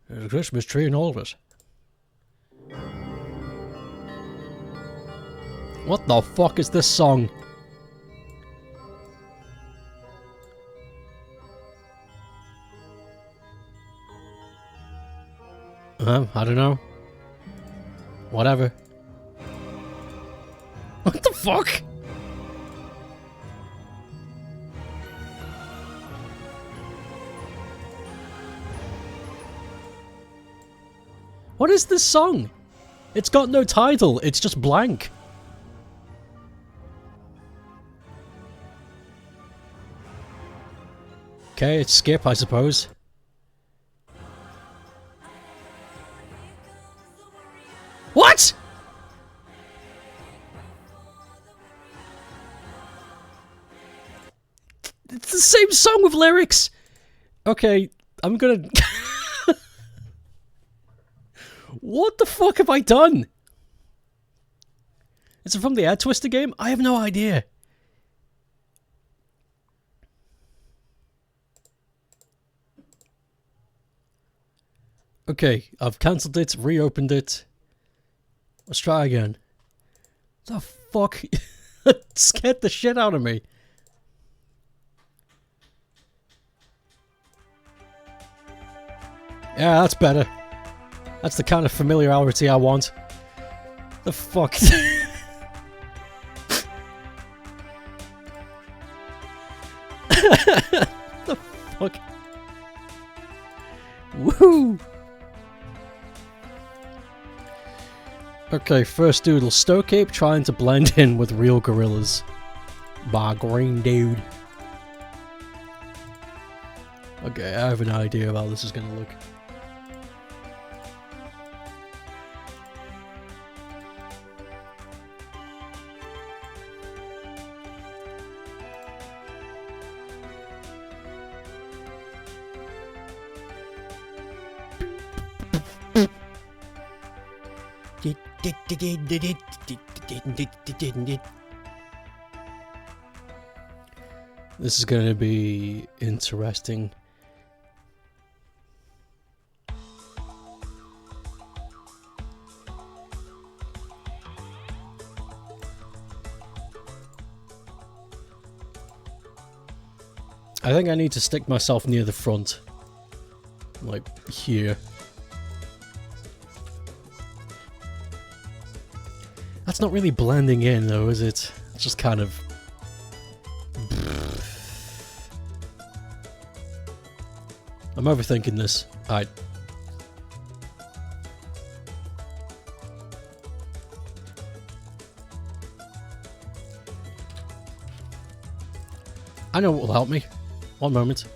There's a Christmas tree in all of us. What the fuck is this song? I don't know. Whatever. What the fuck? What is this song? It's got no title, it's just blank. Okay, it's skip, I suppose. What?! It's the same song with lyrics! Okay, I'm gonna... What the fuck have I done? Is it from the Air Twister game? I have no idea. Okay, I've cancelled it, reopened it. Let's try again. The fuck? It scared the shit out of me. Yeah, that's better. That's the kind of familiarity I want. The fuck? The fuck? Woohoo! Okay, first Doodle. Stokeape trying to blend in with real gorillas. By Green Dude. Okay, I have an idea of how this is gonna look. This is going to be interesting. I think I need to stick myself near the front. Like here. That's not really blending in though, is it? It's just kind of... I'm overthinking this. Alright. I know what will help me. One moment.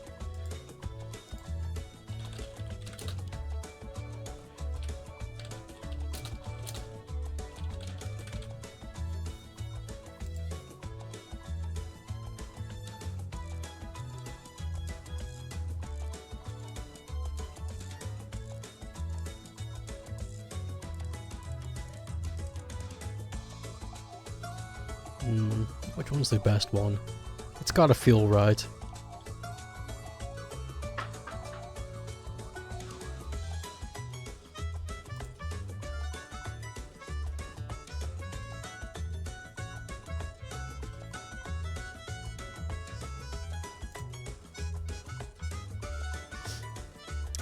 Which one's the best one? It's gotta feel right.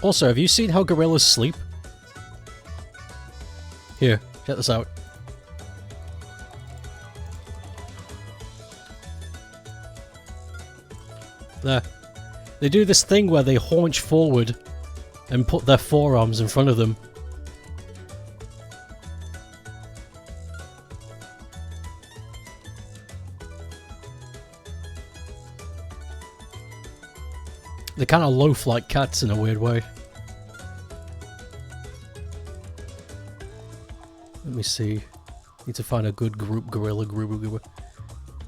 Also, have you seen how gorillas sleep? Here, check this out. There. They do this thing where they haunch forward and put their forearms in front of them. They kind of loaf like cats in a weird way. Let me see. Need to find a good gorilla group.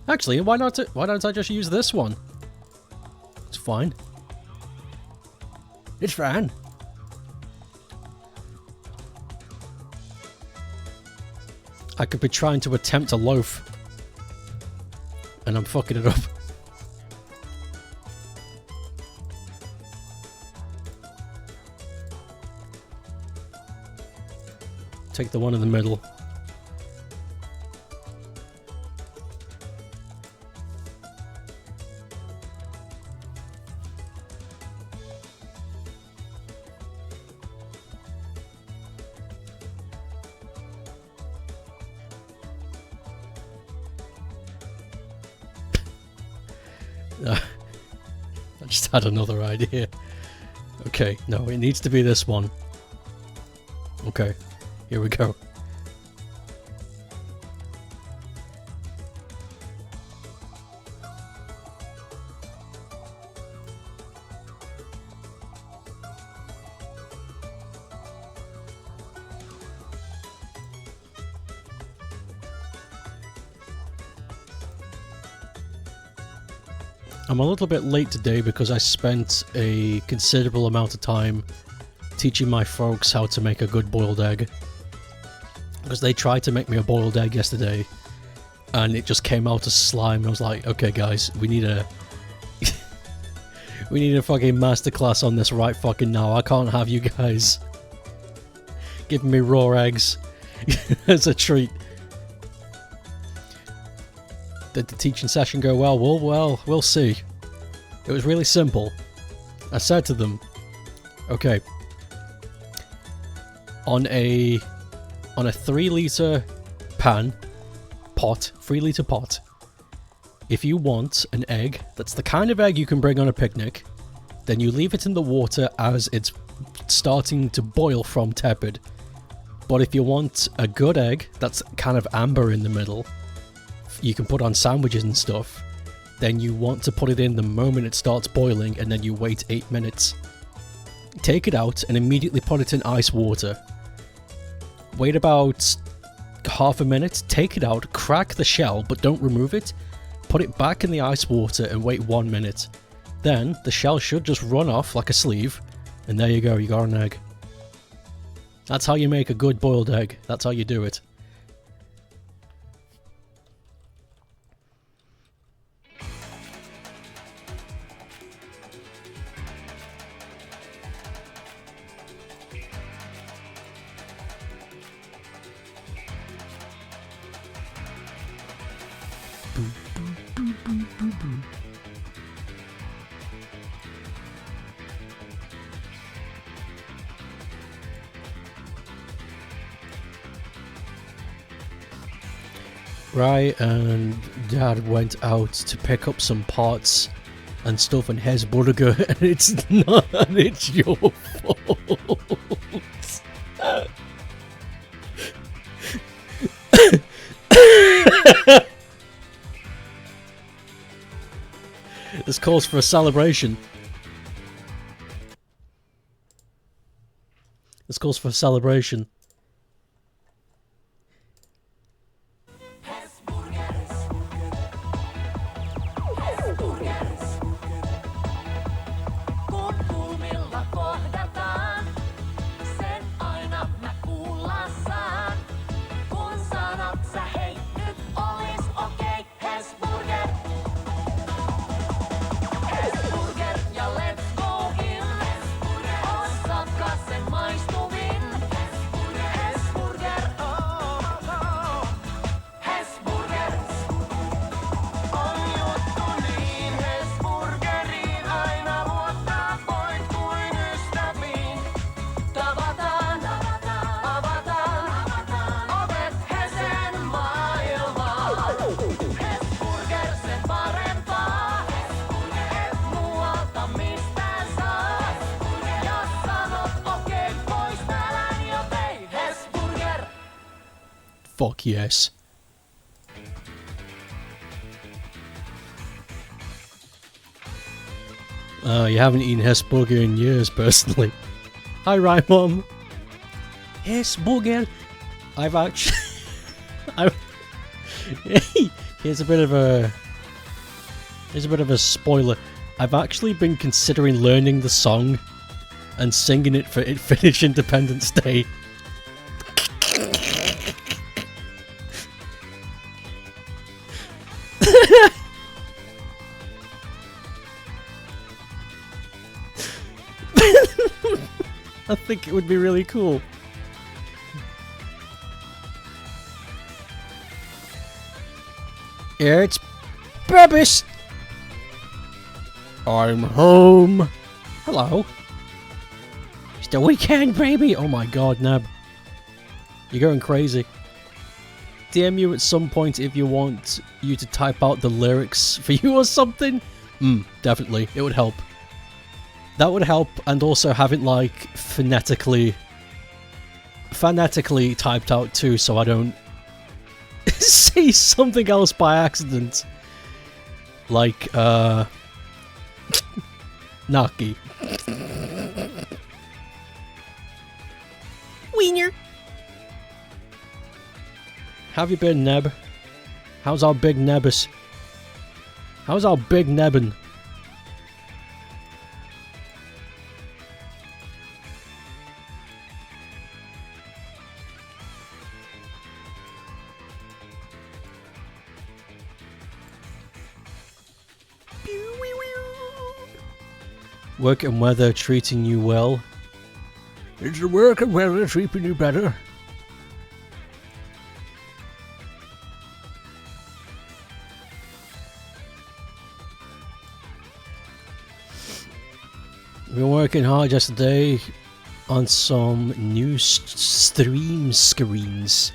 Actually, why don't I just use this one? It's fine. It's fine. I could be trying to attempt a loaf. And I'm fucking it up. Take the one in the middle. I just had another idea. Okay, no, it needs to be this one. Okay, here we go. I'm a little bit late today because I spent a considerable amount of time teaching my folks how to make a good boiled egg. Because they tried to make me a boiled egg yesterday and it just came out as slime. I was like, okay guys, we need a we need a fucking masterclass on this right fucking now. I can't have you guys giving me raw eggs as a treat. Did the teaching session go well? Well, we'll see. It was really simple. I said to them, okay, on a 3-litre pot, 3-litre pot, if you want an egg that's the kind of egg you can bring on a picnic, then you leave it in the water as it's starting to boil from tepid. But if you want a good egg that's kind of amber in the middle, you can put on sandwiches and stuff, then you want to put it in the moment it starts boiling and then you wait 8 minutes. Take it out and immediately put it in ice water. Wait about half a minute, take it out, crack the shell but don't remove it, put it back in the ice water and wait 1 minute. Then the shell should just run off like a sleeve and there you go, you got an egg. That's how you make a good boiled egg, that's how you do it. Right, and Dad went out to pick up some parts and stuff in his burger, and it's not, it's your fault. This calls for a celebration. This calls for a celebration. Fuck yes. You haven't eaten Hesburger in years, personally. Hi, right, Mum. Hesburger. I've actually... Here's a bit of a spoiler. I've actually been considering learning the song and singing it for Finnish Independence Day. I think it would be really cool. It's Boois! I'm home! Hello. It's the weekend, baby! Oh my god, Neb. You're going crazy. DM you at some point if you want you to type out the lyrics for you or something. Definitely. It would help. That would help, and also have it like phonetically typed out too, so I don't say something else by accident. Like, Naki. Wiener. Have you been, Neb? How's our big Nebus? How's our big Nebbin? Work and weather treating you well? Is the work and weather treating you better? Been working hard yesterday on some new stream screens.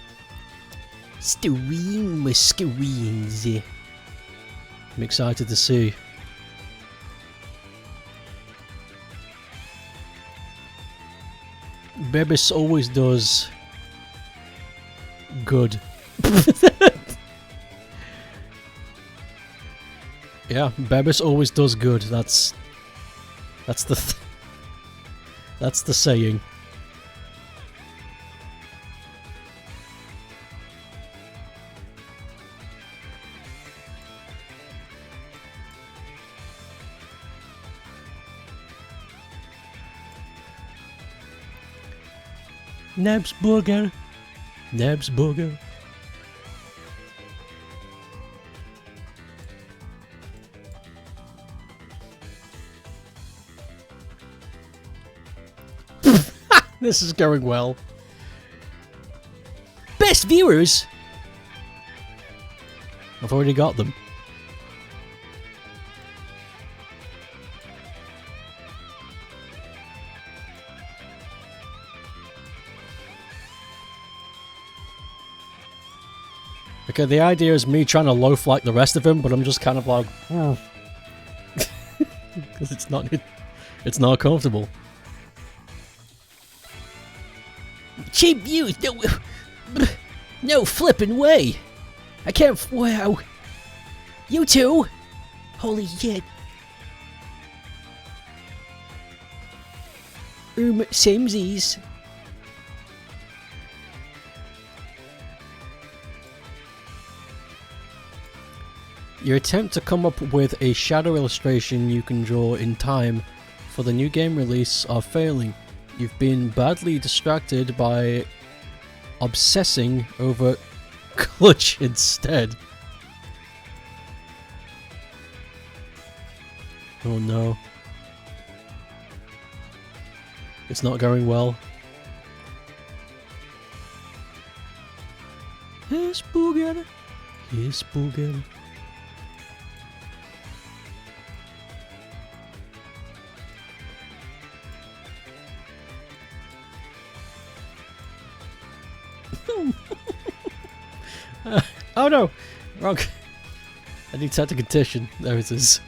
Stream screens. I'm excited to see. Boois always does good. Yeah, Boois always does good. That's the saying. Neb's Burger. Neb's Burger. This is going well. Best viewers? I've already got them. Okay, the idea is me trying to loaf like the rest of them, but I'm just kind of like, because it's not comfortable. Cheap views, no flipping way. I can't. Wow, you too. Holy shit. Samesies. Your attempt to come up with a shadow illustration you can draw in time for the new game release are failing. You've been badly distracted by obsessing over Clutch instead. Oh no. It's not going well. Here's Booger. Here's Booger. Oh no! Wrong. I need to condition. There it is.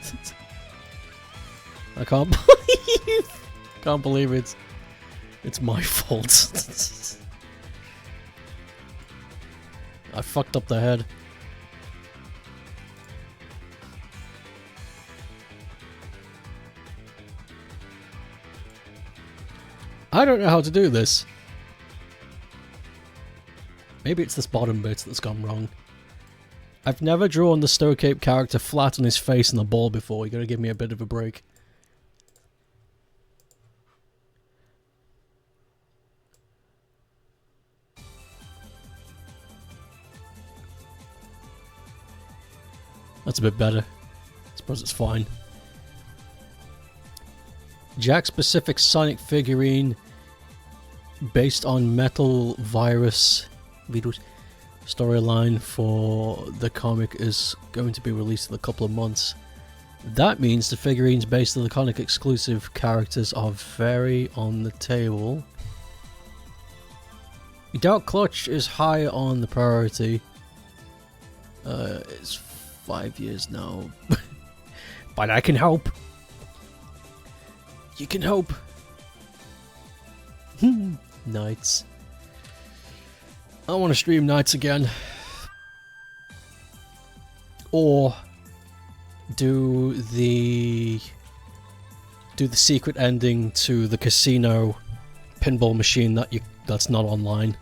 I can't believe it's my fault. I fucked up the head. I don't know how to do this. Maybe it's this bottom bit that's gone wrong. I've never drawn the Stocape character flat on his face in the ball before. You gotta give me a bit of a break. That's a bit better. I suppose it's fine. Jack-specific Sonic figurine based on Metal Virus. storyline for the comic is going to be released in a couple of months. That means the figurines based on the comic exclusive characters are very on the table. Dark Clutch is high on the priority. It's 5 years now. But I can hope. You can hope. Nights. I want to stream nights again. Or do the secret ending to the casino pinball machine that's not online.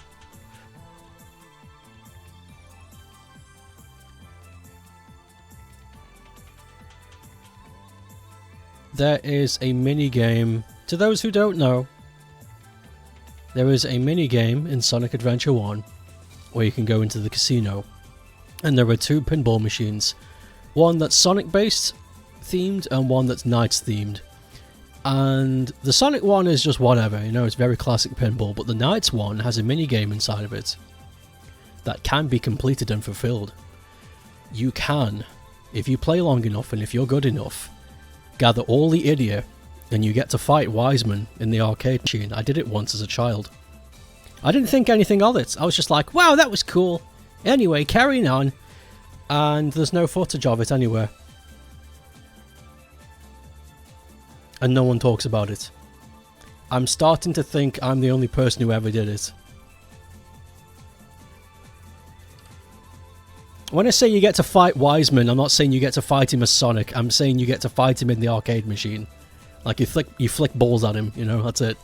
There is a mini game. To those who don't know, there is a mini game in Sonic Adventure 1 where you can go into the casino, and there are two pinball machines. One that's Sonic based themed and one that's Knights themed. And the Sonic one is just whatever, you know, it's very classic pinball, but the Knights one has a mini game inside of it that can be completed and fulfilled. You can, if you play long enough and if you're good enough, gather all the idiot and you get to fight Wiseman in the arcade machine. I did it once as a child. I didn't think anything of it. I was just like, wow, that was cool. Anyway, carrying on. And there's no footage of it anywhere. And no one talks about it. I'm starting to think I'm the only person who ever did it. When I say you get to fight Wiseman, I'm not saying you get to fight him as Sonic. I'm saying you get to fight him in the arcade machine. Like you flick balls at him, you know, that's it.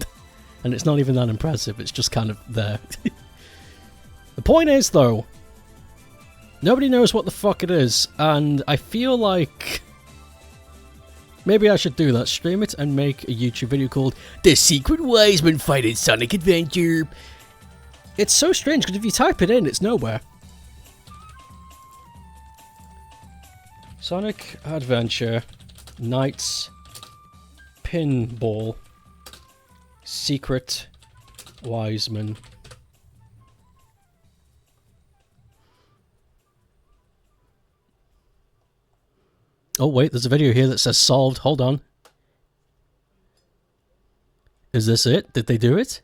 And it's not even that impressive, it's just kind of there. The point is, though, nobody knows what the fuck it is, and I feel like maybe I should do that. Stream it and make a YouTube video called The Secret Wiseman Fight in Sonic Adventure. It's so strange, because if you type it in, it's nowhere. Sonic Adventure Knights Pinball Secret Wiseman. Oh wait, there's a video here that says solved. Hold on. Is this it? Did they do it?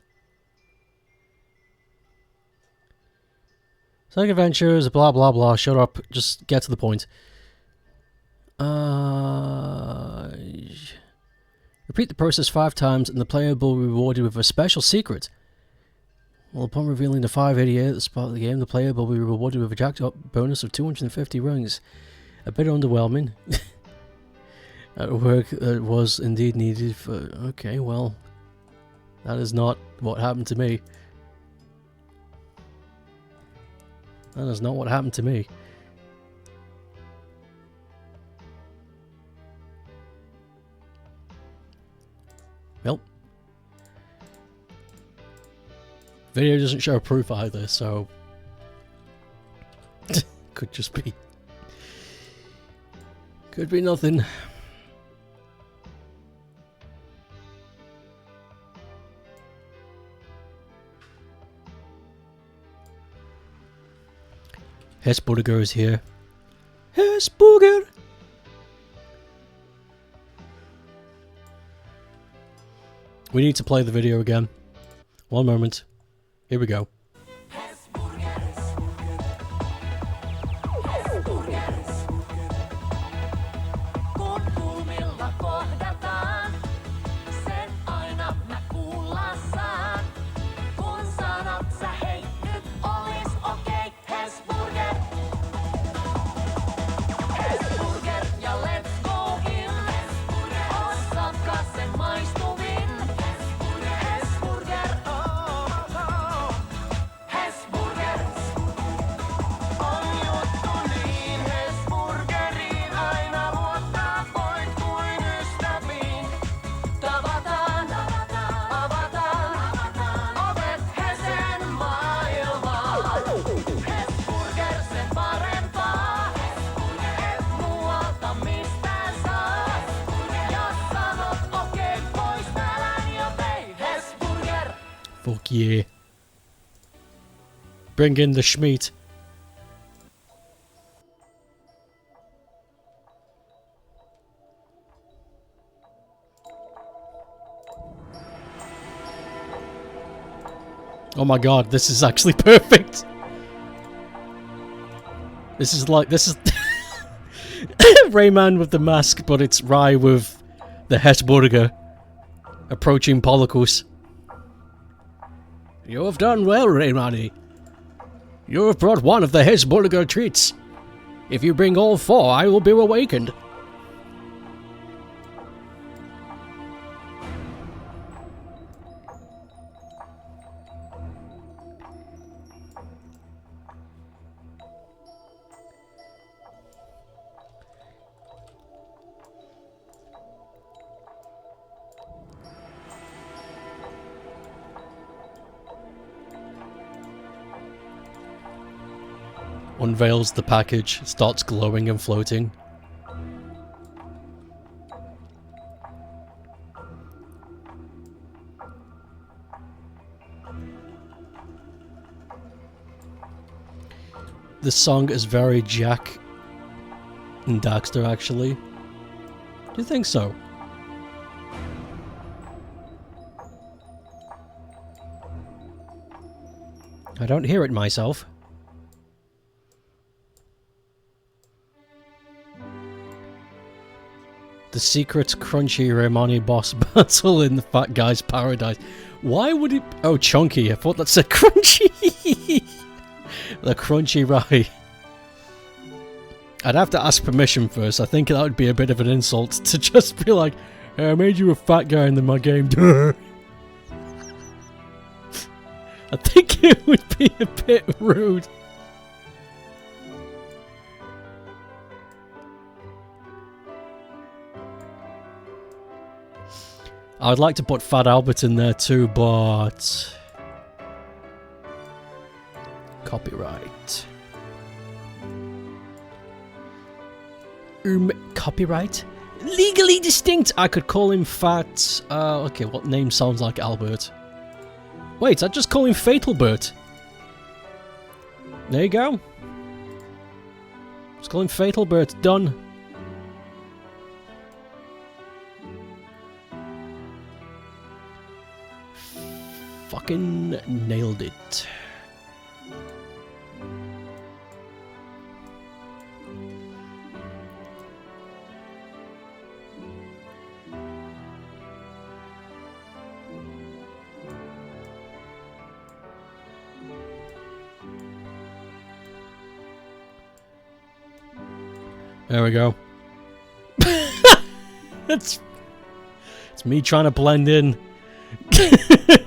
Sonic Adventures, blah blah blah. Shut up. Just get to the point. Repeat the process 5 times and the player will be rewarded with a special secret. Well, upon revealing the 588 at the start of the game, the player will be rewarded with a jackpot bonus of 250 rings. A bit underwhelming. At work was indeed needed for... Okay, well, that is not what happened to me. That is not what happened to me. Well, video doesn't show proof either, so could just be nothing. Hesburger is here. Hesburger! We need to play the video again. One moment. Here we go. Fuck yeah. Bring in the Schmeat. Oh my god, this is actually perfect. This is Rayman with the mask, but it's Rai with the Hesburger approaching Polycus. You have done well, Raymani. You have brought one of the Hesburger treats. If you bring all 4, I will be awakened. Unveils the package, starts glowing and floating. This song is very Jack and Daxter, actually. Do you think so? I don't hear it myself. The secret crunchy Raymani boss battle in the Fat Guy's Paradise. Why would it... Oh, chunky. I thought that said crunchy. The crunchy Rai. I'd have to ask permission first. I think that would be a bit of an insult to just be like, hey, I made you a fat guy in my game. I think it would be a bit rude. I would like to put Fat Albert in there too, but... Copyright. Copyright? Legally distinct! I could call him Fat... okay, what name sounds like Albert? Wait, I'd just call him Fatalbert. There you go. Let's call him Fatalbert. Done. Fucking nailed it. There we go. It's me trying to blend in.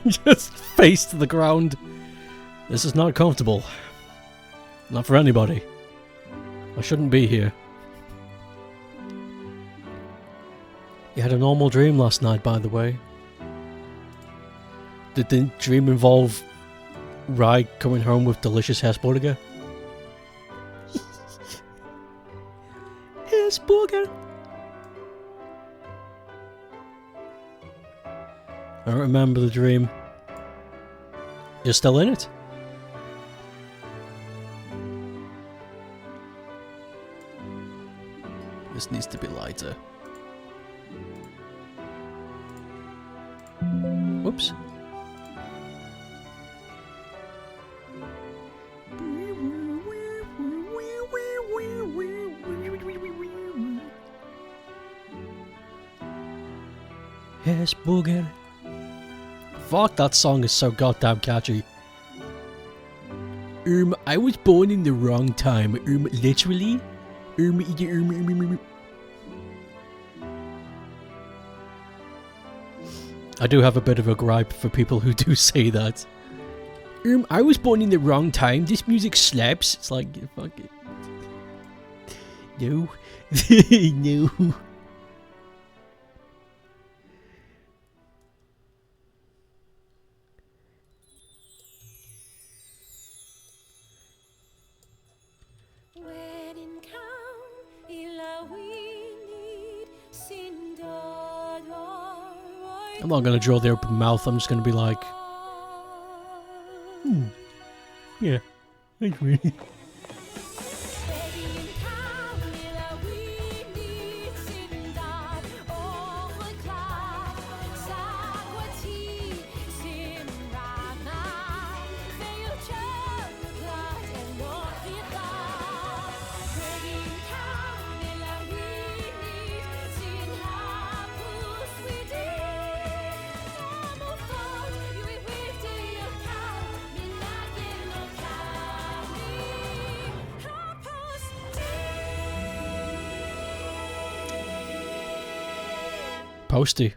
Just face to the ground. This is not comfortable. Not for anybody. I shouldn't be here. You had a normal dream last night, by the way. Did the dream involve Rai coming home with delicious Hesburger? Hesburger! I don't remember the dream. You're still in it? This needs to be lighter. Whoops. Hesburger. Fuck, that song is so goddamn catchy. I was born in the wrong time. Literally. I do have a bit of a gripe for people who do say that. I was born in the wrong time. This music slaps. It's like, fuck it. No. No. I'm not going to draw the open mouth, I'm just going to be like... Yeah, thanks me. Posty.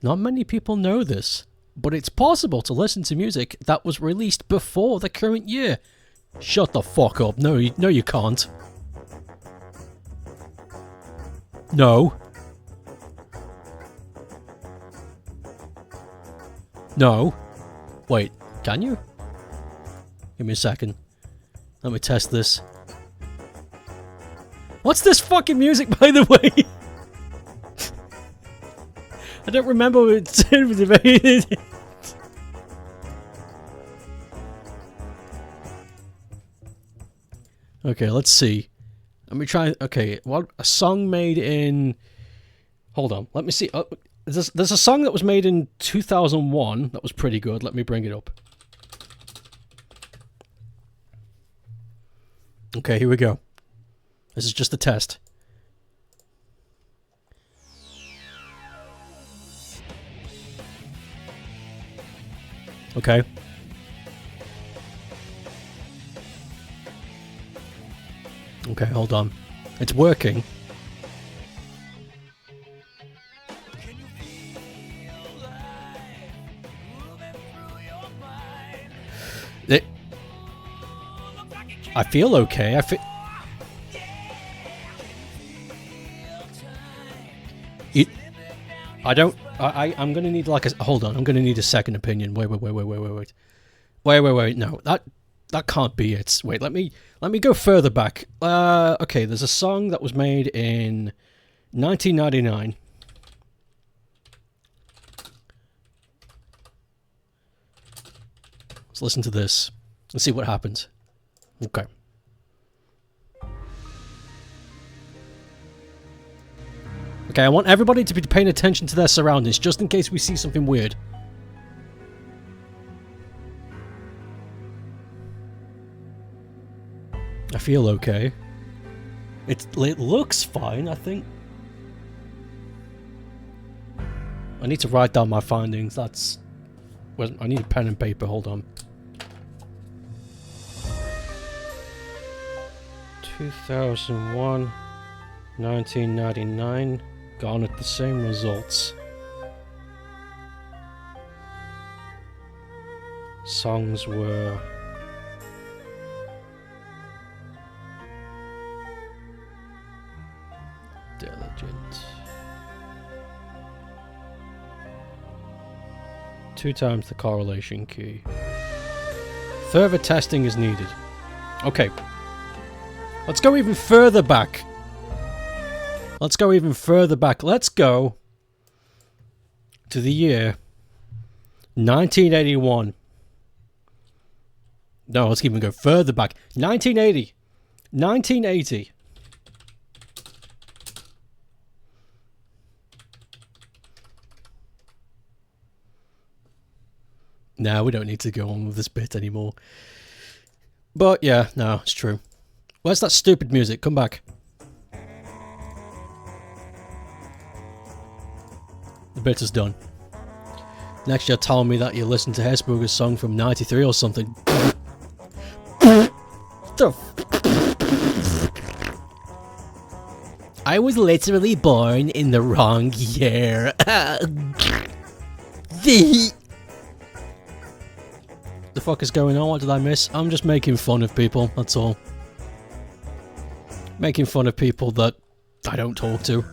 Not many people know this, but it's possible to listen to music that was released before the current year. Shut the fuck up. No, you can't. No. No. Wait, can you? Give me a second. Let me test this. What's this fucking music, by the way? I don't remember what it said. Okay, let's see. Let me try. Okay, what a song made in. Hold on, let me see. There's a song that was made in 2001 that was pretty good. Let me bring it up. Okay, here we go. This is just a test. Okay. Okay, hold on. It's working. I feel okay. I'm gonna need like a. Hold on. I'm gonna need a second opinion. Wait. No, that can't be it. Wait. Let me go further back. Okay. There's a song that was made in 1999. Let's listen to this and see what happens. Okay. Okay, I want everybody to be paying attention to their surroundings, just in case we see something weird. I feel okay. It looks fine, I think. I need to write down my findings. That's... I need a pen and paper, hold on. 2001, 1999, garnered the same results. Songs were... diligent. 2 times the correlation key. Further testing is needed. Okay. Let's go even further back. Let's go to the year 1981. No, let's even go further back. 1980. 1980. No, we don't need to go on with this bit anymore. But yeah, no, it's true. Where's that stupid music? Come back. The bit is done. Next you're telling me that you listened to Hesburger's song from 93 or something. I was literally born in the wrong year. The fuck is going on? What did I miss? I'm just making fun of people, that's all. Making fun of people that I don't talk to.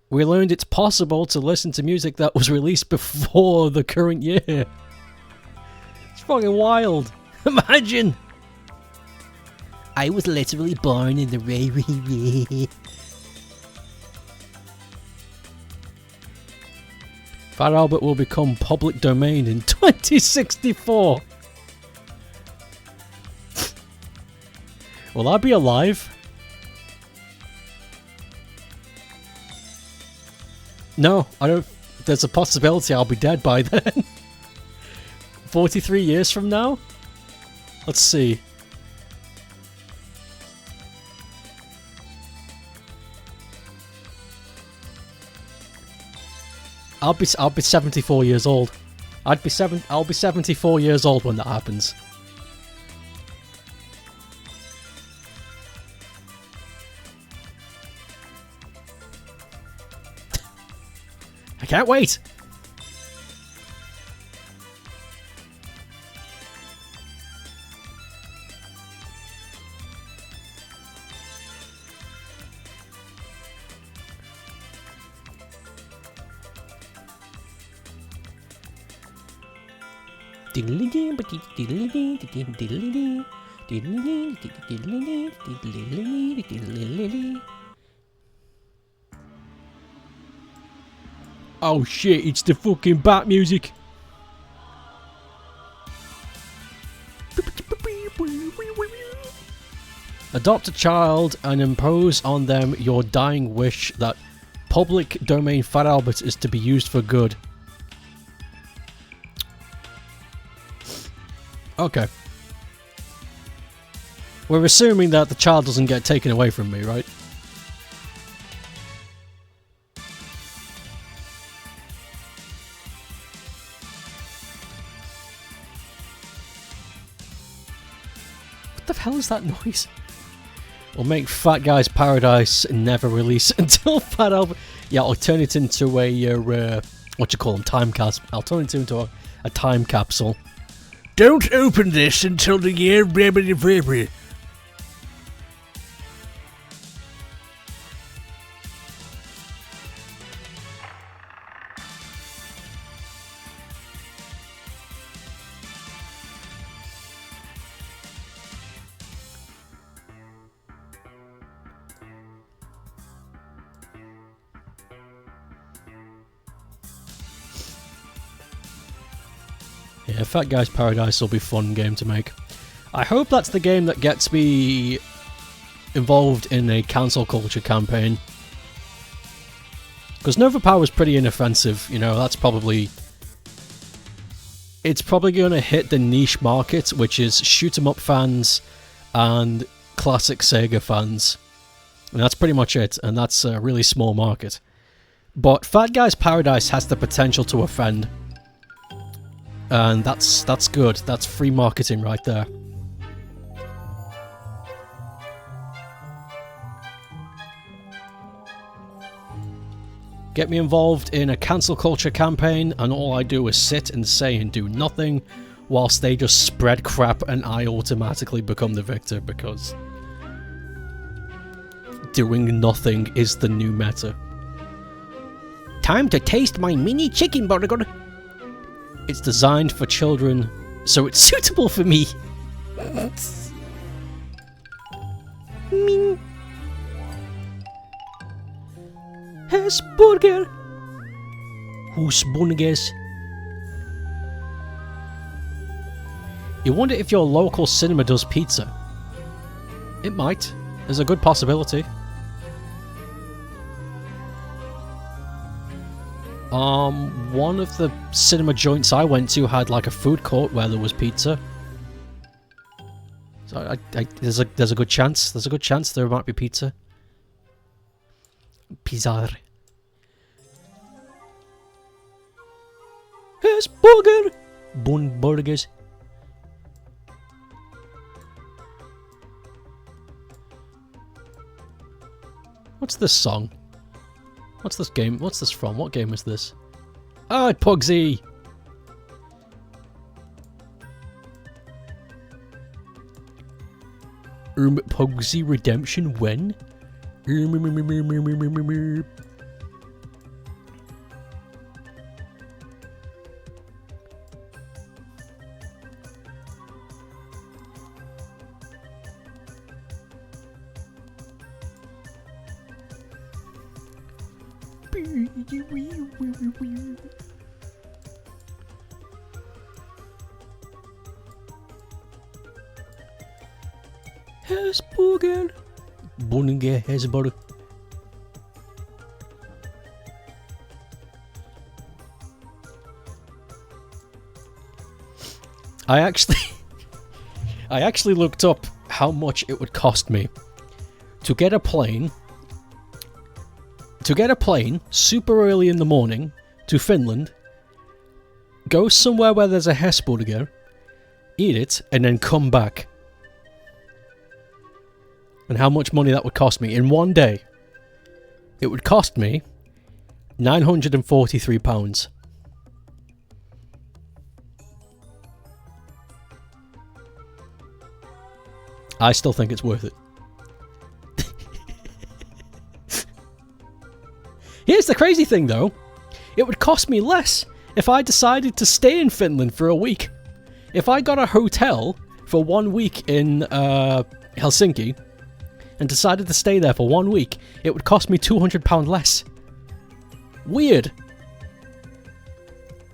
We learned it's possible to listen to music that was released before the current year. It's fucking wild. Imagine. I was literally born in the year. Fat Albert will become public domain in 2064. Will I be alive? No, I don't. There's a possibility I'll be dead by then. 43 years from now? Let's see. I'll be 74 years old. I'll be 74 years old when that happens. Can't wait! Oh shit, it's the fucking bat music. Adopt a child and impose on them your dying wish that public domain Fat Albert is to be used for good. Okay. We're assuming that the child doesn't get taken away from me, right? What the hell is that noise? We'll make Fat Guy's Paradise never release until Fat Albert... Yeah, I'll turn it into a... what you call them? Time capsule. I'll turn it into a time capsule. Don't open this until the year... Yeah, Fat Guy's Paradise will be a fun game to make. I hope that's the game that gets me involved in a cancel culture campaign. Because Nova Power's pretty inoffensive, you know, that's probably... It's probably going to hit the niche market, which is shoot-'em-up fans and classic Sega fans. And that's pretty much it, and that's a really small market. But Fat Guy's Paradise has the potential to offend. And that's good. That's free marketing right there. Get me involved in a cancel culture campaign, and all I do is sit and say and do nothing, whilst they just spread crap and I automatically become the victor, because doing nothing is the new meta. Time to taste my mini chicken burger. It's designed for children, so it's suitable for me. Min. Hesburger. Husburgers. You wonder if your local cinema does pizza. It might. There's a good possibility. One of the cinema joints I went to had like a food court where there was pizza. So there's a good chance. There's a good chance there might be pizza. Pizza. Yes, burger. Bun burgers. What's this song? What's this game? What's this from? What game is this? Oh, Pugsy! Pugsy Redemption when? Hesburger. Bunge Hesburger. I actually looked up how much it would cost me to get a plane super early in the morning to Finland, go somewhere where there's a Hesburger, eat it, and then come back. And how much money that would cost me in one day. It would cost me £943. I still think it's worth it. Here's the crazy thing though. It would cost me less if I decided to stay in Finland for a week. If I got a hotel for 1 week in Helsinki and decided to stay there for 1 week, it would cost me £200 less. Weird.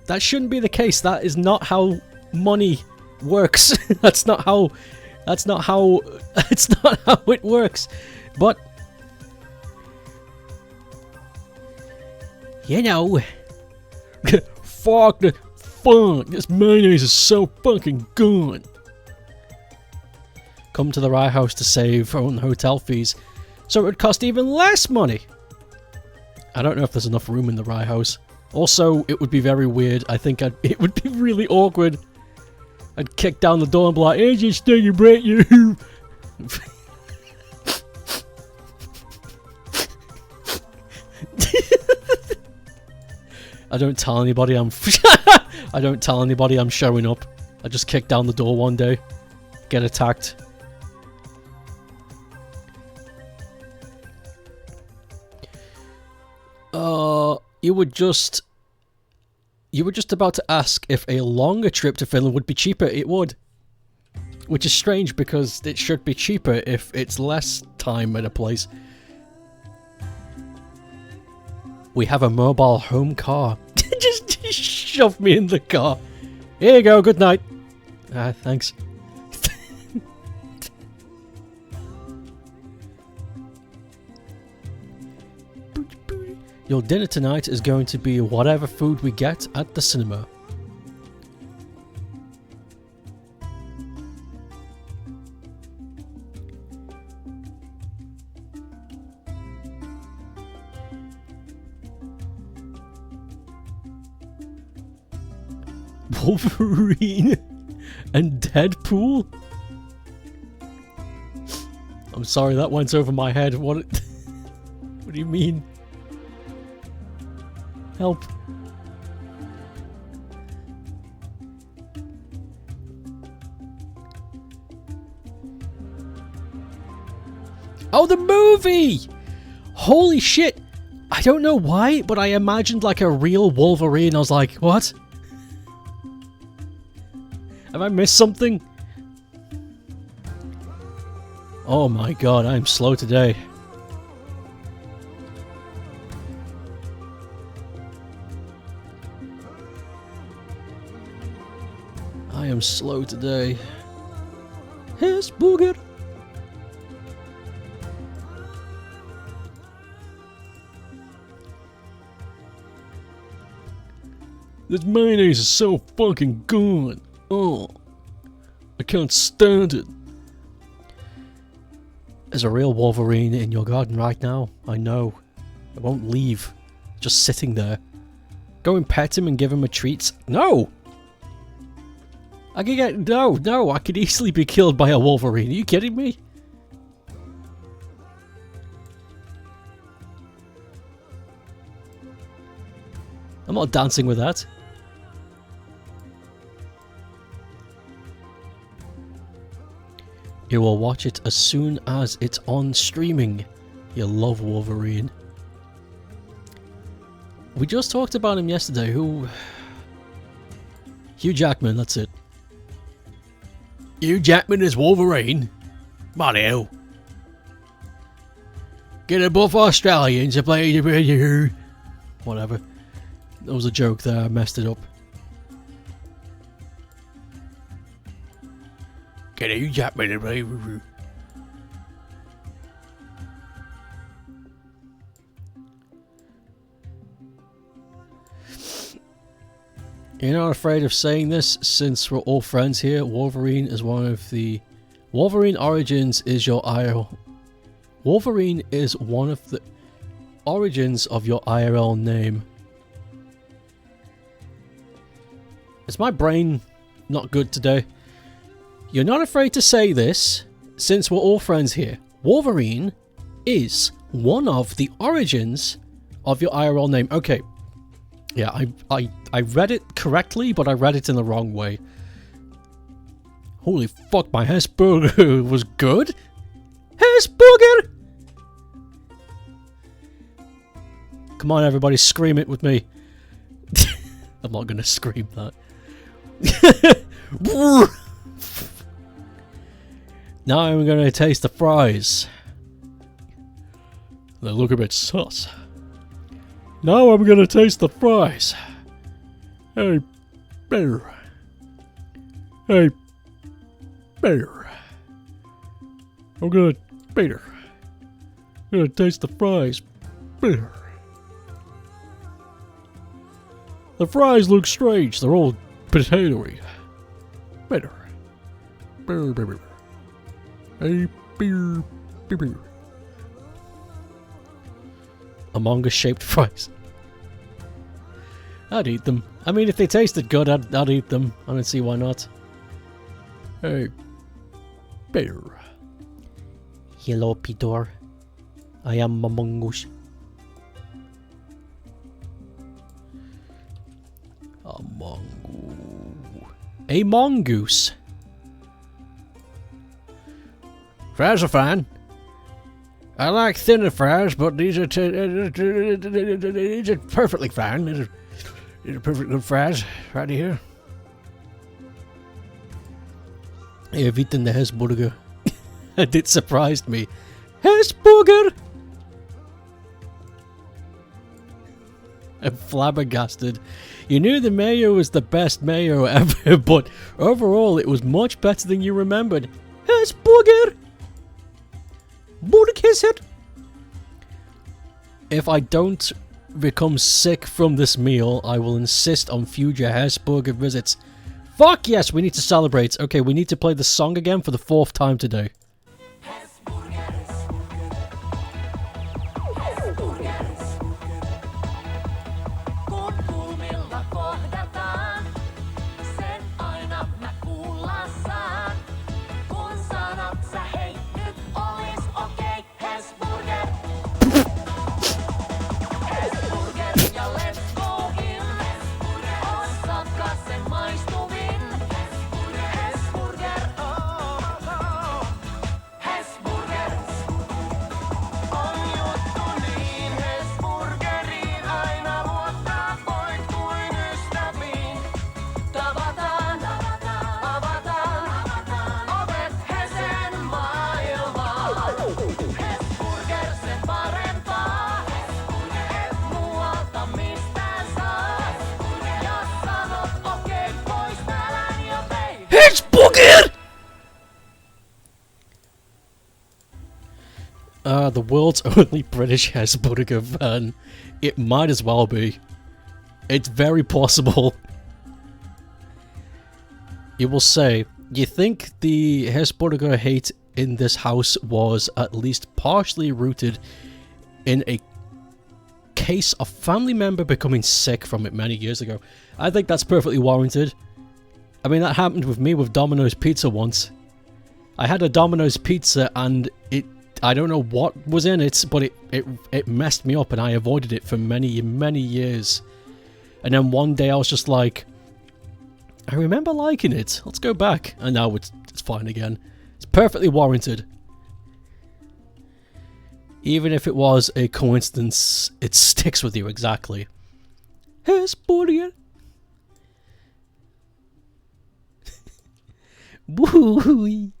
That shouldn't be the case. That is not how money works. That's not how it's not how it works. But you know, fuck this mayonnaise is so fucking good. Come to the Rye House to save on hotel fees, so it would cost even less money. I don't know if there's enough room in the Rye House. Also, it would be very weird. I think it would be really awkward. I'd kick down the door and be like, "Hey, just stay your break, you." I don't tell anybody I'm showing up. I just kick down the door one day, get attacked. You were just about to ask if a longer trip to Finland would be cheaper. It would. Which is strange because it should be cheaper if it's less time at a place. We have a mobile home car. just shove me in the car. Here you go, good night. Thanks. Your dinner tonight is going to be whatever food we get at the cinema. Wolverine and Deadpool? I'm sorry, that went over my head. What do you mean? Help. Oh, the movie! Holy shit! I don't know why, but I imagined like a real Wolverine. I was like, what? Have I missed something? Oh my god, I'm slow today. I am slow today. Here's Booger. This mayonnaise is so fucking good. Oh, I can't stand it. There's a real Wolverine in your garden right now. I know. I won't leave. Just sitting there. Go and pet him and give him a treat. No! I could get... No, I could easily be killed by a Wolverine. Are you kidding me? I'm not dancing with that. You will watch it as soon as it's on streaming. You love Wolverine. We just talked about him yesterday. Hugh Jackman, that's it. Hugh Jackman is Wolverine? Bloody get above Australians to play. Whatever. That was a joke there, I messed it up. Get Hugh Jackman to play. You're not afraid of saying this since we're all friends here. Wolverine is one of the... Wolverine Origins is your IRL... Wolverine is one of the origins of your IRL name. Is my brain not good today? You're not afraid to say this since we're all friends here. Wolverine is one of the origins of your IRL name. Okay. Yeah, I read it correctly, but I read it in the wrong way. Holy fuck, my Hesburger was good? Hesburger! Come on, everybody, scream it with me. I'm not gonna scream that. Now I'm gonna taste the fries. They look a bit sus. Now I'm gonna taste the fries. Hey, bear. Hey, bear. I'm gonna taste the fries. Bear. The fries look strange. They're all potatoey. Bear. Bear, bear, bear. Hey, bear, bear, bear. Among Us shaped fries. I'd eat them. I mean, if they tasted good, I'd eat them. I don't see why not. Hey, bear. Hello, Peter. I am a mongoose. A mongoose. Fries are fine. I like thinner fries, but these are perfectly fine. These are perfect good fries right here. I've eaten the Hesburger. And it surprised me. Hesburger! I'm flabbergasted. You knew the mayo was the best mayo ever, but overall it was much better than you remembered. Hesburger! Burgerkisset! If I don't become sick from this meal, I will insist on future Hesburger visits. Fuck yes, we need to celebrate. Okay, we need to play the song again for the 4th time today. The world's only British Hesburger van. It might as well be. It's very possible. You will say, you think the Hesburger hate in this house was at least partially rooted in a case of family member becoming sick from it many years ago. I think that's perfectly warranted. I mean, that happened with me with Domino's Pizza once. I had a Domino's Pizza and I don't know what was in it, but it messed me up and I avoided it for many years. And then one day I was just like, I remember liking it. Let's go back. And now it's fine again. It's perfectly warranted. Even if it was a coincidence, it sticks with you exactly. Hesburger. Woo-wee.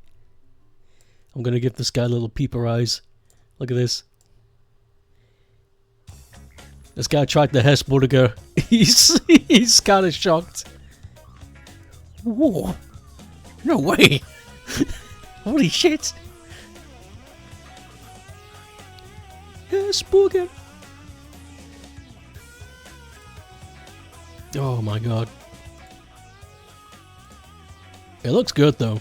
I'm gonna give this guy little peeper eyes. Look at this. This guy tried the Hesburger. He's kind of shocked. Whoa! No way! Holy shit! Hesburger. Oh my god. It looks good though.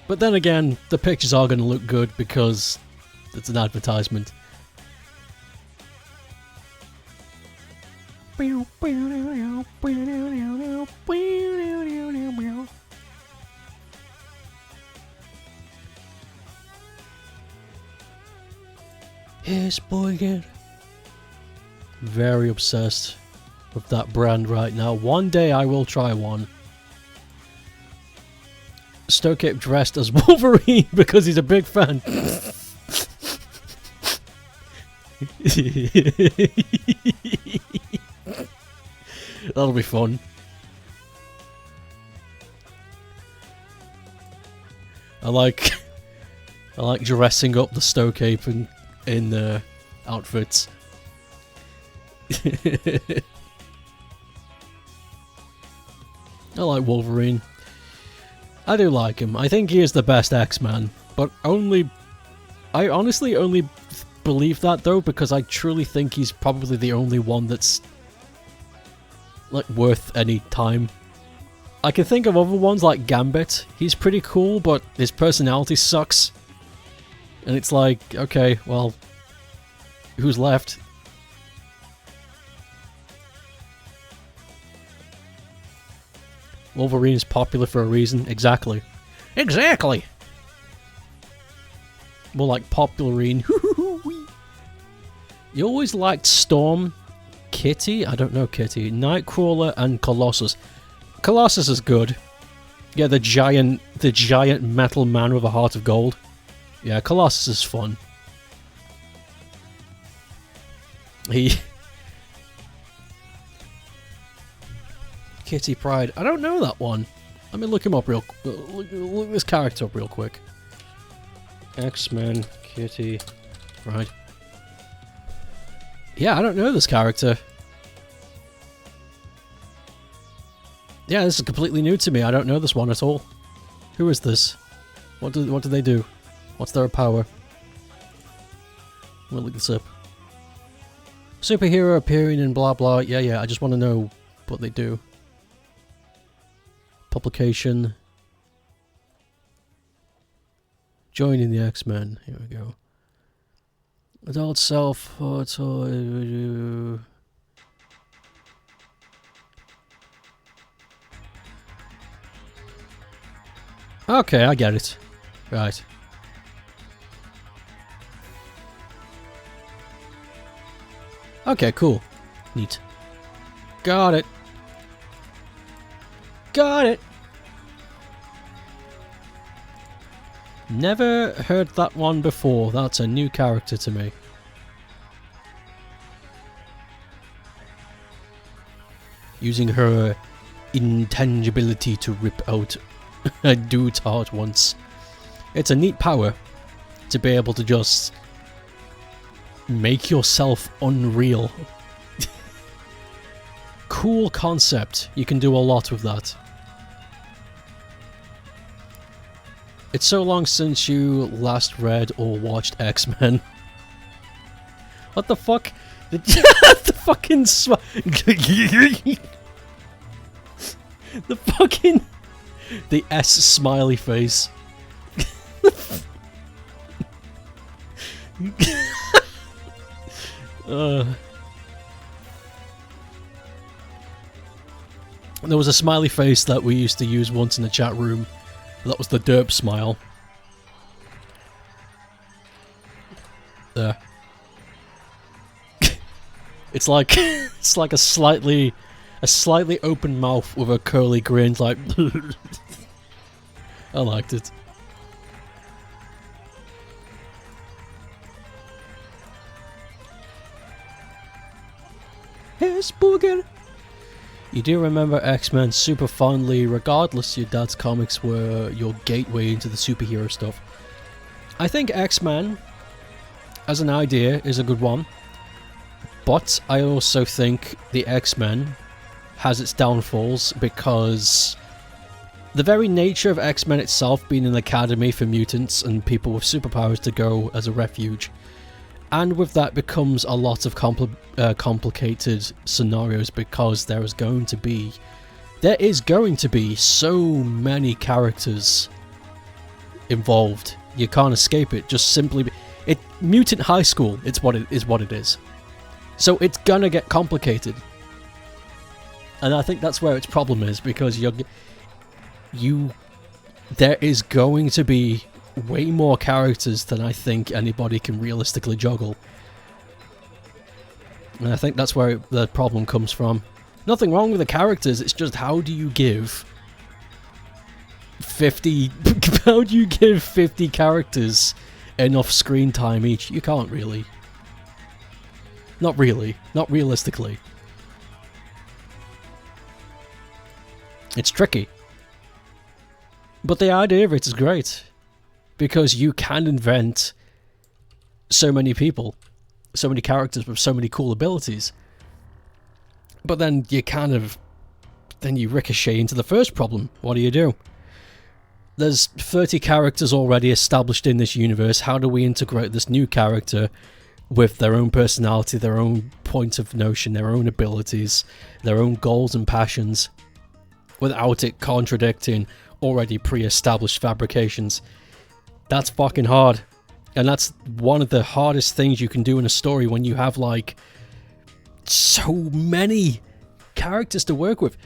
But then again, the pictures are going to look good because it's an advertisement. Hesburger. Very obsessed with that brand right now. One day I will try one. Stokeape dressed as Wolverine because he's a big fan. That'll be fun. I like dressing up the Stokeape in outfits. I like Wolverine. I do like him. I think he is the best X-Man, but I honestly only believe that though because I truly think he's probably the only one that's like worth any time. I can think of other ones like Gambit. He's pretty cool, but his personality sucks. And it's like, okay, well, who's left? Wolverine's popular for a reason. Exactly. Exactly! More like Popularine. You always liked Storm, Kitty, I don't know Kitty, Nightcrawler, and Colossus. Colossus is good. Yeah, the giant metal man with a heart of gold. Yeah, Colossus is fun. Kitty Pryde. I don't know that one. Let me look him up look this character up real quick. X-Men, Kitty Pryde. Yeah, I don't know this character. Yeah, this is completely new to me. I don't know this one at all. Who is this? What do they do? What's their power? I'm gonna look this up. Superhero appearing in blah blah. Yeah, I just want to know what they do. Publication. Joining the X-Men. Here we go. Adult self photo. Okay, I get it. Right. Okay, cool. Neat. Got it. Got it! Never heard that one before. That's a new character to me. Using her intangibility to rip out a dude's heart once. It's a neat power to be able to just make yourself unreal. Cool concept. You can do a lot with that. It's so long since you last read or watched X-Men. What the fuck? The fucking the fucking... The S smiley face. There was a smiley face that we used to use once in the chat room. That was the derp smile. There. It's like a slightly open mouth with a curly grin, like I liked it. Hesburger. You do remember X-Men super fondly, regardless your dad's comics were your gateway into the superhero stuff. I think X-Men, as an idea, is a good one. But I also think the X-Men has its downfalls because the very nature of X-Men itself being an academy for mutants and people with superpowers to go as a refuge. And with that becomes a lot of complicated scenarios because there is going to be so many characters involved. You can't escape it. Just simply, mutant high school. It's what it is. So it's gonna get complicated, and I think that's where its problem is because there is going to be way more characters than I think anybody can realistically juggle. And I think that's where the problem comes from. Nothing wrong with the characters, it's just how do you give 50 how do you give 50 characters enough screen time each? You can't really. Not really. Not realistically. It's tricky. But the idea of it is great. Because you can invent so many people. So many characters with so many cool abilities. But then you kind of... Then you ricochet into the first problem. What do? There's 30 characters already established in this universe. How do we integrate this new character with their own personality, their own point of notion, their own abilities, their own goals and passions, without it contradicting already pre-established fabrications? That's fucking hard. And that's one of the hardest things you can do in a story when you have, like, so many characters to work with.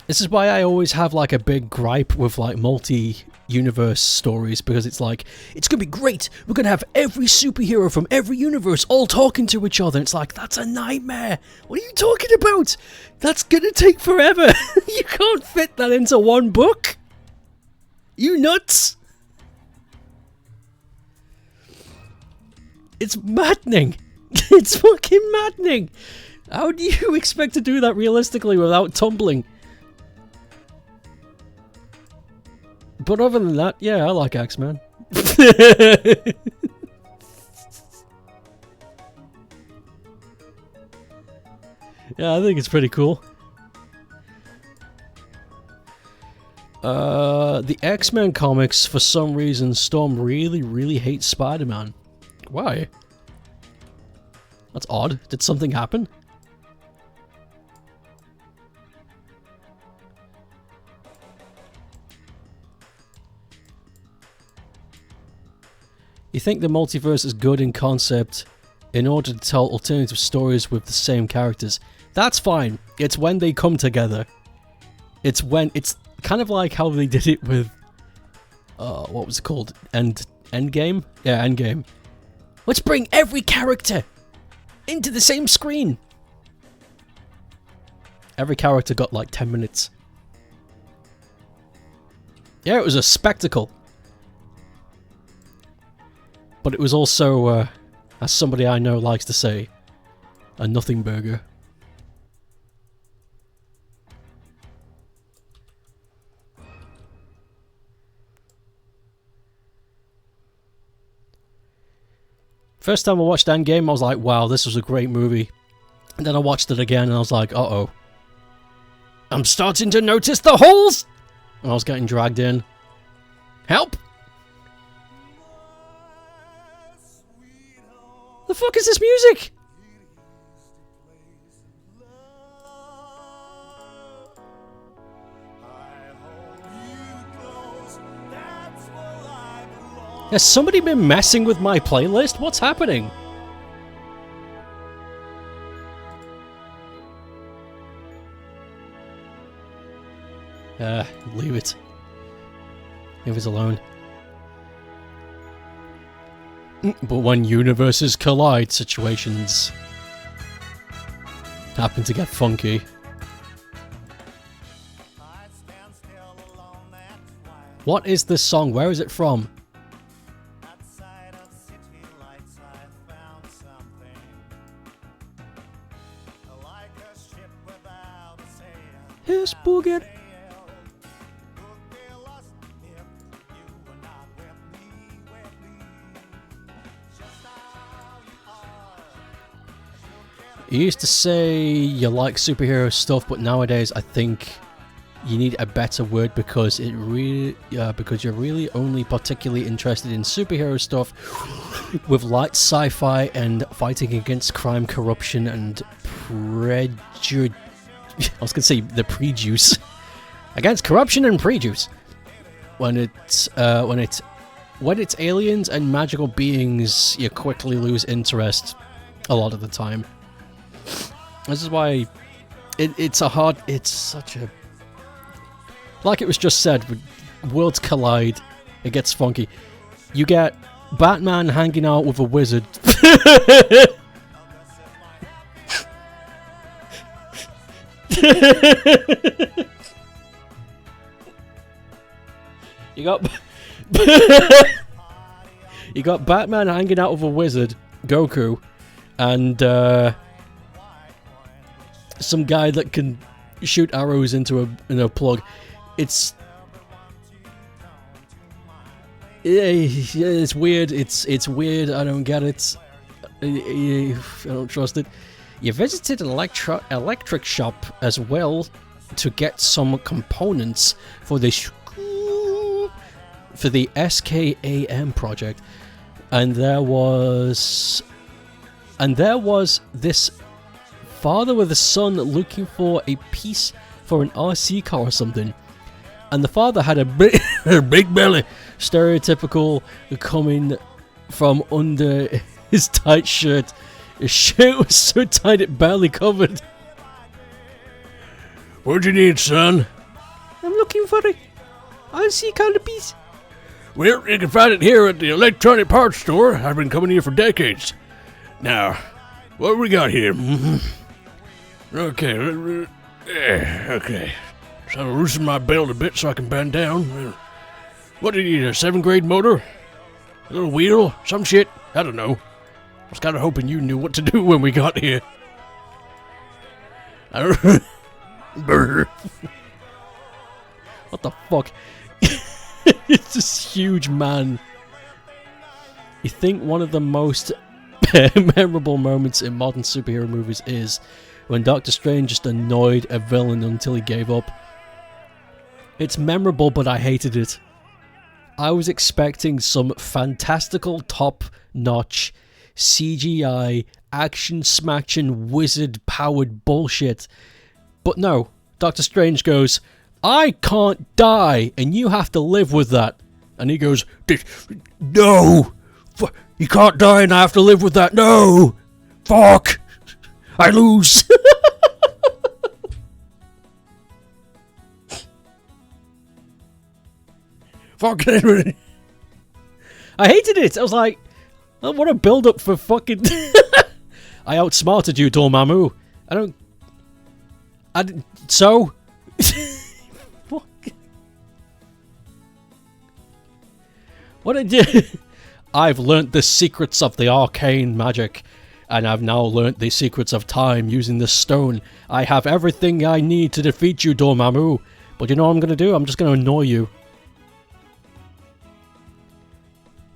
This is why I always have, like, a big gripe with, like, multi-universe stories, because it's like, it's gonna be great, we're gonna have every superhero from every universe all talking to each other. It's like, that's a nightmare. What are you talking about? That's gonna take forever. You can't fit that into one book. You nuts? It's maddening. It's fucking maddening. How do you expect to do that realistically without tumbling? But other than that, yeah, I like X-Men. Yeah, I think it's pretty cool. The X-Men comics, for some reason, Storm really hates Spider-Man. Why? That's odd. Did something happen? You think the multiverse is good in concept in order to tell alternative stories with the same characters. That's fine. It's when they come together. It's kind of like how they did it with what was it called? Endgame? Yeah, Endgame. Let's bring every character into the same screen. Every character got like 10 minutes. Yeah, it was a spectacle. But it was also, as somebody I know likes to say, a nothing burger. First time I watched Endgame, I was like, wow, this was a great movie. And then I watched it again and I was like, uh-oh. I'm starting to notice the holes! And I was getting dragged in. Help! The fuck is this music? Has somebody been messing with my playlist? What's happening? Leave it. Leave it alone. But when universes collide, situations happen to get funky. What is this song? Where is it from? Yes, boogie. You used to say you like superhero stuff, but nowadays I think you need a better word because because you're really only particularly interested in superhero stuff with light sci-fi and fighting against crime, corruption, and prejudice. I was gonna say the prejuice against corruption and prejuice. When it's aliens and magical beings, you quickly lose interest a lot of the time. This is why it's such a... Like it was just said, worlds collide, it gets funky. You get Batman hanging out with a wizard. You got you got Batman hanging out with a wizard, Goku, and some guy that can shoot arrows into a plug. It's weird. It's weird. I don't get it. I don't trust it. You visited an electric shop as well to get some components for the SKAM project, and there was this father with a son looking for a piece for an RC car or something, and the father had a big belly, stereotypical, coming from under his tight shirt. His shirt was so tight it barely covered. What'd you need, son? I'm looking for a RC car piece. Well, you can find it here at the electronic parts store. I've been coming here for decades. Now, what have we got here? Okay, okay. So I'll loosen my belt a bit so I can bend down. What do you need, a 7th grade motor? A little wheel? Some shit? I don't know. I was kind of hoping you knew what to do when we got here. I don't Brr. What the fuck? It's this huge man. You think one of the most memorable moments in modern superhero movies is when Doctor Strange just annoyed a villain until he gave up. It's memorable, but I hated it. I was expecting some fantastical, top-notch CGI, action-smashing, wizard-powered bullshit. But no, Doctor Strange goes, I can't die, and you have to live with that. And he goes, no! You can't die and I have to live with that, no! Fuck! I lose! Fuck it. I hated it! I was like, what a build-up for fucking... I outsmarted you, Dormammu. So? Fuck. What I did... I've learnt the secrets of the arcane magic, and I've now learnt the secrets of time using the stone. I have everything I need to defeat you, Dormammu. But you know what I'm gonna do? I'm just gonna annoy you.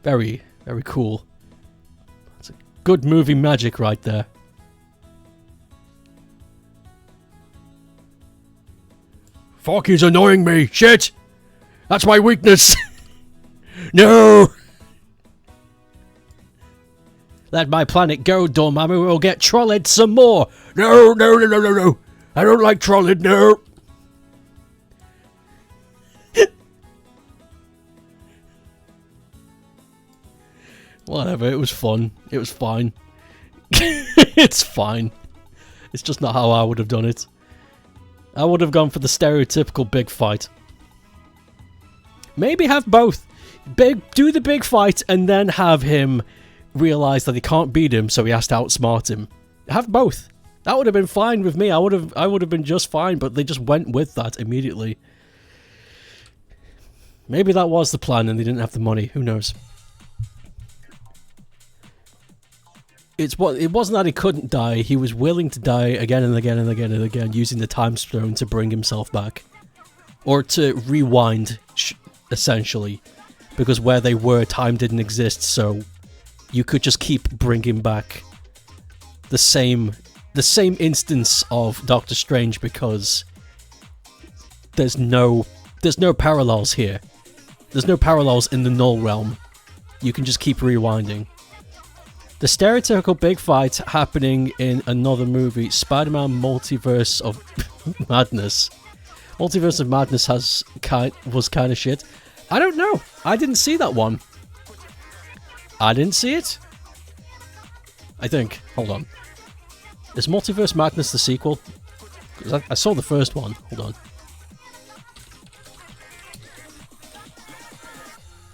Very, very cool. That's a good movie magic right there. Fuck, he's annoying me. Shit! That's my weakness. No! Let my planet go, Dormammu, we'll get trolled some more! No, no, no, no, no, no! I don't like trolling, no! Whatever, it was fun. It was fine. It's fine. It's just not how I would have done it. I would have gone for the stereotypical big fight. Maybe have both. Do the big fight and then have him realize that he can't beat him, so he has to outsmart him. Have both. That would have been fine with me. I would have been just fine, but they just went with that immediately. Maybe that was the plan and they didn't have the money. Who knows? It wasn't that he couldn't die. He was willing to die again and again and again and again, using the time stone to bring himself back. Or to rewind, essentially. Because where they were, time didn't exist, so you could just keep bringing back the same instance of Doctor Strange, because there's no parallels here. There's no parallels in the null realm. You can just keep rewinding. The stereotypical big fight happening in another movie, Spider-Man Multiverse of Madness. Multiverse of Madness was kind of shit. I don't know. I didn't see that one. I didn't see it. I think. Hold on. Is Multiverse Madness the sequel? 'Cause I saw the first one. Hold on.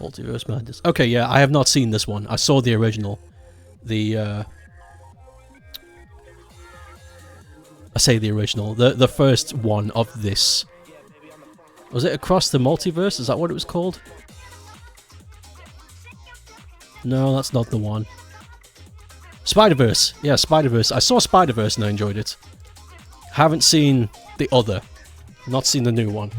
Multiverse Madness. Okay, yeah, I have not seen this one. I saw the original. I say the original, the first one of this. Was it Across the Multiverse? Is that what it was called? No, that's not the one. Spider-Verse. Yeah, Spider-Verse. I saw Spider-Verse and I enjoyed it. Haven't seen the other. Not seen the new one.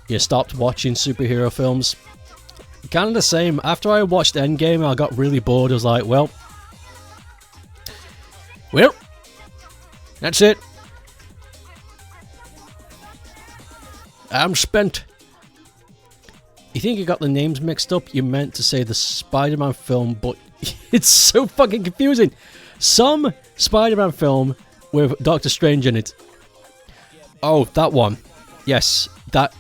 You stopped watching superhero films? Kind of the same. After I watched Endgame, I got really bored. I was like, well, that's it. I'm spent. You think you got the names mixed up? You meant to say the Spider-Man film, but it's so fucking confusing. Some Spider-Man film with Doctor Strange in it. Oh, that one. Yes, that.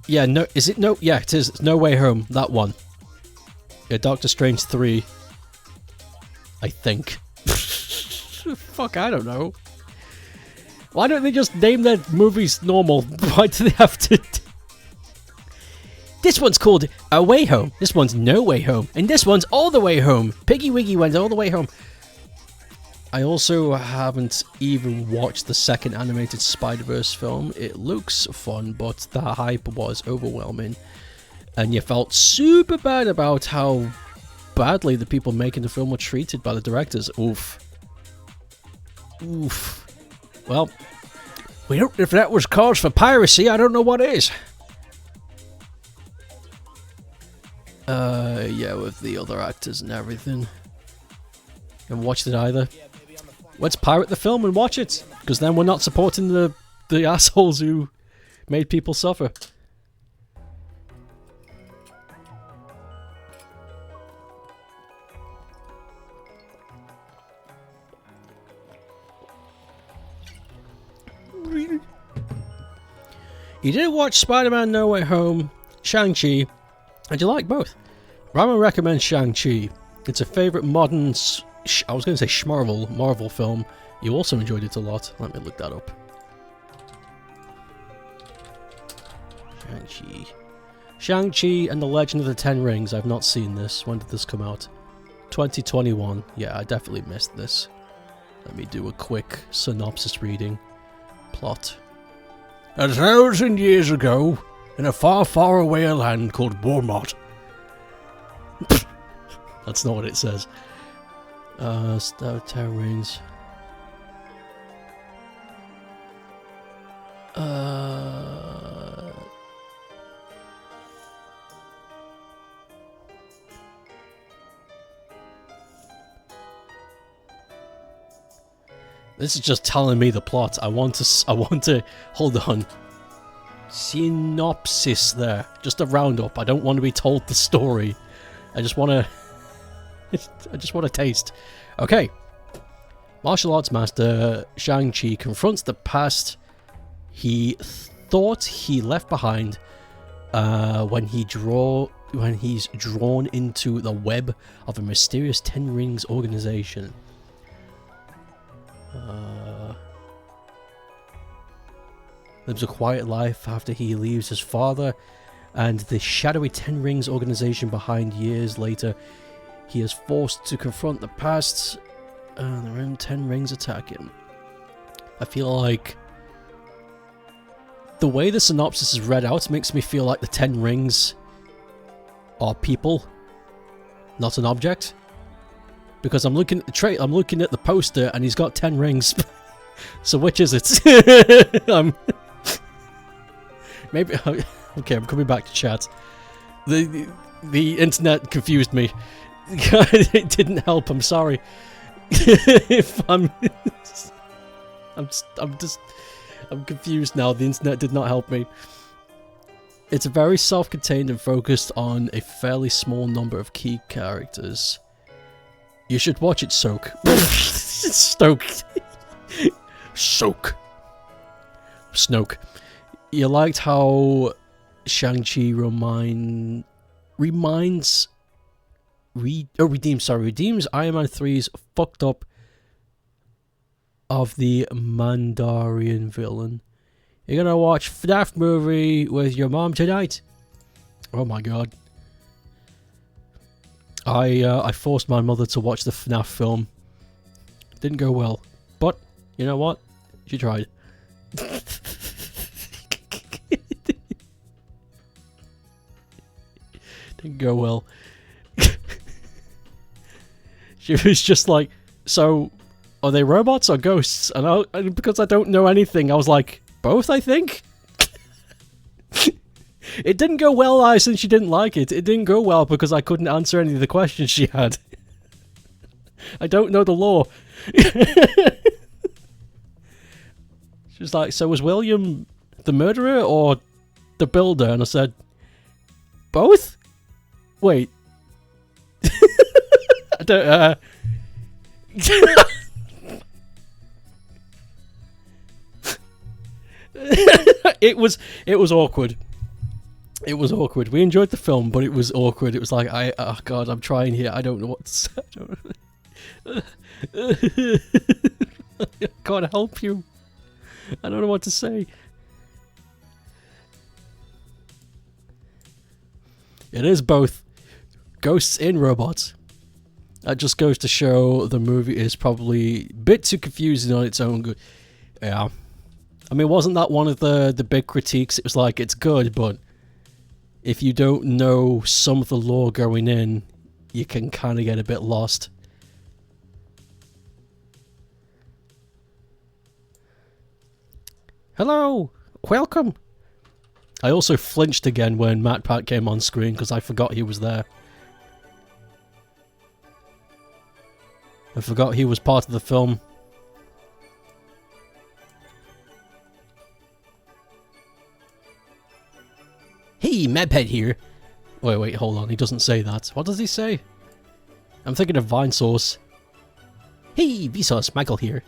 Yeah, no, is it no? Yeah, it is. It's No Way Home. That one. Yeah, Doctor Strange 3. I think. Fuck, I don't know. Why don't they just name their movies normal? Why do they have to? This one's called A Way Home. This one's No Way Home. And this one's All the Way Home. Piggy Wiggy went all the way home. I also haven't even watched the second animated Spider-Verse film. It looks fun, but the hype was overwhelming. And you felt super bad about how badly the people making the film were treated by the directors. Oof. Oof. Well, if that was cause for piracy, I don't know what is. Yeah, with the other actors and everything. Haven't watched it either. Let's pirate the film and watch it, because then we're not supporting the assholes who made people suffer. You did watch Spider-Man No Way Home, Shang-Chi, and you like both. Rama recommends Shang-Chi. It's a favourite modern, I was going to say Marvel film. You also enjoyed it a lot. Let me look that up. Shang-Chi. Shang-Chi and the Legend of the Ten Rings. I've not seen this. When did this come out? 2021. Yeah, I definitely missed this. Let me do a quick synopsis reading. Plot. 1,000 years ago, in a far, far away land called Walmart. That's not what it says. Ten Rings. This is just telling me the plot. I want to hold on. Synopsis there. Just a roundup. I don't want to be told the story. I just want to taste. Okay. Martial arts master Shang-Chi confronts the past he thought he left behind when he's drawn into the web of a mysterious Ten Rings organization. Lives a quiet life after he leaves his father and the shadowy Ten Rings organization behind. Years later, he is forced to confront the past and the own Ten Rings attack him. I feel like the way the synopsis is read out makes me feel like the Ten Rings are people, not an object. Because I'm looking at the I'm looking at the poster and he's got 10 rings. So which is it? Maybe okay, I'm coming back to chat. The internet confused me. It didn't help. I'm sorry. If I'm confused now. The internet did not help me. It's very self-contained and focused on a fairly small number of key characters. You should watch it, Soak. Snoke. You liked how Shang-Chi redeems Iron Man 3's fucked up of the Mandarin villain. You're gonna watch FNAF movie with your mom tonight? Oh my god. I forced my mother to watch the FNAF film Didn't go well. But, you know what? She tried. Didn't go well. She was just like, so, are they robots or ghosts? And because I don't know anything, I was like, both, I think? It didn't go well, since she didn't like it. It didn't go well because I couldn't answer any of the questions she had. I don't know the law. She was like, so was William the murderer or the builder? And I said, both? Wait. I don't, It was awkward. It was awkward. We enjoyed the film, but it was awkward. It was like, oh god, I'm trying here. I don't know what to say. I can't help you. I don't know what to say. It is both ghosts and robots. That just goes to show the movie is probably a bit too confusing on its own. Yeah. I mean, wasn't that one of the big critiques? It was like, it's good, but if you don't know some of the lore going in, you can kind of get a bit lost. Hello! Welcome! I also flinched again when MatPat came on screen because I forgot he was there. I forgot he was part of the film. Hey, MatPat here. Wait, hold on. He doesn't say that. What does he say? I'm thinking of Vinesauce. Hey, Vsauce, Michael here.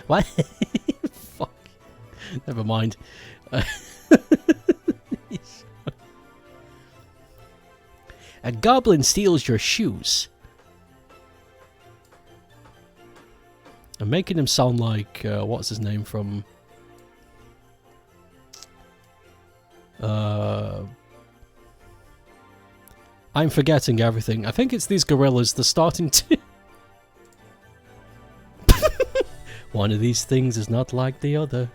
What? Fuck. Never mind. A goblin steals your shoes. I'm making him sound like, what's his name from... I'm forgetting everything. I think it's these gorillas. They're starting to... One of these things is not like the other.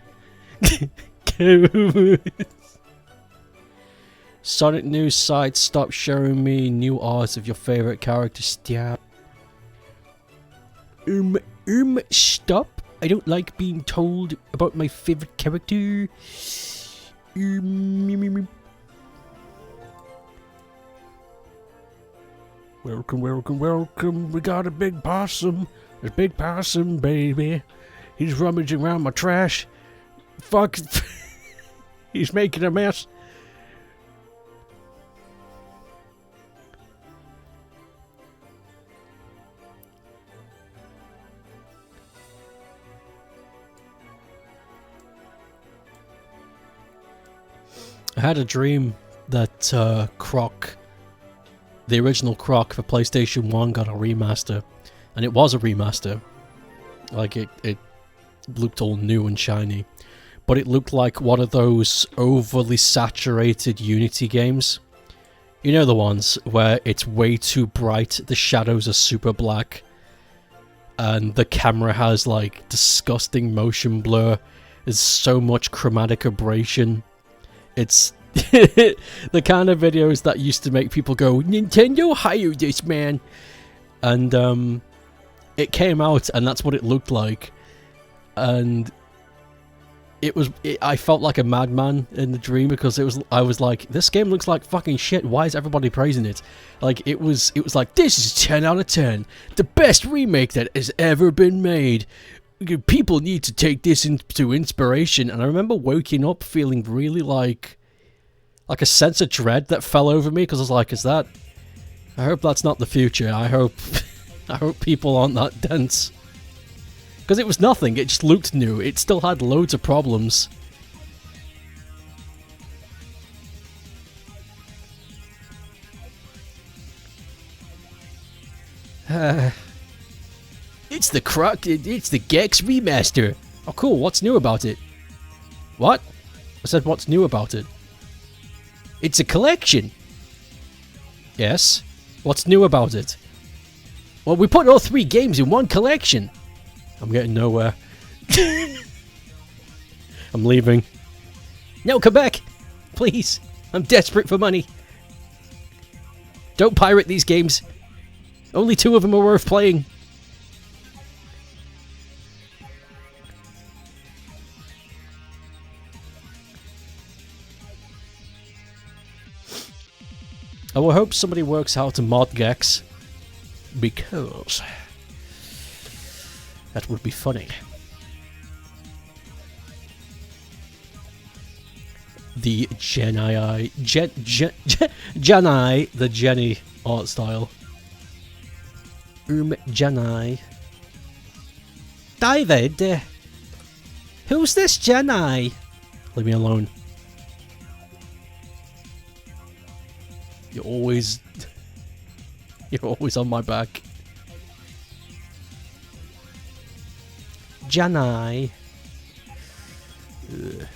Sonic News site, stop showing me new art of your favorite character. Stop. Stop. I don't like being told about my favorite character. Welcome, welcome, welcome. We got a big possum. There's big possum, baby. He's rummaging around my trash. Fuck. He's making a mess. I had a dream that Croc, the original Croc for PlayStation 1, got a remaster. And it was a remaster. Like, it looked all new and shiny. But it looked like one of those overly saturated Unity games. You know the ones where it's way too bright, the shadows are super black, and the camera has, like, disgusting motion blur. There's so much chromatic aberration. It's the kind of videos that used to make people go, Nintendo, hire this, man! And, it came out, and that's what it looked like. And I felt like a madman in the dream because I was like, this game looks like fucking shit. Why is everybody praising it? Like, it was like, this is 10 out of 10. The best remake that has ever been made. People need to take this into inspiration. And I remember waking up feeling really like a sense of dread that fell over me because I was like, I hope that's not the future. I hope people aren't that dense. Because it was nothing, it just looked new. It still had loads of problems. It's the Gex remaster. Oh cool, what's new about it? What? I said what's new about it? It's a collection. Yes. What's new about it? Well, we put all 3 games in one collection. I'm getting nowhere. I'm leaving. No, come back. Please. I'm desperate for money. Don't pirate these games. Only 2 of them are worth playing. I will hope somebody works how to mod Gex, because that would be funny. The Jenny, the Jenny art style. Jenny. David, who's this Jenny? Leave me alone. You're always on my back. Jenny. Ugh.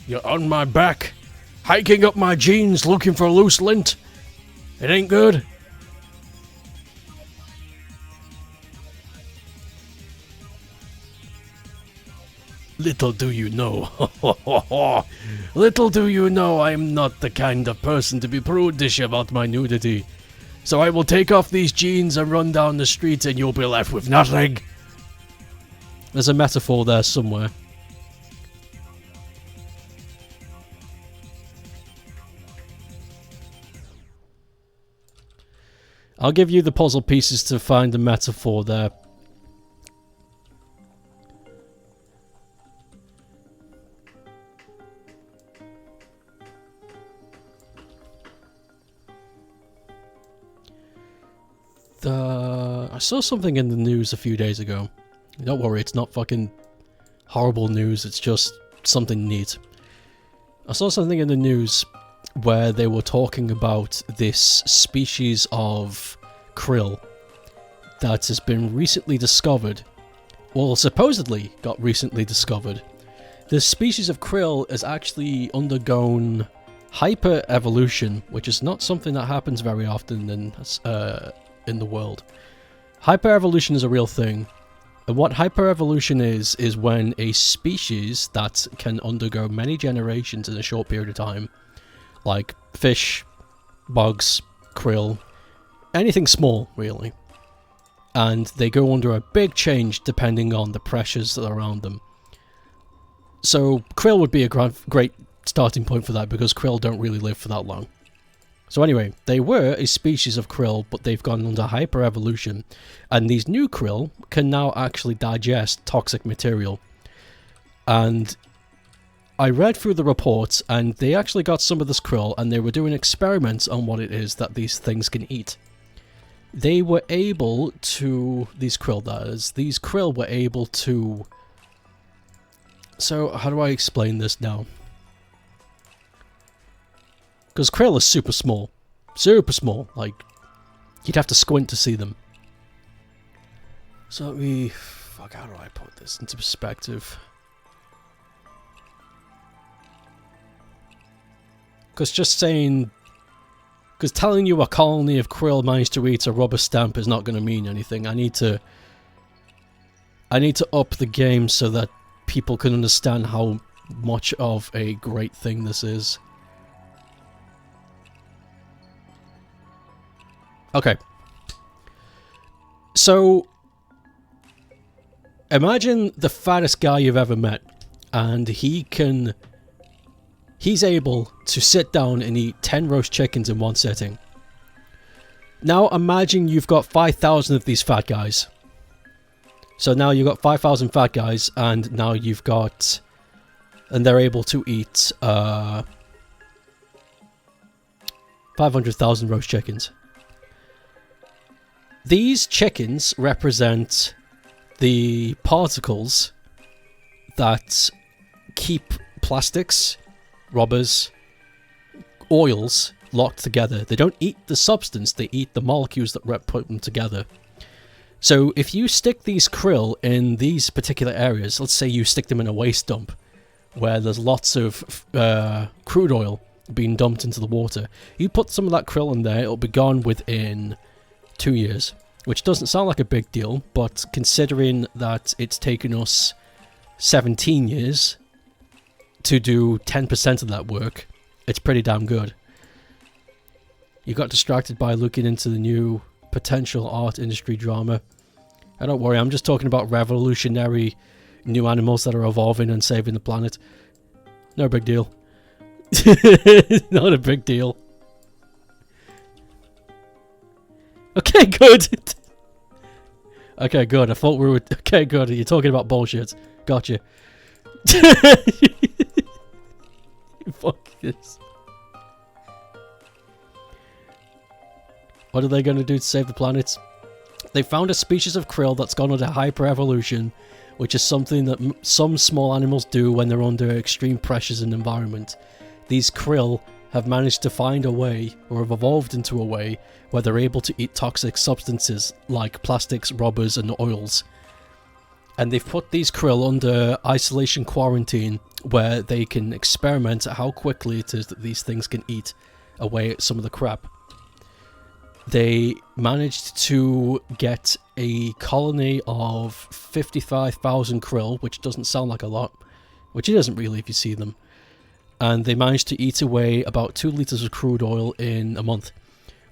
You're on my back, hiking up my jeans looking for loose lint. It ain't good. Little do you know, little do you know I am not the kind of person to be prudish about my nudity. So I will take off these jeans and run down the street and you'll be left with nothing. There's a metaphor there somewhere. I'll give you the puzzle pieces to find the metaphor there. I saw something in the news a few days ago. Don't worry, it's not fucking horrible news, it's just something neat. I saw something in the news where they were talking about this species of krill that has been recently discovered. Well, supposedly got recently discovered. This species of krill has actually undergone hyper-evolution, which is not something that happens very often in the world. Hyper-evolution is a real thing. And what hyper-evolution is when a species that can undergo many generations in a short period of time, like fish, bugs, krill, anything small, really. And they go under a big change depending on the pressures that are around them. So krill would be a great starting point for that, because krill don't really live for that long. So anyway, they were a species of krill, but they've gone under hyper-evolution. And these new krill can now actually digest toxic material. And I read through the reports, and they actually got some of this krill, and they were doing experiments on what it is that these things can eat. They were able to... These krill were able to... So, how do I explain this now? Because krill is super small. Super small. Like, you'd have to squint to see them. So let me... Fuck, how do I put this into perspective? Because just saying... Because telling you a colony of krill managed to eat a rubber stamp is not going to mean anything. I need to up the game so that people can understand how much of a great thing this is. Okay. So, imagine the fattest guy you've ever met, and he's able to sit down and eat 10 roast chickens in one sitting. Now imagine you've got 5,000 of these fat guys. So now you've got 5,000 fat guys, and now you've got... And they're able to eat 500,000 roast chickens. These chickens represent the particles that keep plastics, rubbers, oils locked together. They don't eat the substance, they eat the molecules that put them together. So if you stick these krill in these particular areas, let's say you stick them in a waste dump where there's lots of crude oil being dumped into the water, you put some of that krill in there, it'll be gone within 2 years, which doesn't sound like a big deal, but considering that it's taken us 17 years to do 10% of that work, it's pretty damn good. You got distracted by looking into the new potential art industry drama. Don't worry, I'm just talking about revolutionary new animals that are evolving and saving the planet. No big deal. Not a big deal. Okay, good. Okay, good. I thought we were... Okay, good. You're talking about bullshit. Gotcha. Fuck this. What are they going to do to save the planet? They found a species of krill that's gone under hyper-evolution, which is something that some small animals do when they're under extreme pressures in the environment. These krill have managed to find a way, or have evolved into a way, where they're able to eat toxic substances like plastics, rubbers, and oils. And they've put these krill under isolation quarantine, where they can experiment at how quickly it is that these things can eat away at some of the crap. They managed to get a colony of 55,000 krill, which doesn't sound like a lot, which it isn't really if you see them. And they managed to eat away about 2 liters of crude oil in a month,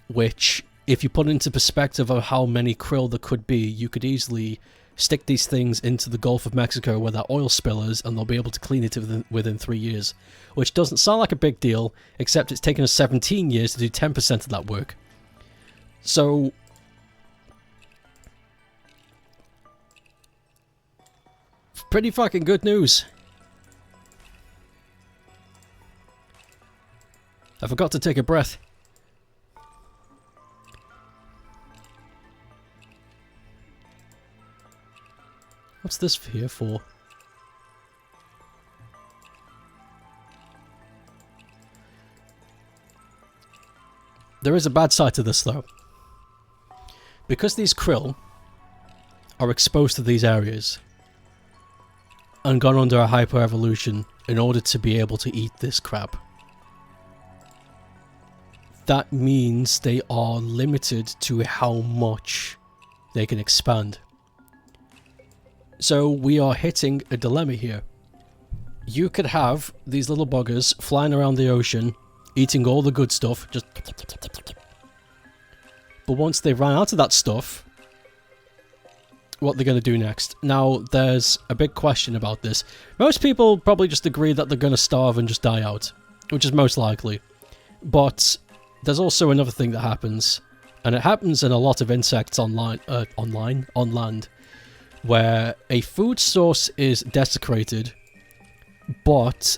which, if you put into perspective of how many krill there could be, you could easily stick these things into the Gulf of Mexico where that oil spill is, and they'll be able to clean it within 3 years, which doesn't sound like a big deal, except it's taken us 17 years to do 10% of that work. So, pretty fucking good news. I forgot to take a breath. What's this here for? There is a bad side to this though. Because these krill are exposed to these areas and gone under a hyper-evolution in order to be able to eat this crap, that means they are limited to how much they can expand. So we are hitting a dilemma here. You could have these little buggers flying around the ocean, eating all the good stuff, just... But once they run out of that stuff, what they're going to do next? Now, there's a big question about this. Most people probably just agree that they're going to starve and just die out, which is most likely. But there's also another thing that happens, and it happens in a lot of insects on land, where a food source is desecrated, but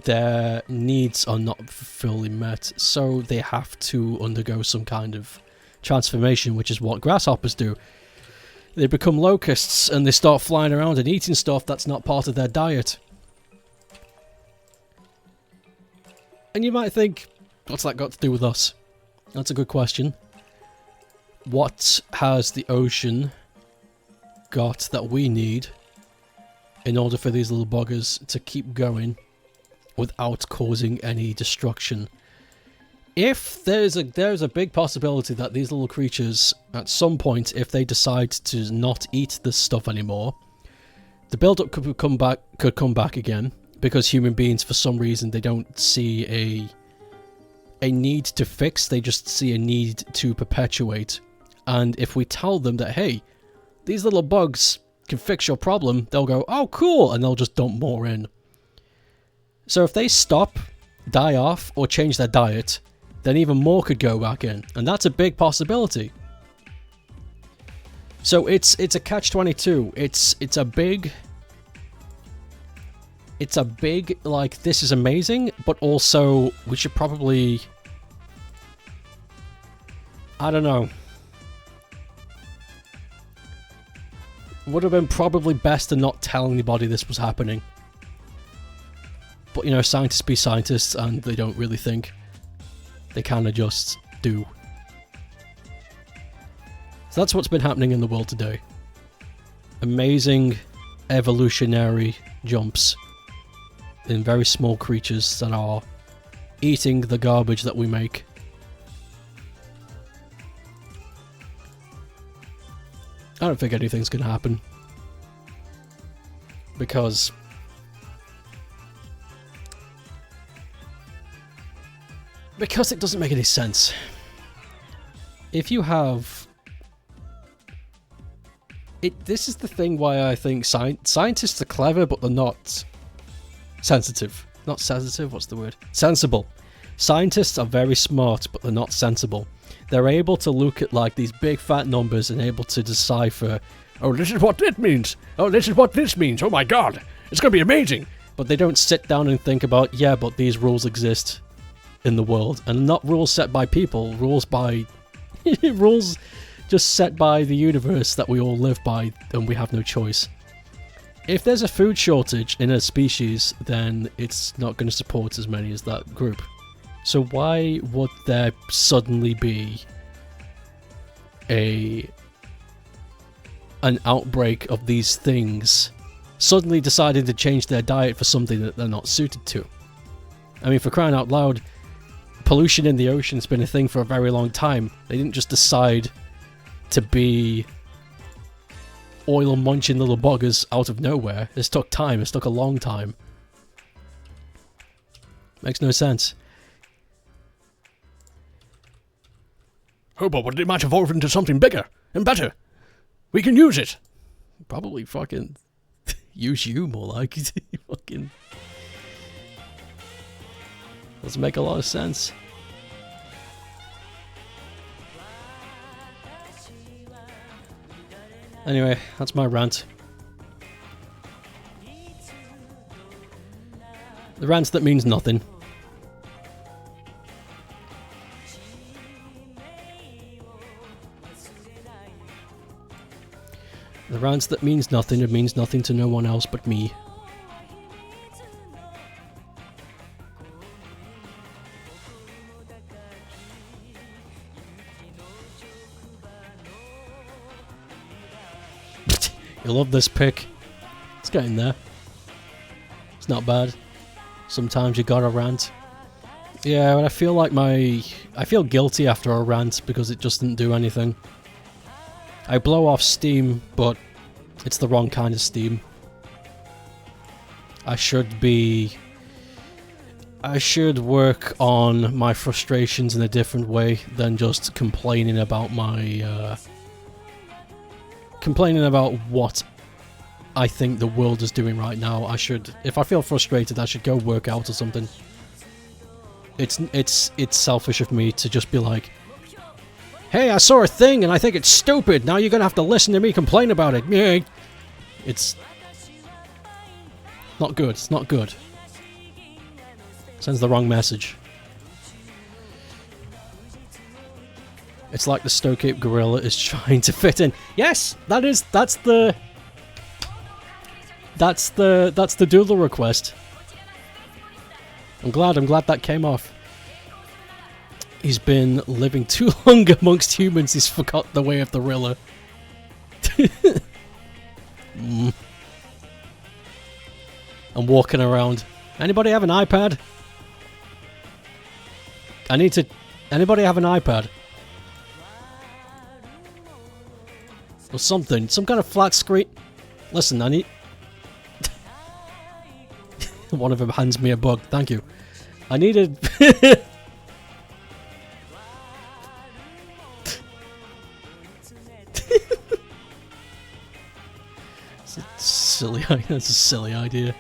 their needs are not fully met, so they have to undergo some kind of transformation, which is what grasshoppers do. They become locusts and they start flying around and eating stuff that's not part of their diet. And you might think, what's that got to do with us? That's a good question. What has the ocean got that we need in order for these little buggers to keep going without causing any destruction? If there's a big possibility that these little creatures, at some point, if they decide to not eat this stuff anymore, the build-up could come back again, because human beings, for some reason, they don't see a need to fix, they just see a need to perpetuate. And if we tell them that, hey, these little bugs can fix your problem, they'll go, oh cool, and they'll just dump more in. So if they stop, die off, or change their diet, then even more could go back in, and that's a big possibility. So it's a catch-22. It's a big like, this is amazing, but also we should probably, I don't know. Would have been probably best to not tell anybody this was happening. But you know, scientists be scientists, and they don't really think. They kind of just do. So that's what's been happening in the world today. Amazing evolutionary jumps in very small creatures that are eating the garbage that we make. I don't think anything's gonna happen. Because it doesn't make any sense. If you have... This is the thing why I think scientists are clever, but they're not sensitive. Not sensitive, what's the word? Sensible. Scientists are very smart, but they're not sensible. They're able to look at like these big fat numbers and able to decipher, oh, this is what it means. Oh, this is what this means. Oh my god. It's gonna be amazing. but they don't sit down and think about, yeah, but these rules exist in the world, and not rules set by people, rules by rules just set by the universe that we all live by, and we have no choice. If there's a food shortage in a species, then it's not going to support as many as that group. So why would there suddenly be an outbreak of these things suddenly deciding to change their diet for something that they're not suited to? I mean, for crying out loud, pollution in the ocean's been a thing for a very long time. They didn't just decide to be oil munching little buggers out of nowhere. This took time. This took a long time. Makes no sense. Oh, but it might evolve into something bigger and better. We can use it. Probably fucking use you more like. Fucking doesn't make a lot of sense. Anyway, that's my rant. The rant that means nothing. The rant that means nothing, it means nothing to no one else but me. You love this pick. It's getting there. It's not bad. Sometimes you gotta rant. Yeah, but I feel like I feel guilty after a rant because it just didn't do anything. I blow off steam, but it's the wrong kind of steam. I should work on my frustrations in a different way than just complaining about my, complaining about what I think the world is doing right now. If I feel frustrated, I should go work out or something. It's selfish of me to just be like, hey, I saw a thing and I think it's stupid. Now you're gonna have to listen to me complain about it. Yeah. It's not good. It's not good. Sends the wrong message. It's like the Stoke Ape gorilla is trying to fit in. Yes, that's the Doodle request. I'm glad that came off. He's been living too long amongst humans, he's forgot the way of the gorilla. I'm walking around. Anybody have an iPad? Anybody have an iPad? Or something. Some kind of flat screen. Listen, I need... One of them hands me a bug. Thank you. I needed... That's a silly idea.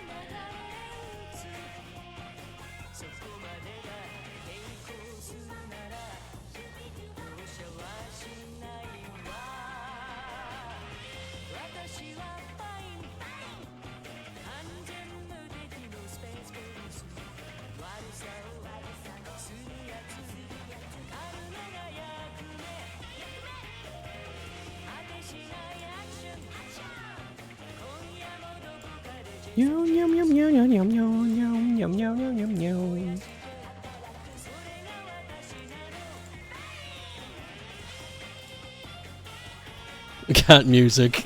Yum yum yum yum yum yum yum yum yum yum yum yum. cat music.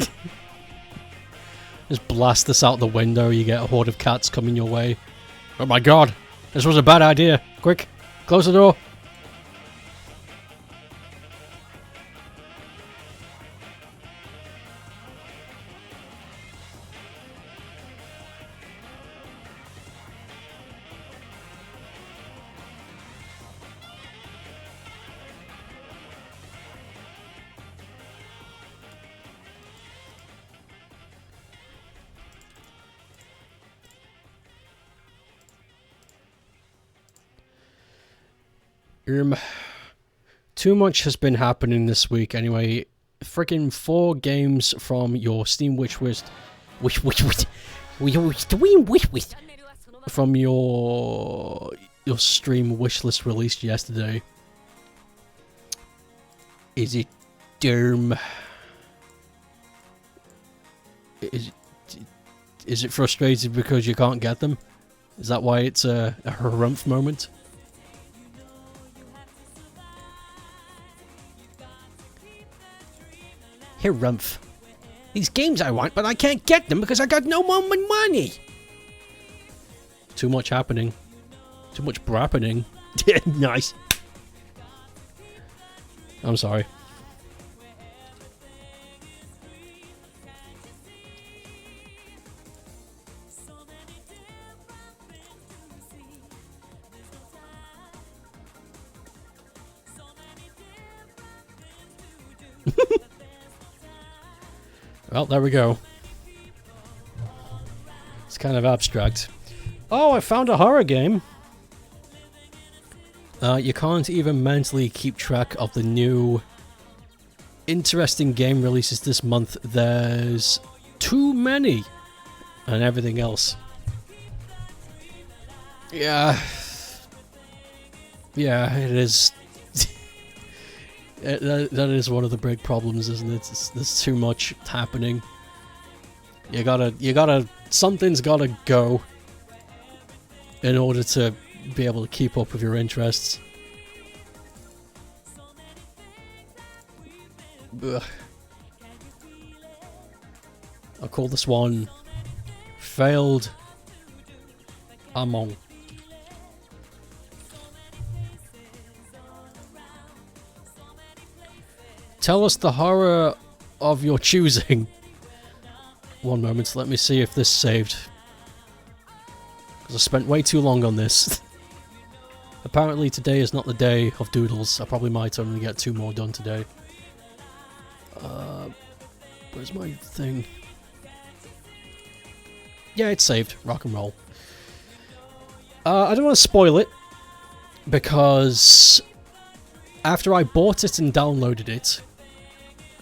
Just blast this out the window, you get a horde of cats coming your way. Oh my god, this was a bad idea. Quick, close the door. Too much has been happening this week anyway. Freaking 4 games from your Steam wishlist. From your stream wishlist released yesterday. Is it Is it frustrated because you can't get them? Is that why it's a harumph moment? Harumph. These games I want, but I can't get them because I got no more money. Too much happening. Too much brappening. Nice. I'm sorry. Well, there we go. It's kind of abstract. Oh, I found a horror game. You can't even mentally keep track of the new interesting game releases this month. There's too many. And everything else. Yeah. Yeah, it is. That is one of the big problems, isn't it? There's too much happening. You gotta, something's gotta go in order to be able to keep up with your interests. Ugh. I'll call this one Failed Among. Tell us the horror of your choosing. One moment, let me see if this saved. Because I spent way too long on this. Apparently today is not the day of doodles. I probably might only get 2 more done today. Where's my thing? Yeah, it's saved. Rock and roll. I don't want to spoil it. Because after I bought it and downloaded it,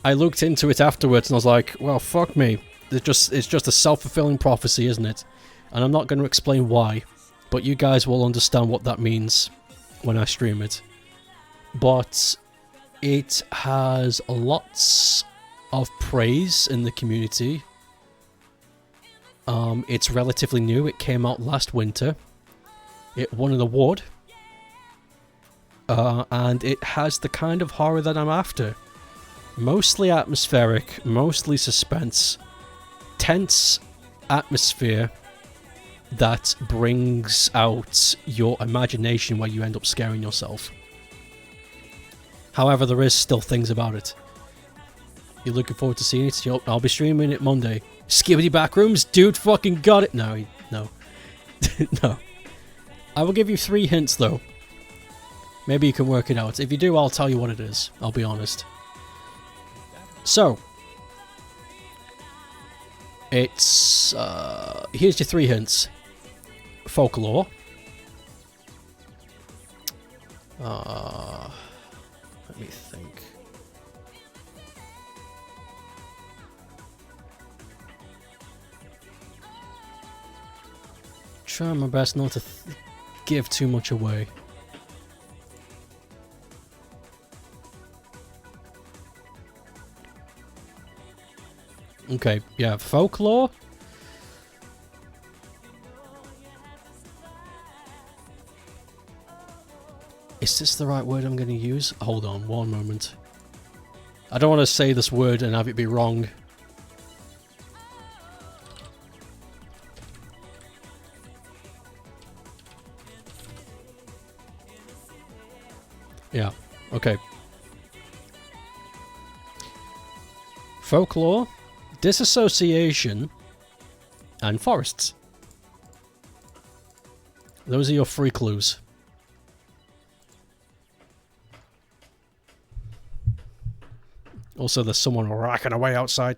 I looked into it afterwards and I was like, well, fuck me. It's just a self-fulfilling prophecy, isn't it? And I'm not going to explain why, but you guys will understand what that means when I stream it. But it has lots of praise in the community. It's relatively new. It came out last winter. It won an award. And it has the kind of horror that I'm after. Mostly atmospheric, mostly suspense, tense atmosphere that brings out your imagination where you end up scaring yourself. However, there is still things about it. You're looking forward to seeing it? Yep, I'll be streaming it Monday. Skibbity Backrooms? Dude fucking got it! No. No. I will give you 3 hints though. Maybe you can work it out. If you do, I'll tell you what it is. I'll be honest. So, it's, here's your 3 hints. Folklore. Let me think. Trying my best not to give too much away. Okay, yeah, folklore. Is this the right word I'm going to use? Hold on, one moment. I don't want to say this word and have it be wrong. Yeah, okay. Folklore, disassociation, and forests. Those are your 3 clues. Also, there's someone racking away outside.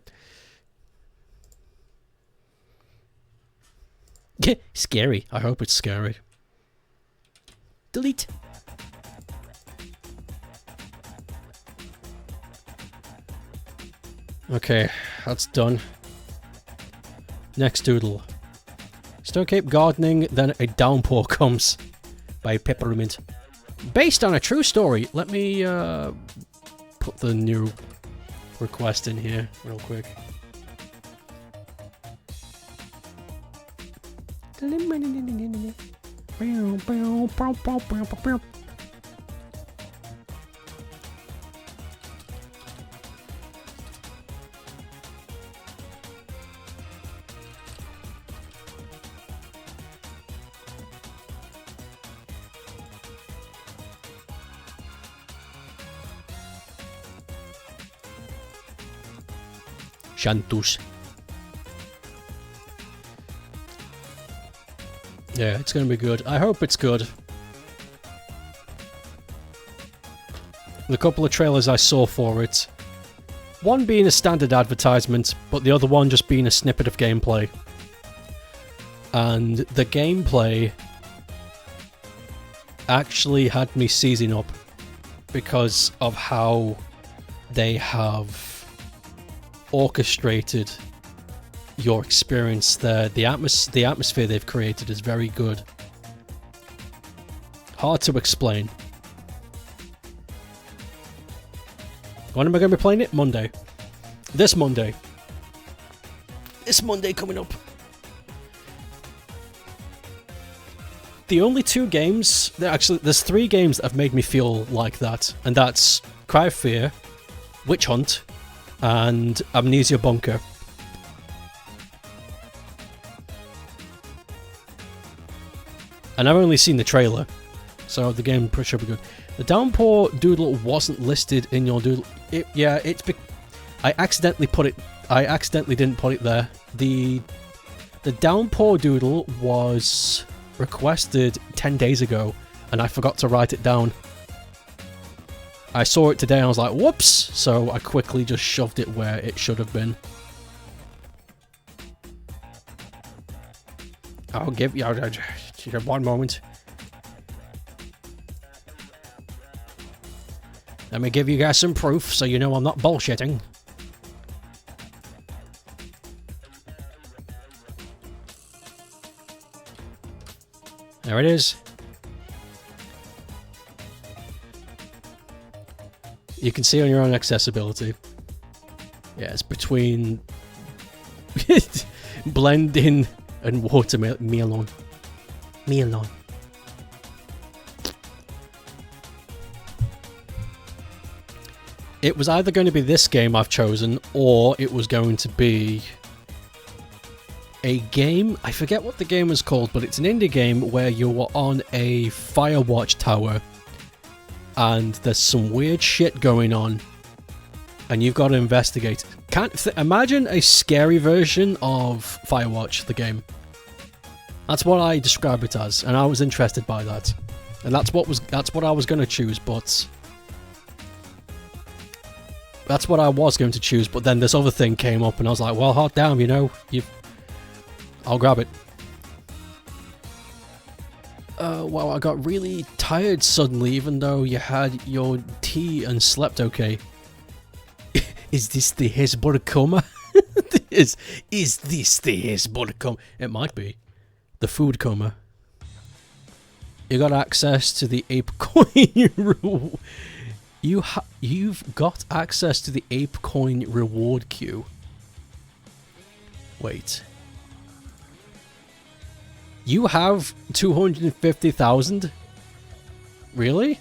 Scary. I hope it's scary. Delete. Okay, that's done. Next doodle. Stone Cape Gardening, then a downpour comes by Peppermint. Based on a true story. Let me put the new request in here real quick. Shantus. Yeah, it's gonna be good. I hope it's good. The couple of trailers I saw for it, one being a standard advertisement, but the other one just being a snippet of gameplay. And the gameplay actually had me seizing up because of how they have orchestrated your experience there. The atmosphere they've created is very good. Hard to explain. When am I going to be playing it? Monday. This Monday. This Monday coming up. The only 2 games... Actually, there's 3 games that have made me feel like that. And that's Cry of Fear, Witch Hunt, and Amnesia Bunker. And I've only seen the trailer, so the game should be good. The Downpour Doodle wasn't listed in your doodle. I accidentally didn't put it there. The Downpour Doodle was requested 10 days ago, and I forgot to write it down. I saw it today and I was like, whoops! So I quickly just shoved it where it should have been. I'll give you... one moment. Let me give you guys some proof so you know I'm not bullshitting. There it is. You can see on your own accessibility. Yeah, it's between blending and watermelon. Melon. It was either going to be this game I've chosen, or it was going to be a game. I forget what the game was called, but it's an indie game where you're on a Firewatch tower and there's some weird shit going on and you've got to investigate. Imagine a scary version of Firewatch, the game. That's what I describe it as, and I was interested by that. And that's what I was going to choose, but that's what I was going to choose, but then this other thing came up and I was like, well, hot damn, you know, I'll grab it. Wow, I got really tired suddenly, even though you had your tea and slept okay. Is this the Hezbollah coma? Is this the Hezbollah coma? It might be. The food coma. You got access to the ApeCoin reward. You've got access to the ApeCoin reward queue. Wait. You have 250,000? Really?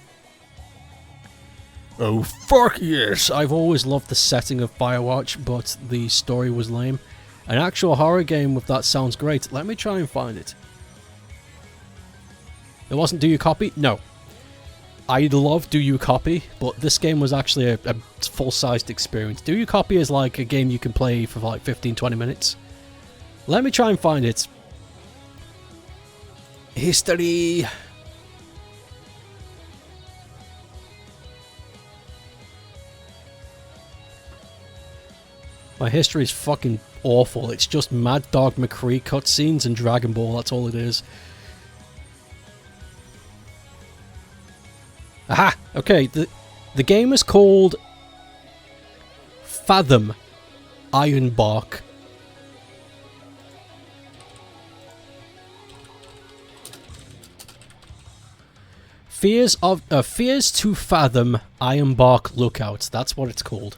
Oh, fuck yes! I've always loved the setting of Firewatch, but the story was lame. An actual horror game with that sounds great. Let me try and find it. It wasn't Do You Copy? No. I love Do You Copy, but this game was actually a full-sized experience. Do You Copy is like a game you can play for like 15-20 minutes. Let me try and find it. History. My history is fucking awful. It's just Mad Dog McCree cutscenes and Dragon Ball. That's all it is. Aha! Okay, the game is called Fathom Ironbark. Fears to Fathom Ironbark Lookout. That's what it's called.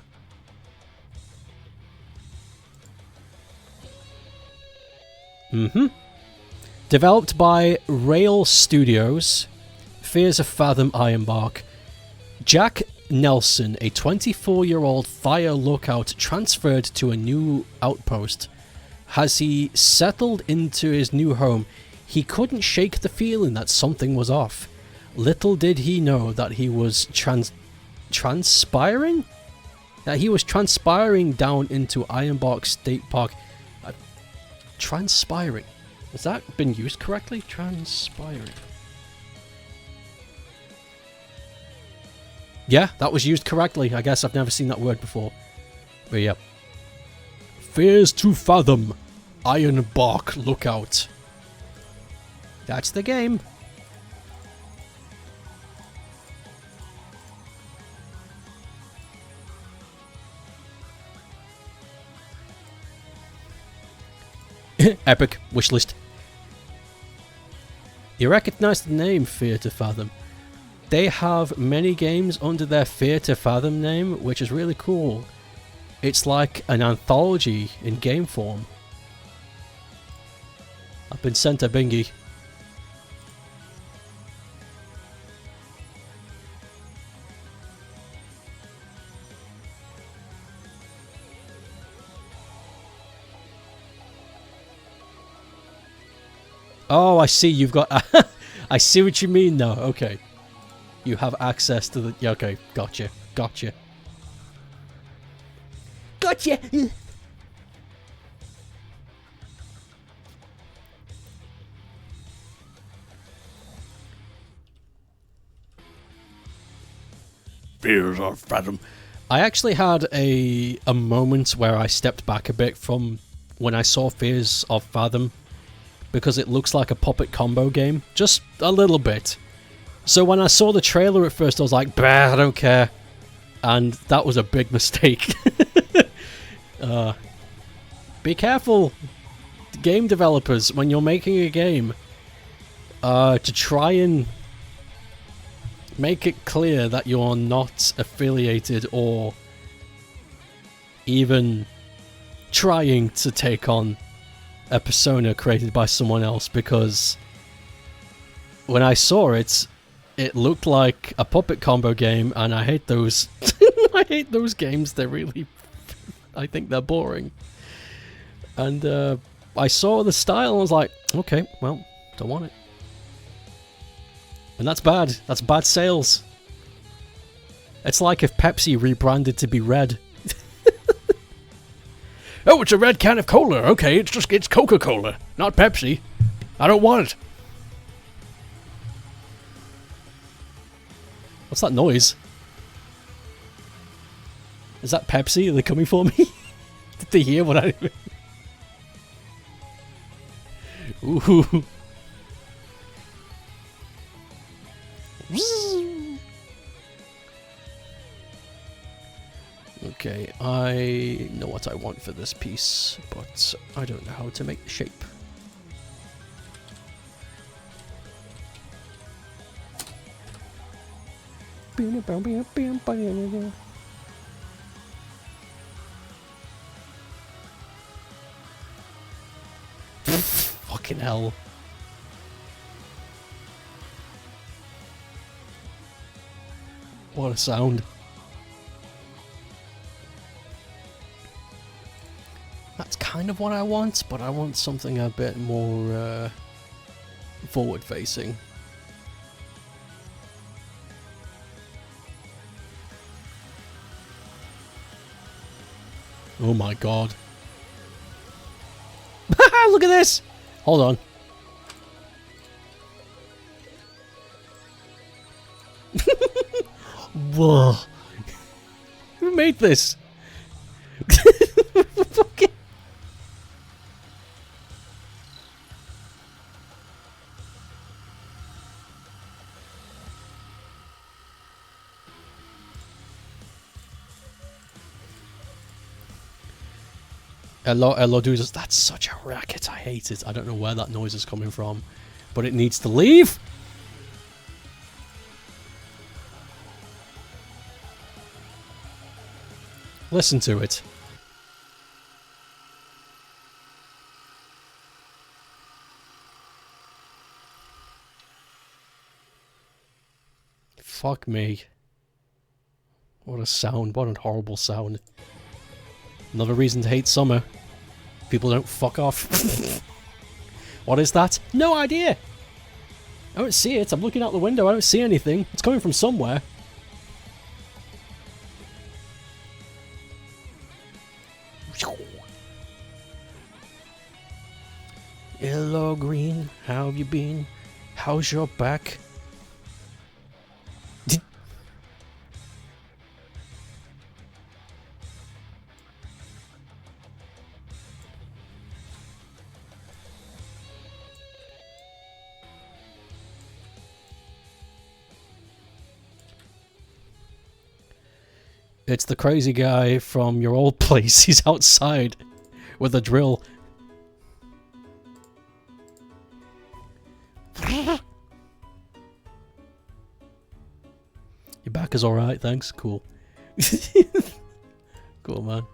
Developed by Rail Studios. Fears of Fathom Ironbark. Jack Nelson, a 24-year-old fire lookout transferred to a new outpost. As he settled into his new home, he couldn't shake the feeling that something was off. Little did he know that he was transpiring? That he was transpiring down into Ironbark State Park. Transpiring. Has that been used correctly? Transpiring. Yeah, that was used correctly. I guess I've never seen that word before. But yeah. Fears to Fathom Ironbark Lookout. That's the game. Epic wishlist. You recognize the name Fear to Fathom. They have many games under their Fear to Fathom name, which is really cool. It's like an anthology in game form. I've been sent a bingy. Oh, I see. You've got... I see what you mean now. Okay. You have access to the... Yeah, okay. Gotcha. Gotcha. Gotcha! Fears of Fathom. I actually had a moment where I stepped back a bit from when I saw Fears of Fathom, because it looks like a puppet combo game. Just a little bit. So when I saw the trailer at first, I was like, bah, I don't care. And that was a big mistake. Be careful, game developers, when you're making a game, to try and make it clear that you're not affiliated or even trying to take on a persona created by someone else, because when I saw it, it looked like a puppet combo game, and I hate those. I hate those games. They're really... I think they're boring. And I saw the style and I was like, okay, well, don't want it. And that's bad. That's bad sales. It's like if Pepsi rebranded to be red. Oh, it's a red can of cola. Okay, it's Coca-Cola, not Pepsi. I don't want it. What's that noise? Is that Pepsi? Are they coming for me? Did they hear what I... Ooh. Okay, I know what I want for this piece, but I don't know how to make the shape. Fucking hell. What a sound. kind of what I want, but I want something a bit more forward-facing. Oh my god. Look at this! Hold on. Whoa. Who made this? Fucking... Hello, dudes. That's such a racket. I hate it. I don't know where that noise is coming from, but it needs to leave. Listen to it. Fuck me. What a sound. What a horrible sound. Another reason to hate summer. People don't fuck off. What is that? No idea! I don't see it. I'm looking out the window. I don't see anything. It's coming from somewhere. Hello, Green. How have you been? How's your back? It's the crazy guy from your old place. He's outside with a drill. Your back is alright, thanks. Cool. Cool, man.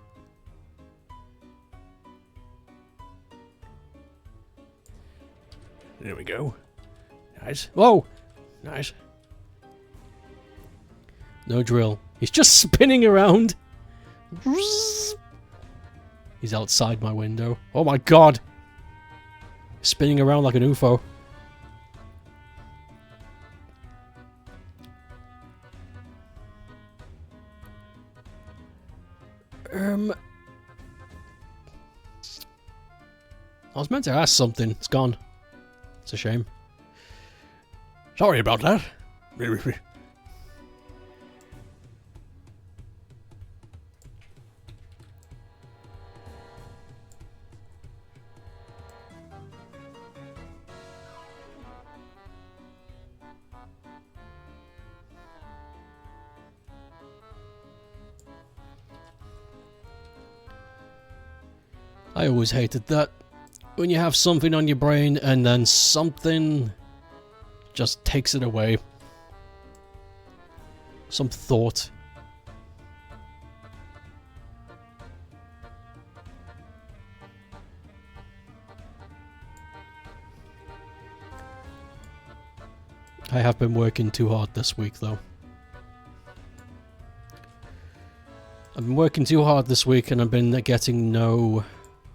There we go. Nice. Whoa! Nice. No drill. He's just spinning around. He's outside my window. Oh my god! Spinning around like an UFO. I was meant to ask something. It's gone. It's a shame. Sorry about that. I always hated that. When you have something on your brain and then something just takes it away. Some thought. I have been working too hard this week though. I've been working too hard this week and I've been getting no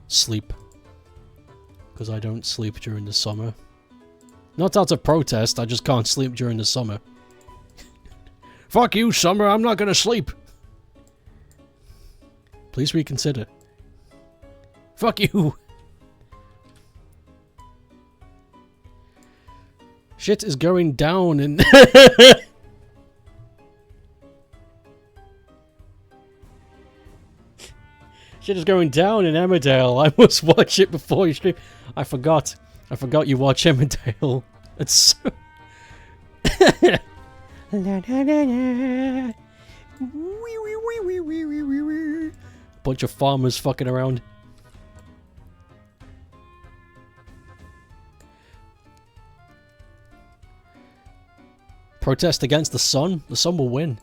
sleep. Because I don't sleep during the summer. Not out of protest, I just can't sleep during the summer. Fuck you, summer, I'm not gonna sleep. Please reconsider. Fuck you! Shit is going down in... Shit is going down in Emmerdale. I must watch it before you stream. I forgot. I forgot you watch Emmerdale. It's so... Bunch of farmers fucking around. Protest against the sun? The sun will win.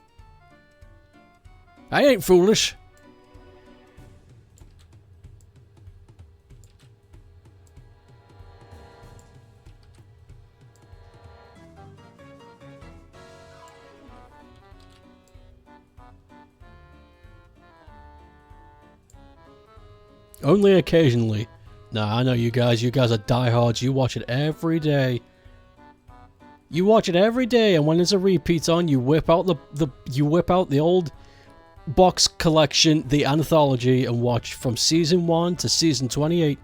I ain't foolish. Only occasionally. Nah, I know you guys. You guys are diehards. You watch it every day. You watch it every day, and when there's a repeat on, you whip out the old box collection, the anthology, and watch from season 1 to season 28.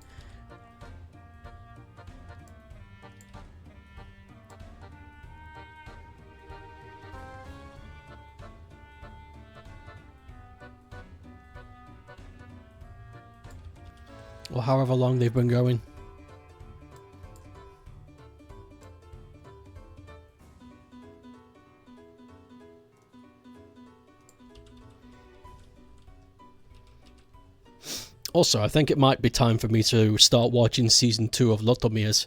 Or however long they've been going. Also, I think it might be time for me to start watching season 2 of Lotomias,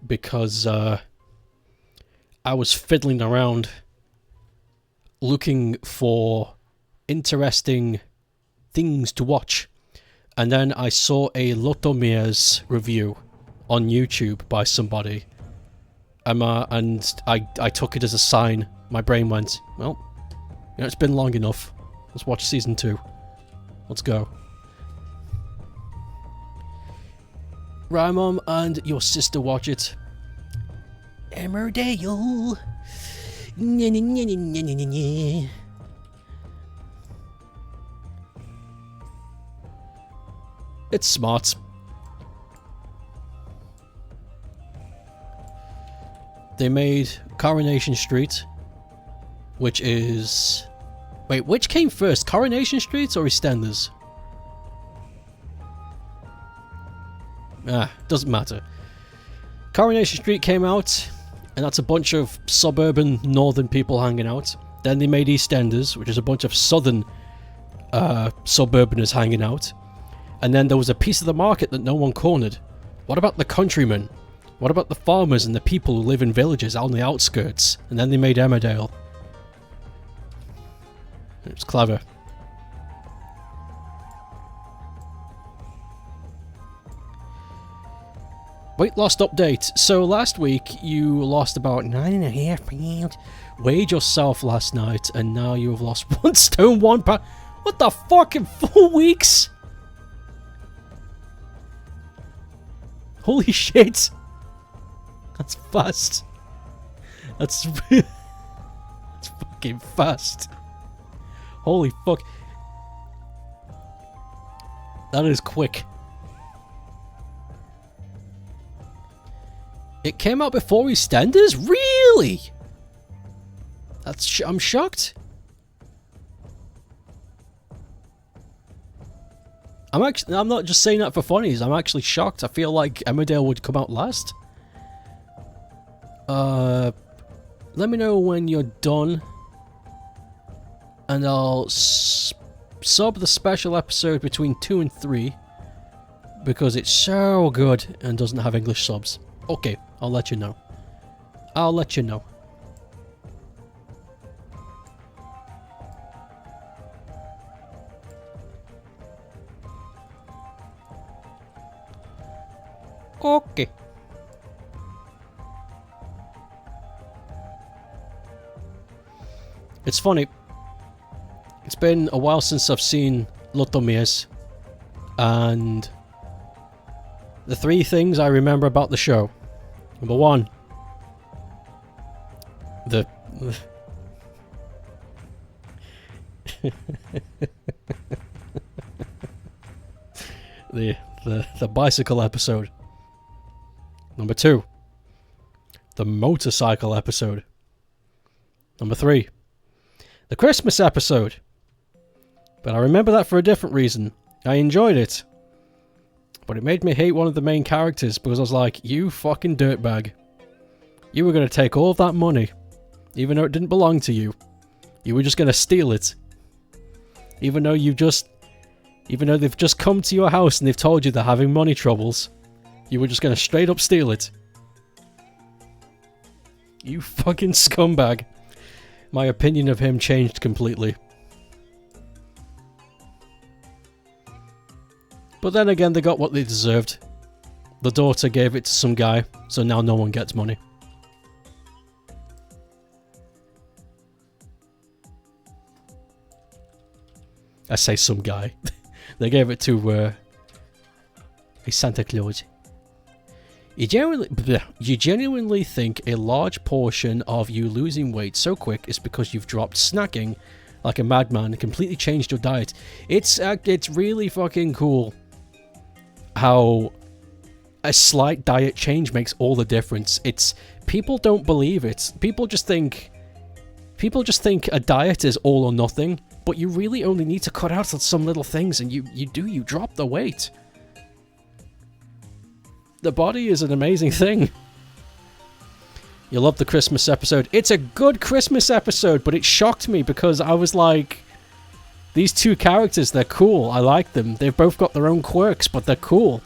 because I was fiddling around looking for interesting things to watch, and then I saw a Lotomias review on YouTube by somebody, and I took it as a sign. My brain went, well, you know, it's been long enough. Let's watch season 2. Let's go. Right, Mom, and your sister watch it. Emmerdale. It's smart. They made Coronation Street, which is... Wait, which came first? Coronation Street or EastEnders? Doesn't matter. Coronation Street came out, and that's a bunch of suburban northern people hanging out. Then they made EastEnders, which is a bunch of southern suburbaners hanging out. And then there was a piece of the market that no one cornered. What about the countrymen? What about the farmers and the people who live in villages out on the outskirts? And then they made Emmerdale. It was clever. Weight loss update. So last week you lost about 9.5 pounds. Weighed yourself last night and now you have lost 1 stone 1 pound. What the fuck, in 4 weeks? Holy shit. That's fast. That's fucking fast. Holy fuck. That is quick. It came out before EastEnders? Really? I'm shocked. I'm not just saying that for funnies. I'm actually shocked. I feel like Emmerdale would come out last. Let me know when you're done, and I'll sub the special episode between 2 and 3 because it's so good and doesn't have English subs. Okay, I'll let you know. I'll let you know. Okay. It's funny. It's been a while since I've seen Lotomies, and the 3 things I remember about the show. Number 1, the the bicycle episode. Number 2, the motorcycle episode. Number 3, the Christmas episode. But I remember that for a different reason. I enjoyed it. But it made me hate one of the main characters because I was like, you fucking dirtbag. You were going to take all of that money, even though it didn't belong to you. You were just going to steal it. Even though they've just come to your house and they've told you they're having money troubles, you were just going to straight up steal it. You fucking scumbag. My opinion of him changed completely. But then again, they got what they deserved. The daughter gave it to some guy, so now no one gets money. I say some guy. They gave it to a Santa Claus. You genuinely think a large portion of you losing weight so quick is because you've dropped snacking like a madman and completely changed your diet. It's really fucking cool how a slight diet change makes all the difference. People don't believe it. People just think a diet is all or nothing, but you really only need to cut out some little things and you drop the weight. The body is an amazing thing. You love the Christmas episode. It's a good Christmas episode, but it shocked me because I was like, these two characters, they're cool. I like them. They've both got their own quirks, but they're cool.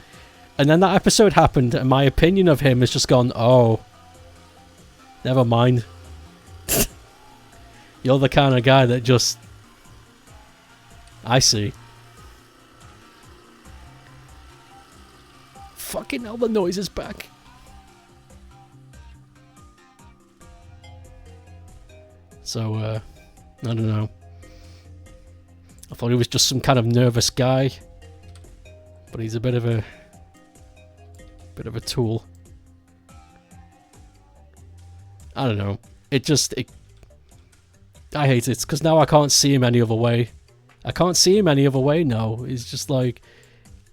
And then that episode happened, and my opinion of him has just gone, oh, never mind. You're the kind of guy that just... I see. Fucking hell, the noise is back. So, I don't know. I thought he was just some kind of nervous guy. But he's a bit of a tool. I don't know. I hate it, because now I can't see him any other way. I can't see him any other way now. It's just like...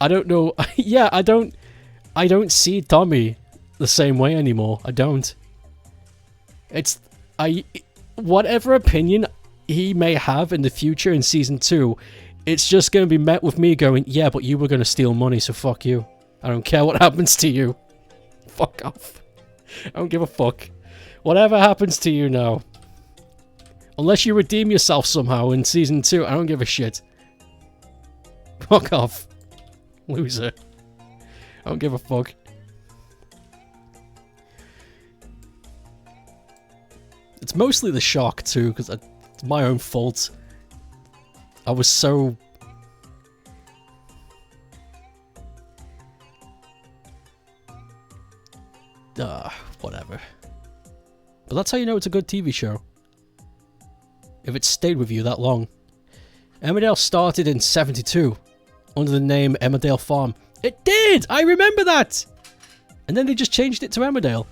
I don't know. Yeah, I don't see Tommy the same way anymore. I don't. Whatever opinion he may have in the future in Season 2, it's just going to be met with me going, yeah, but you were going to steal money, so fuck you. I don't care what happens to you. Fuck off. I don't give a fuck. Whatever happens to you now. Unless you redeem yourself somehow in Season 2, I don't give a shit. Fuck off. Loser. I don't give a fuck. It's mostly the shock too, because it's my own fault. I was so... whatever. But that's how you know it's a good TV show. If it stayed with you that long. Emmerdale started in 72 under the name Emmerdale Farm. It did! I remember that! And then they just changed it to Emmerdale.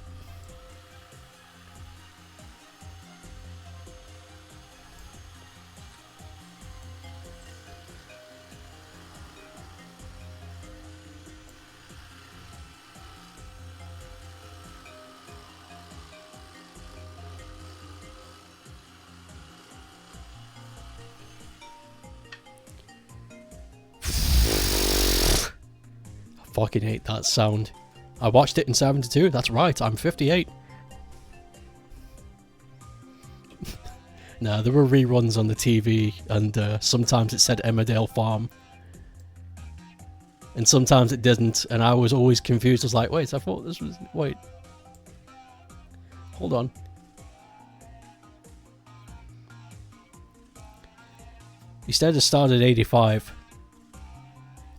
Fucking hate that sound. I watched it in 72. That's right, I'm 58. Nah, there were reruns on the TV, and sometimes it said Emmerdale Farm. And sometimes it didn't, and I was always confused. I was like, wait, I thought this was... Wait. Hold on. Instead it started at 85.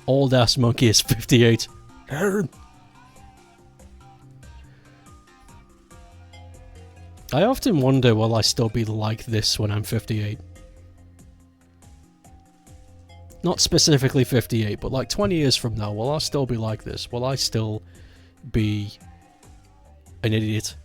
Old ass monkey is 58. I often wonder, will I still be like this when I'm 58? Not specifically 58, but like 20 years from now, will I still be like this? Will I still be an idiot?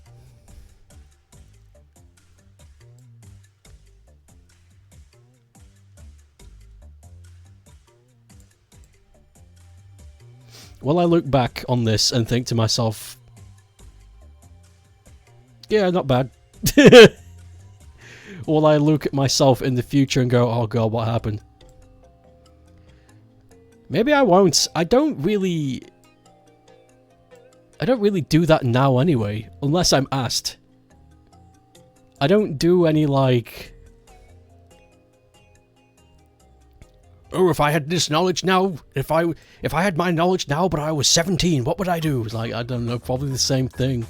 Will I look back on this and think to myself, yeah, not bad? Will I look at myself in the future and go, oh god, what happened? Maybe I won't. I don't really do that now anyway, unless I'm asked. I don't do any like... Oh, if I had this knowledge now, if I had my knowledge now, but I was 17, what would I do? It's like, I don't know, probably the same thing.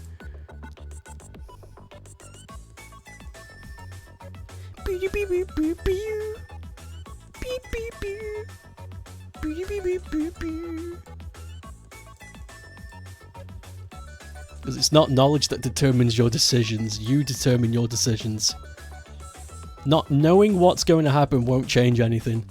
Because it's not knowledge that determines your decisions, you determine your decisions. Not knowing what's going to happen won't change anything.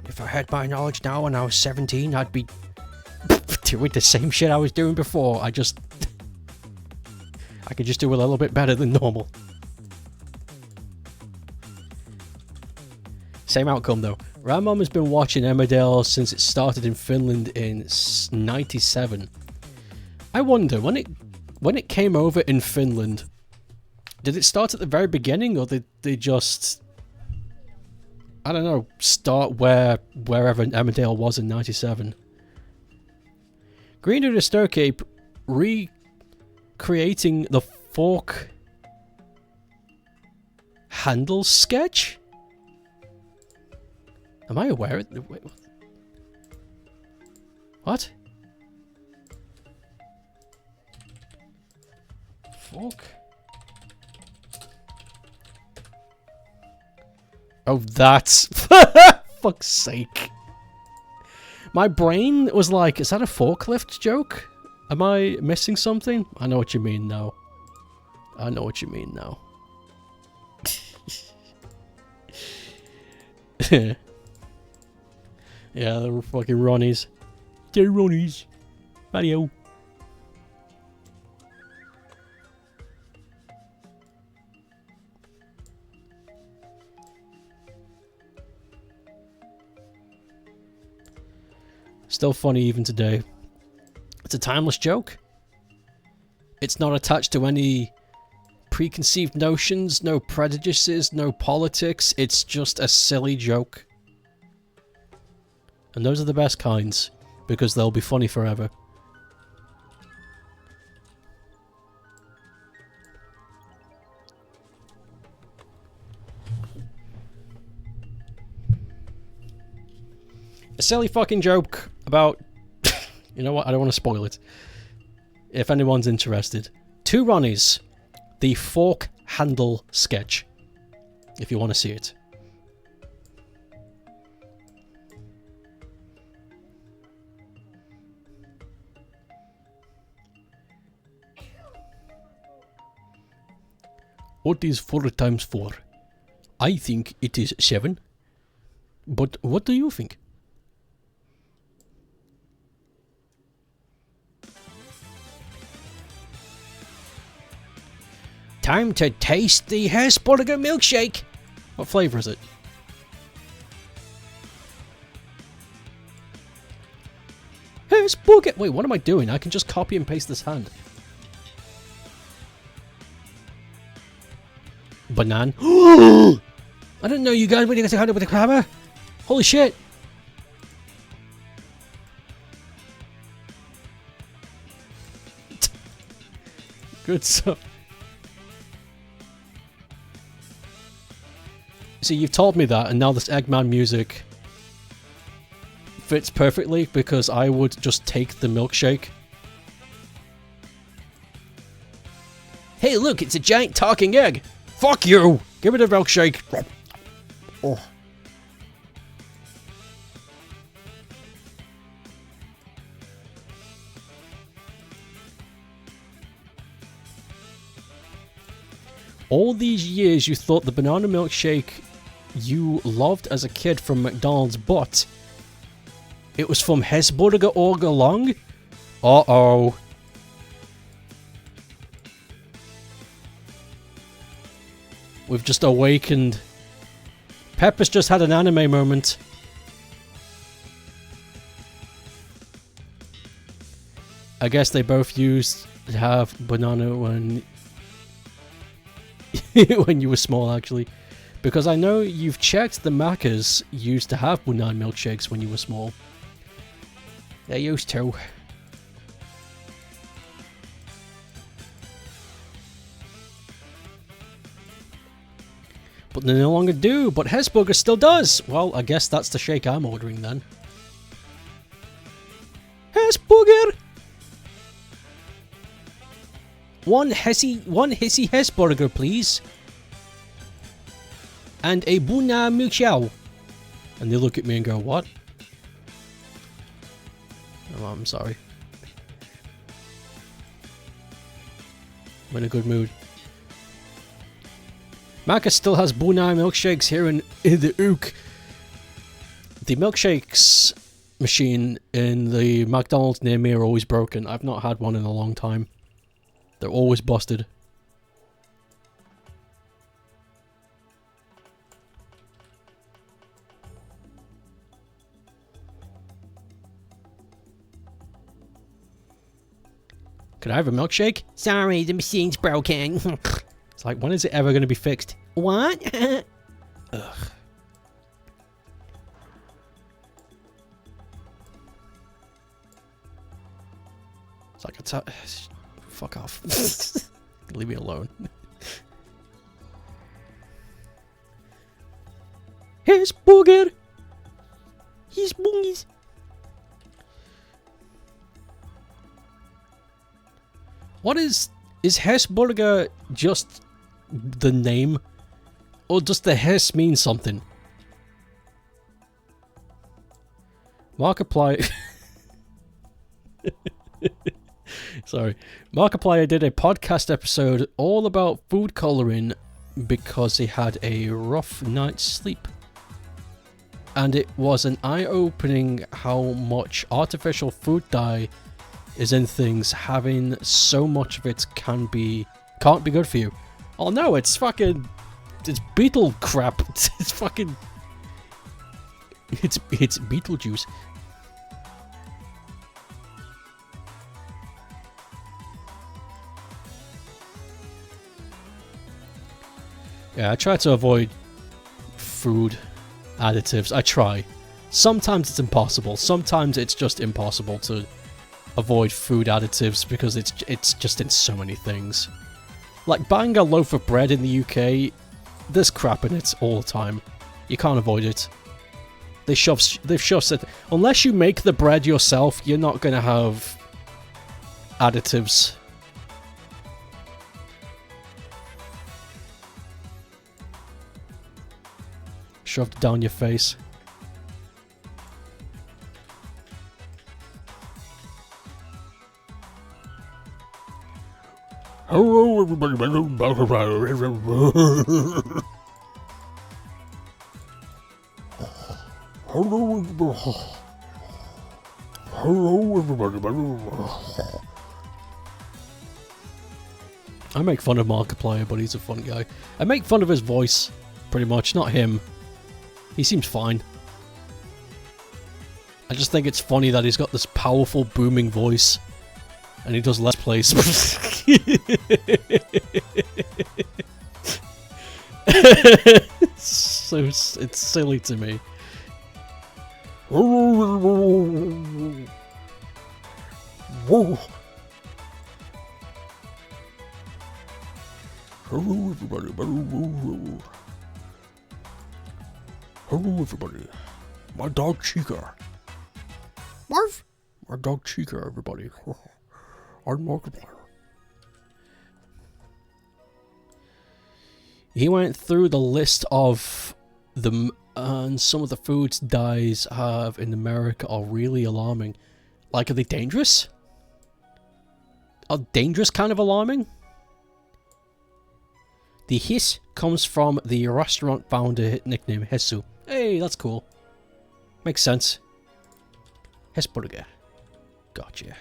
If I had my knowledge now when I was 17, I'd be doing the same shit I was doing before. I could just do a little bit better than normal. Same outcome though. Ramon has been watching Emmerdale since it started in Finland in '97. I wonder, when it came over in Finland, did it start at the very beginning, or did they just, I don't know, start wherever Emmerdale was in '97? Green Dude Stokeape recreating the fork handle sketch? Am I aware of it? Wait, what? Fork? Oh, that's... fuck's sake. My brain was like, is that a forklift joke? Am I missing something? I know what you mean now. I know what you mean now. Yeah, they were fucking Ronnies. They're Ronnies. Mario. Still funny even today. It's a timeless joke. It's not attached to any preconceived notions, no prejudices, no politics. It's just a silly joke. And those are the best kinds, because they'll be funny forever. A silly fucking joke about... you know what, I don't want to spoil it. If anyone's interested. 2 Ronnies. The fork handle sketch. If you want to see it. What is 4 times 4? I think it is 7. But what do you think? Time to taste the Hesburger milkshake! What flavour is it? Hesburger! Wait, what am I doing? I can just copy and paste this hand. Banan. I didn't know you guys were going to hand it with a crabber. Holy shit. Good stuff. See, you've told me that, and now this Eggman music fits perfectly, because I would just take the milkshake. Hey, look, it's a giant talking egg. Fuck you! Give me the milkshake. Oh. All these years you thought the banana milkshake you loved as a kid from McDonald's, but it was from Hesburger all along? Uh-oh. We've just awakened. Pepper's just had an anime moment. I guess they both used to have banana when when you were small, actually. Because I know you've checked the Maccas used to have banana milkshakes when you were small. They used to. But they no longer do, but Hesburger still does! Well, I guess that's the shake I'm ordering then. Hesburger! One hissy Hesburger, please. And a Buna Milkshow. And they look at me and go, what? Oh, I'm sorry. I'm in a good mood. Marcus still has Bunai milkshakes here in the Ook. The milkshakes machine in the McDonald's near me are always broken. I've not had one in a long time. They're always busted. Could I have a milkshake? Sorry, the machine's broken. It's like, when is it ever going to be fixed? What? Ugh. It's like, fuck off. Leave me alone. Here's Booger. Here's Boongies. What is Hesburger just the name? Or does the Hess mean something? Markiplier... Sorry. Markiplier did a podcast episode all about food coloring because he had a rough night's sleep. And it was an eye-opening how much artificial food dye is in things. Having so much of it can't be good for you. Oh no, it's fucking... It's beetle crap. It's fucking... It's Beetlejuice. Yeah, I try to avoid food additives. I try. Sometimes it's impossible. Sometimes it's just impossible to avoid food additives because it's just in so many things. Like buying a loaf of bread in the UK, there's crap in it all the time. You can't avoid it. They've shoved it. Unless you make the bread yourself, you're not gonna have additives. Shoved down your face. Hello, everybody. Hello, everybody. I make fun of Markiplier, but he's a fun guy. I make fun of his voice, pretty much, not him. He seems fine. I just think it's funny that he's got this powerful, booming voice, and he does Let's Plays. So it's silly to me. Hello, everybody. Hello, everybody. My dog Chica. Marv? My dog Chica, everybody. I'm Markiplier. He went through the list of them, and some of the foods dyes have in America are really alarming. Like, are they dangerous? Are dangerous kind of alarming? The hiss comes from the restaurant founder nickname Hesu. Hey, that's cool. Makes sense. Hesburger. Gotcha.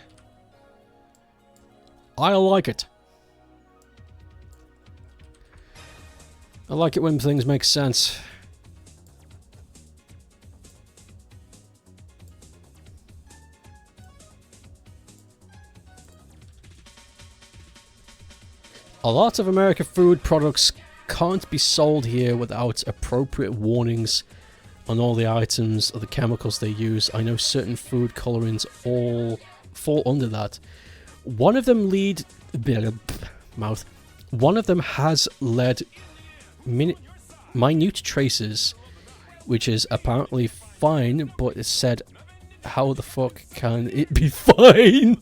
I like it. I like it when things make sense. A lot of American food products can't be sold here without appropriate warnings on all the items or the chemicals they use. I know certain food colorings all fall under that. One of them One of them has led minute traces, which is apparently fine, but it said, how the fuck can it be fine?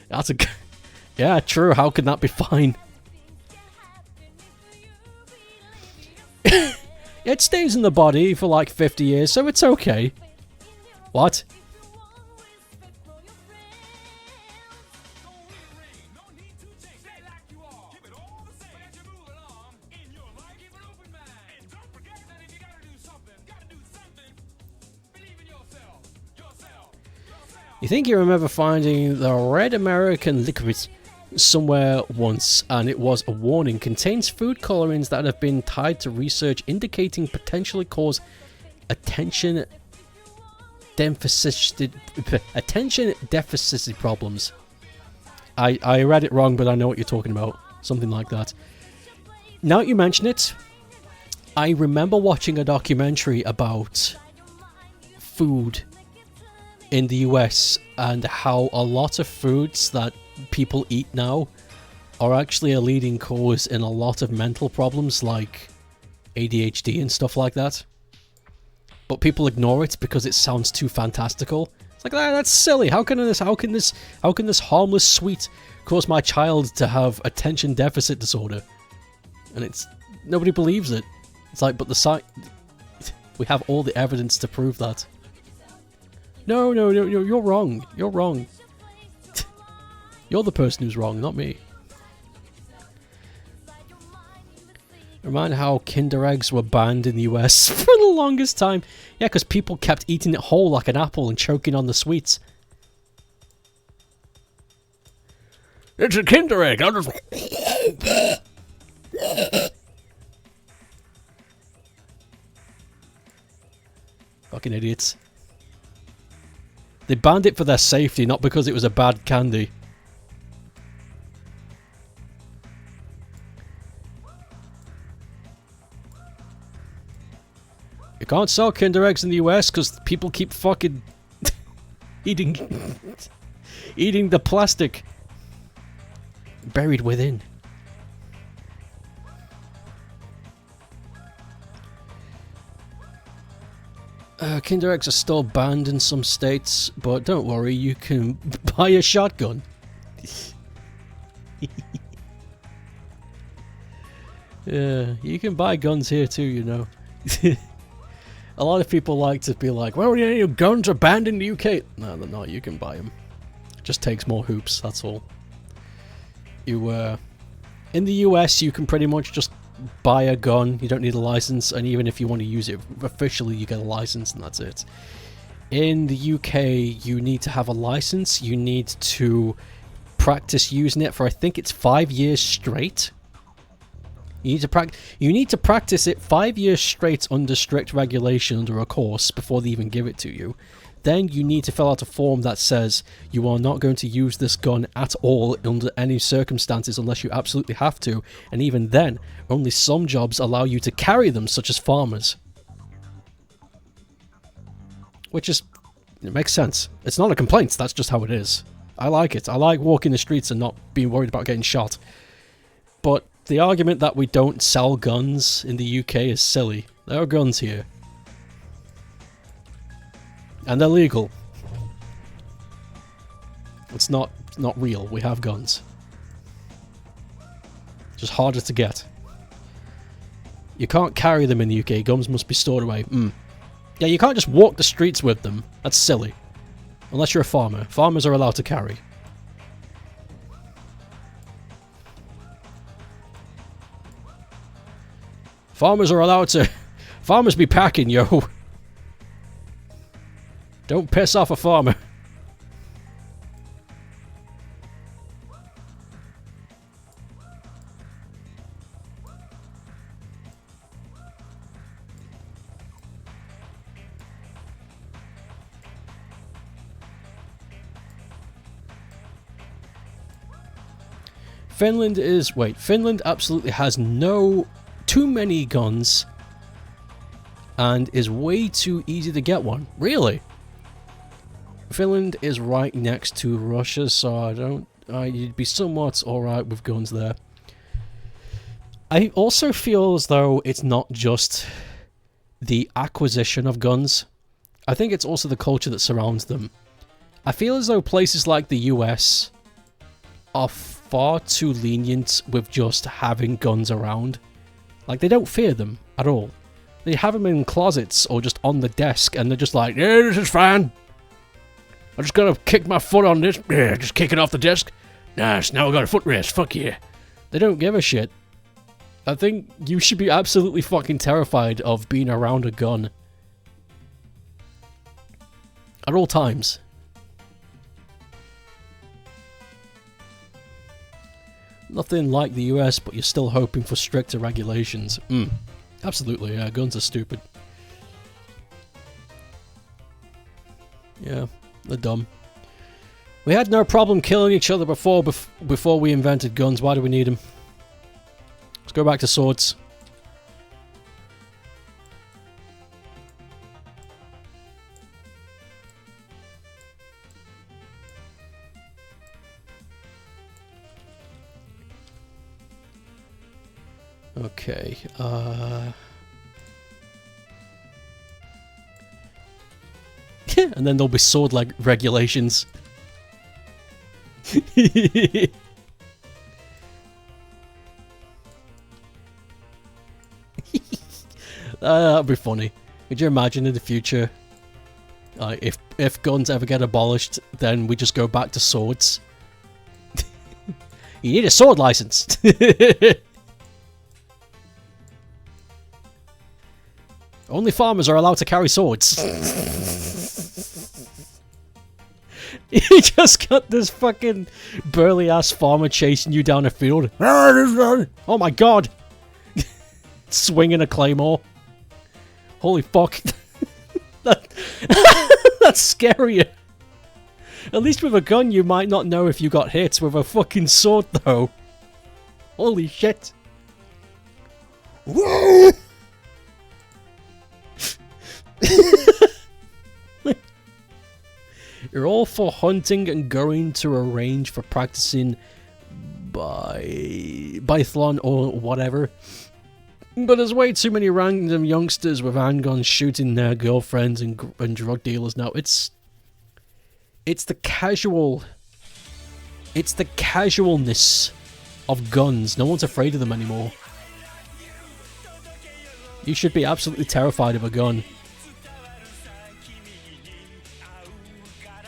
That's a... Yeah, true, how can that be fine? It stays in the body for like 50 years, so it's okay. What? You think you remember finding the red American liquid somewhere once, and it was a warning. Contains food colorings that have been tied to research indicating potentially cause attention deficit problems. I read it wrong, but I know what you're talking about. Something like that. Now that you mention it, I remember watching a documentary about food in the US and how a lot of foods that people eat now are actually a leading cause in a lot of mental problems like ADHD and stuff like that. But people ignore it because it sounds too fantastical. It's like, that's silly. How can this harmless sweet cause my child to have attention deficit disorder? And it's nobody believes it. It's like, but we have all the evidence to prove that. No, you're wrong. You're wrong. You're the person who's wrong, not me. Remind how Kinder Eggs were banned in the US for the longest time. Yeah, because people kept eating it whole like an apple and choking on the sweets. It's a Kinder Egg. I'll just... Fucking idiots. They banned it for their safety, not because it was a bad candy. You can't sell Kinder Eggs in the US because people keep fucking eating the plastic buried within. Kinder Eggs are still banned in some states, but don't worry, you can buy a shotgun. Yeah, you can buy guns here too, you know. A lot of people like to be like, well, yeah, guns are banned in the UK. No, they're not. You can buy them. It just takes more hoops, that's all. In the US, you can pretty much just buy a gun. You don't need a license, and even if you want to use it officially, you get a license, and that's it. In the UK, you need to have a license. You need to practice using it for, I think it's 5 years straight. You need to practice it 5 years straight under strict regulation under a course before they even give it to you. Then you need to fill out a form that says you are not going to use this gun at all under any circumstances unless you absolutely have to, and even then, only some jobs allow you to carry them, such as farmers. Which is... it makes sense. It's not a complaint, that's just how it is. I like it. I like walking the streets and not being worried about getting shot. But the argument that we don't sell guns in the UK is silly. There are guns here. And they're legal. It's not real. We have guns. Just harder to get. You can't carry them in the UK. Guns must be stored away. Yeah, you can't just walk the streets with them. That's silly. Unless you're a farmer. Farmers are allowed to carry. Farmers are allowed to... farmers be packing, yo. Don't piss off a farmer. Finland is... wait, Finland absolutely has too many guns and is way too easy to get one. Really? Finland is right next to Russia, so you'd be somewhat alright with guns there. I also feel as though it's not just the acquisition of guns. I think it's also the culture that surrounds them. I feel as though places like the US are far too lenient with just having guns around. Like, they don't fear them at all. They have them in closets or just on the desk, and they're just like, yeah, this is fine. I'm just gonna kick my foot on this. Yeah, just kick it off the desk. Nice, now I got a footrest. Fuck yeah. They don't give a shit. I think you should be absolutely fucking terrified of being around a gun. At all times. Nothing like the US, but you're still hoping for stricter regulations. Absolutely, yeah, guns are stupid. Yeah, they're dumb. We had no problem killing each other before we invented guns. Why do we need them? Let's go back to swords. Okay, and then there'll be sword like regulations. That'd be funny. Could you imagine in the future, if guns ever get abolished, then we just go back to swords? You need a sword license. Only farmers are allowed to carry swords. You just got this fucking burly ass farmer chasing you down a field. Oh my god! Swinging a claymore. Holy fuck. That's scarier. At least with a gun you might not know if you got hit. With a fucking sword though. Holy shit. Whoa! You're all for hunting and going to a range for practicing biathlon or whatever. But there's way too many random youngsters with handguns shooting their girlfriends and drug dealers now. It's the casualness of guns. No one's afraid of them anymore. You should be absolutely terrified of a gun.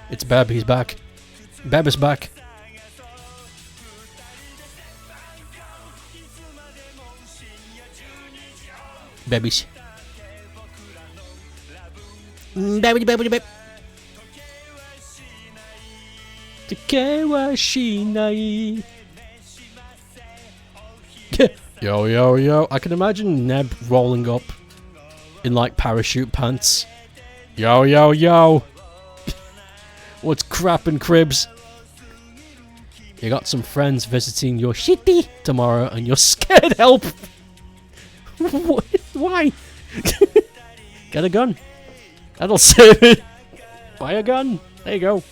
It's Beb, he's back. Beb is back. Babies. Beb. Yo. I can imagine Neb rolling up in like parachute pants. Yo. What's crappin' cribs? You got some friends visiting your shitty tomorrow and you're scared help. Why? Get a gun. That'll save it. Buy a gun. There you go.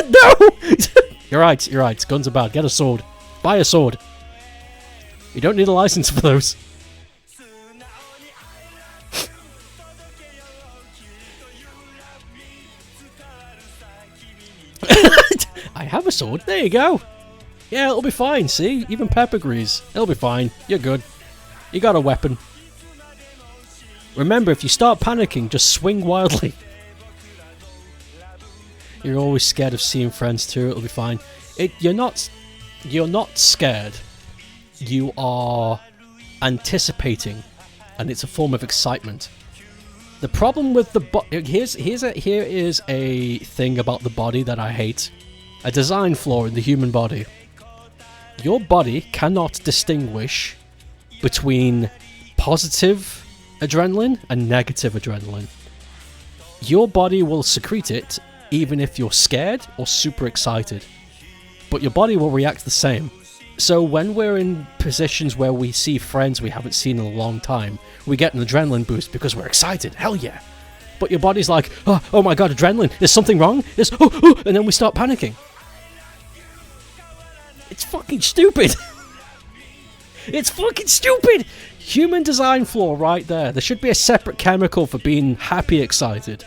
No! You're right. Guns are bad. Get a sword. Buy a sword. You don't need a license for those. I have a sword. There you go. Yeah, it'll be fine. See? Even Pep agrees. It'll be fine. You're good. You got a weapon. Remember, if you start panicking, just swing wildly. You're always scared of seeing friends too. It'll be fine. You're not scared. You are anticipating, and it's a form of excitement. The problem with the here is a thing about the body that I hate. A design flaw in the human body. Your body cannot distinguish between positive adrenaline and negative adrenaline. Your body will secrete it even if you're scared or super excited. But your body will react the same. So when we're in positions where we see friends we haven't seen in a long time, we get an adrenaline boost because we're excited. Hell yeah. But your body's like, oh my god, adrenaline. There's something wrong? And then we start panicking. It's fucking stupid. It's fucking stupid. Human design flaw right there. There should be a separate chemical for being happy excited.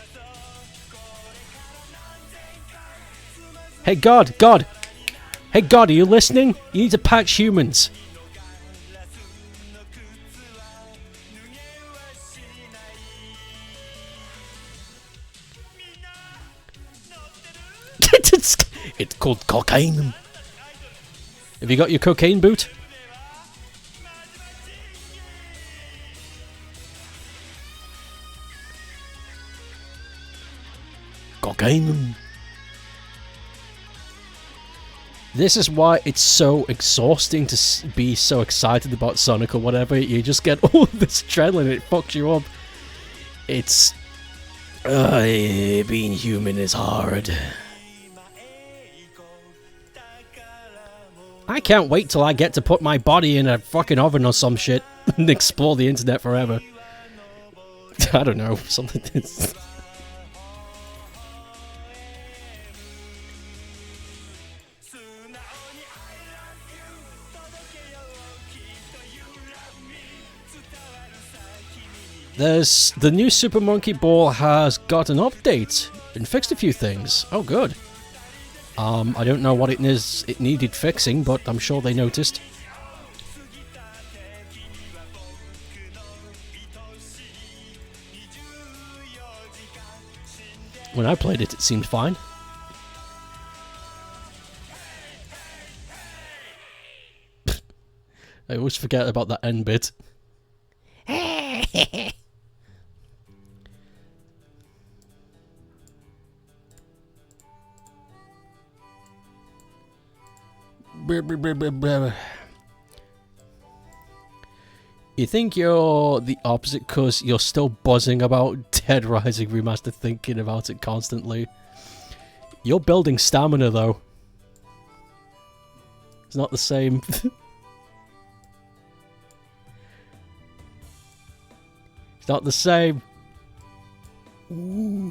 Hey God. Hey God, are you listening? You need to patch humans. It's called cocaine. Have you got your cocaine boot? Cocaine. This is why it's so exhausting to be so excited about Sonic or whatever. You just get all this adrenaline, it fucks you up. It's... being human is hard. I can't wait till I get to put my body in a fucking oven or some shit and explore the internet forever. I don't know, something... The new Super Monkey Ball has got an update and fixed a few things. Oh, good. I don't know what it is it needed fixing, but I'm sure they noticed. When I played it, it seemed fine. I always forget about that end bit. You think you're the opposite because you're still buzzing about Dead Rising Remastered, thinking about it constantly. You're building stamina though. It's not the same. It's not the same. Ooh.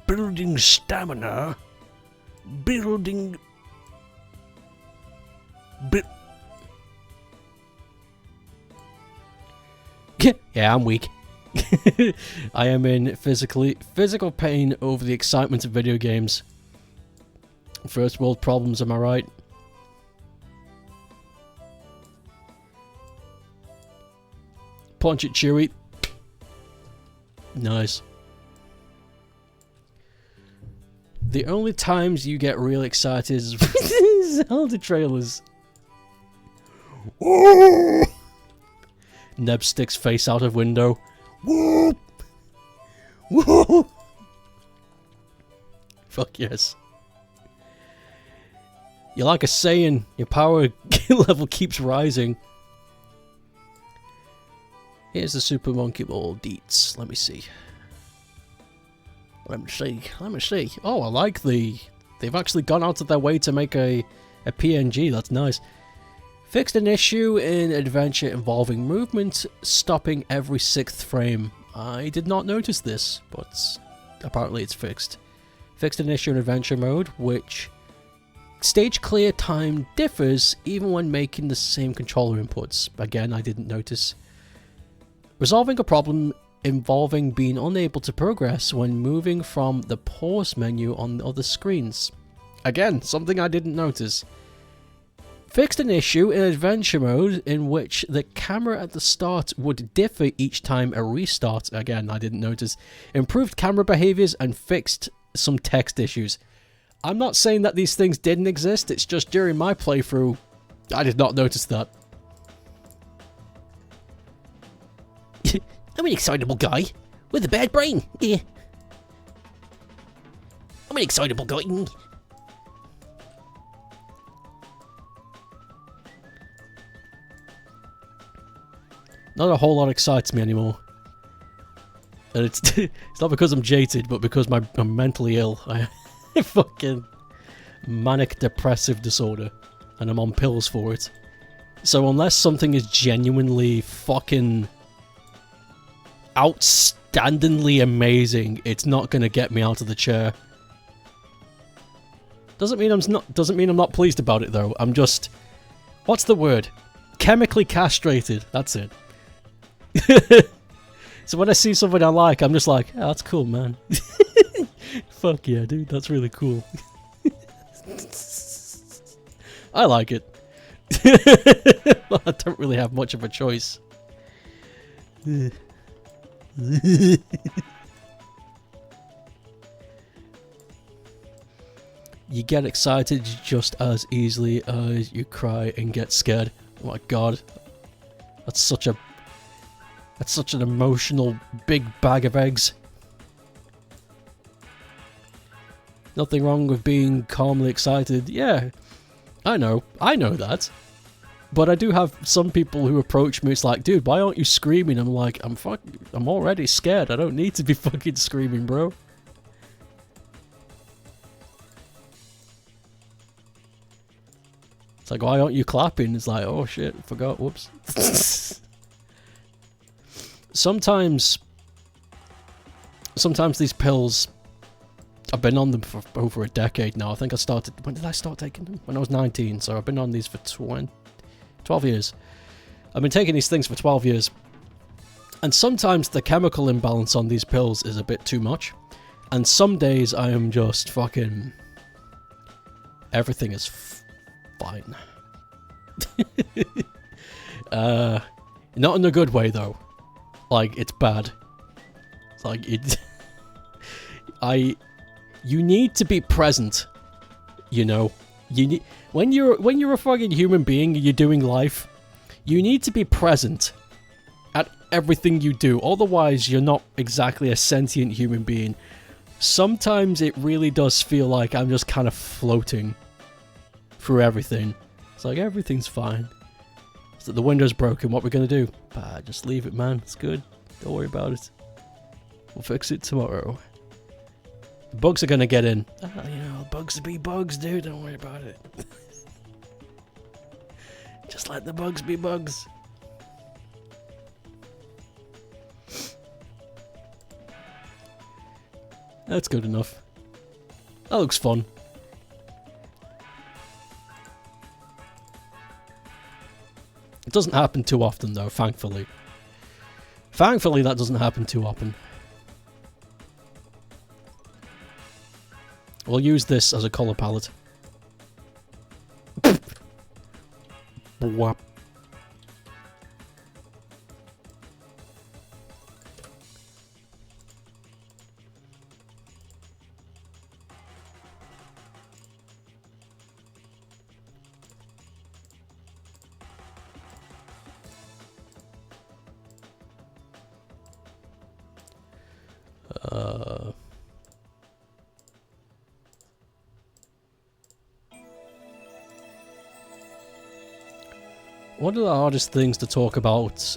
Building stamina. Building... Yeah, I'm weak. I am in physical pain over the excitement of video games. First world problems, am I right? Punch it, Chewie. Nice. The only times you get real excited is Zelda trailers. Neb sticks face out of window. Whoop! Whoop! Fuck yes. You're like a Saiyan. Your power level keeps rising. Here's the Super Monkey Ball deets. Let me see. Let me see. Oh, I like the... They've actually gone out of their way to make a PNG. That's nice. Fixed an issue in adventure involving movement, stopping every 6th frame. I did not notice this, but apparently it's fixed. Fixed an issue in adventure mode, which stage clear time differs even when making the same controller inputs. Again, I didn't notice. Resolving a problem involving being unable to progress when moving from the pause menu on other screens. Again, something I didn't notice. Fixed an issue in adventure mode in which the camera at the start would differ each time a restart. Again, I didn't notice. Improved camera behaviors and fixed some text issues. I'm not saying that these things didn't exist, it's just during my playthrough, I did not notice that. I'm an excitable guy with a bad brain. Yeah. I'm an excitable guy. Not a whole lot excites me anymore. And it's it's not because I'm jaded, but because I'm mentally ill. I have fucking manic depressive disorder, and I'm on pills for it. So unless something is genuinely fucking outstandingly amazing, it's not gonna get me out of the chair. Doesn't mean I'm not pleased about it though. I'm just, what's the word? Chemically castrated. That's it. So when I see something I like, I'm just like, oh, that's cool, man. Fuck yeah, dude, that's really cool. I like it. Well, I don't really have much of a choice. You get excited just as easily as you cry and get scared. Oh my god. That's such an emotional big bag of eggs. Nothing wrong with being calmly excited. Yeah, I know that. But I do have some people who approach me, it's like, dude, why aren't you screaming? I'm like, I'm already scared. I don't need to be fucking screaming, bro. It's like, why aren't you clapping? It's like, oh shit, forgot, whoops. Sometimes these pills, I've been on them for over a decade now. I think when did I start taking them? When I was 19, so I've been on these for 12 years. I've been taking these things for 12 years. And sometimes the chemical imbalance on these pills is a bit too much. And some days I am just fucking... everything is fine. Not in a good way though. Like, it's bad. It's like, you need to be present, you know? When you're a fucking human being and you're doing life, you need to be present at everything you do. Otherwise, you're not exactly a sentient human being. Sometimes it really does feel like I'm just kind of floating through everything. It's like, everything's fine. So the window's broken, what we're gonna do? Just leave it, man. It's good. Don't worry about it. We'll fix it tomorrow. The bugs are gonna get in. You know, bugs be bugs, dude. Don't worry about it. Just let the bugs be bugs. That's good enough. That looks fun. It doesn't happen too often, though, thankfully. Thankfully, that doesn't happen too often. We'll use this as a colour palette. Whap. One of the hardest things to talk about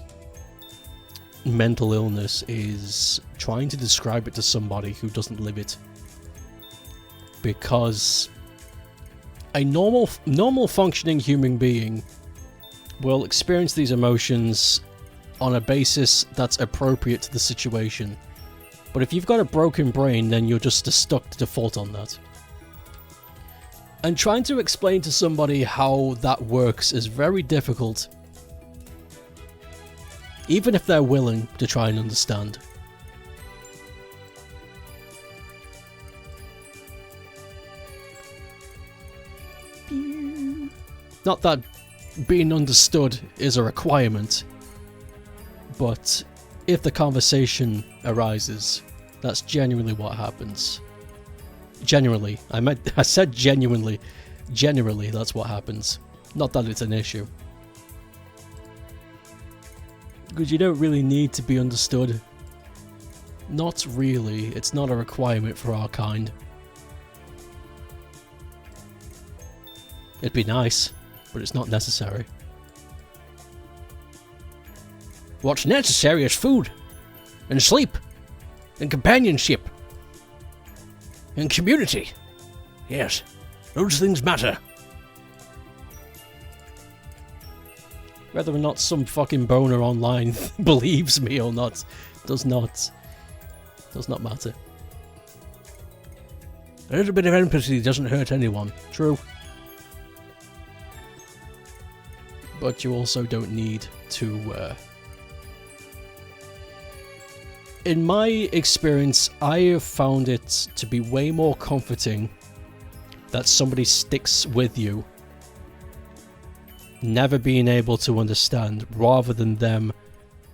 mental illness is trying to describe it to somebody who doesn't live it. Because a normal functioning human being will experience these emotions on a basis that's appropriate to the situation. But if you've got a broken brain, then you're just stuck to default on that. And trying to explain to somebody how that works is very difficult. Even if they're willing to try and understand. Not that being understood is a requirement, but if the conversation arises, that's genuinely what happens. Generally, I said genuinely. Generally, that's what happens. Not that it's an issue. Because you don't really need to be understood. Not really. It's not a requirement for our kind. It'd be nice, but it's not necessary. What's necessary is food, and sleep, and companionship, and community. Yes, those things matter. Whether or not some fucking boner online believes me or not does not matter. A little bit of empathy doesn't hurt anyone. True. But you also don't need to... In my experience, I have found it to be way more comforting that somebody sticks with you, never being able to understand, rather than them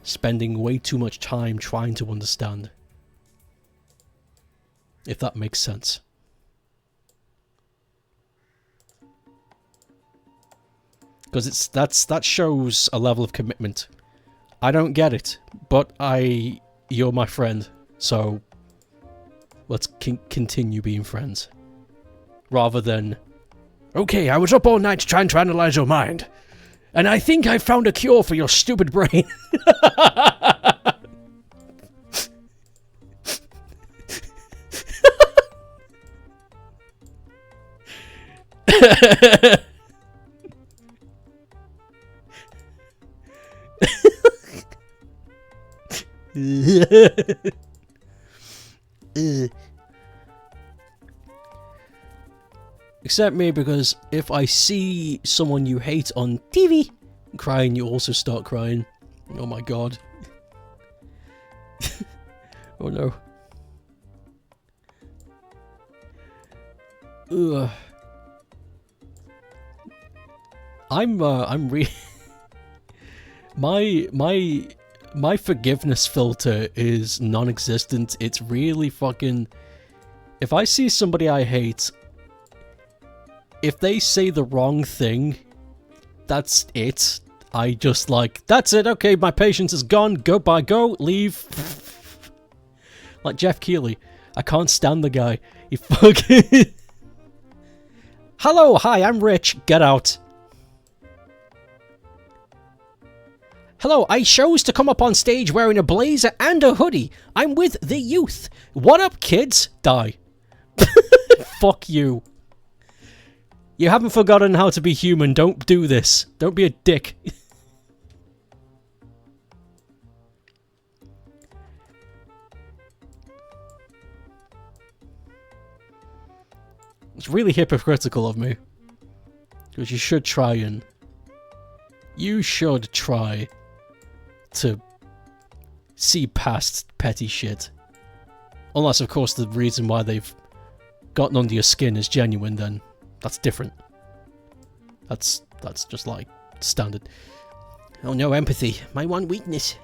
spending way too much time trying to understand. If that makes sense. Because that shows a level of commitment. I don't get it, but you're my friend, so let's continue being friends. rather than, Okay, I was up all night trying to analyze your mind. And I think I found a cure for your stupid brain. except me, because if I see someone you hate on TV crying, you also start crying. Oh my god. Oh no. Ugh. I'm re- my forgiveness filter is non-existent. It's really fucking, if I see somebody I hate, if they say the wrong thing, that's it. I just like, that's it, okay, my patience is gone, goodbye, go, leave. Like Jeff Keighley. I can't stand the guy. He fucking... Hello, hi, I'm Rich, get out. Hello, I chose to come up on stage wearing a blazer and a hoodie. I'm with the youth. What up, kids? Die. Fuck you. You haven't forgotten how to be human. Don't do this. Don't be a dick. It's really hypocritical of me. Because you should try and... You should try to see past petty shit. Unless, of course, the reason why they've gotten under your skin is genuine, then that's different. That's just like standard. Oh no, empathy. My one weakness.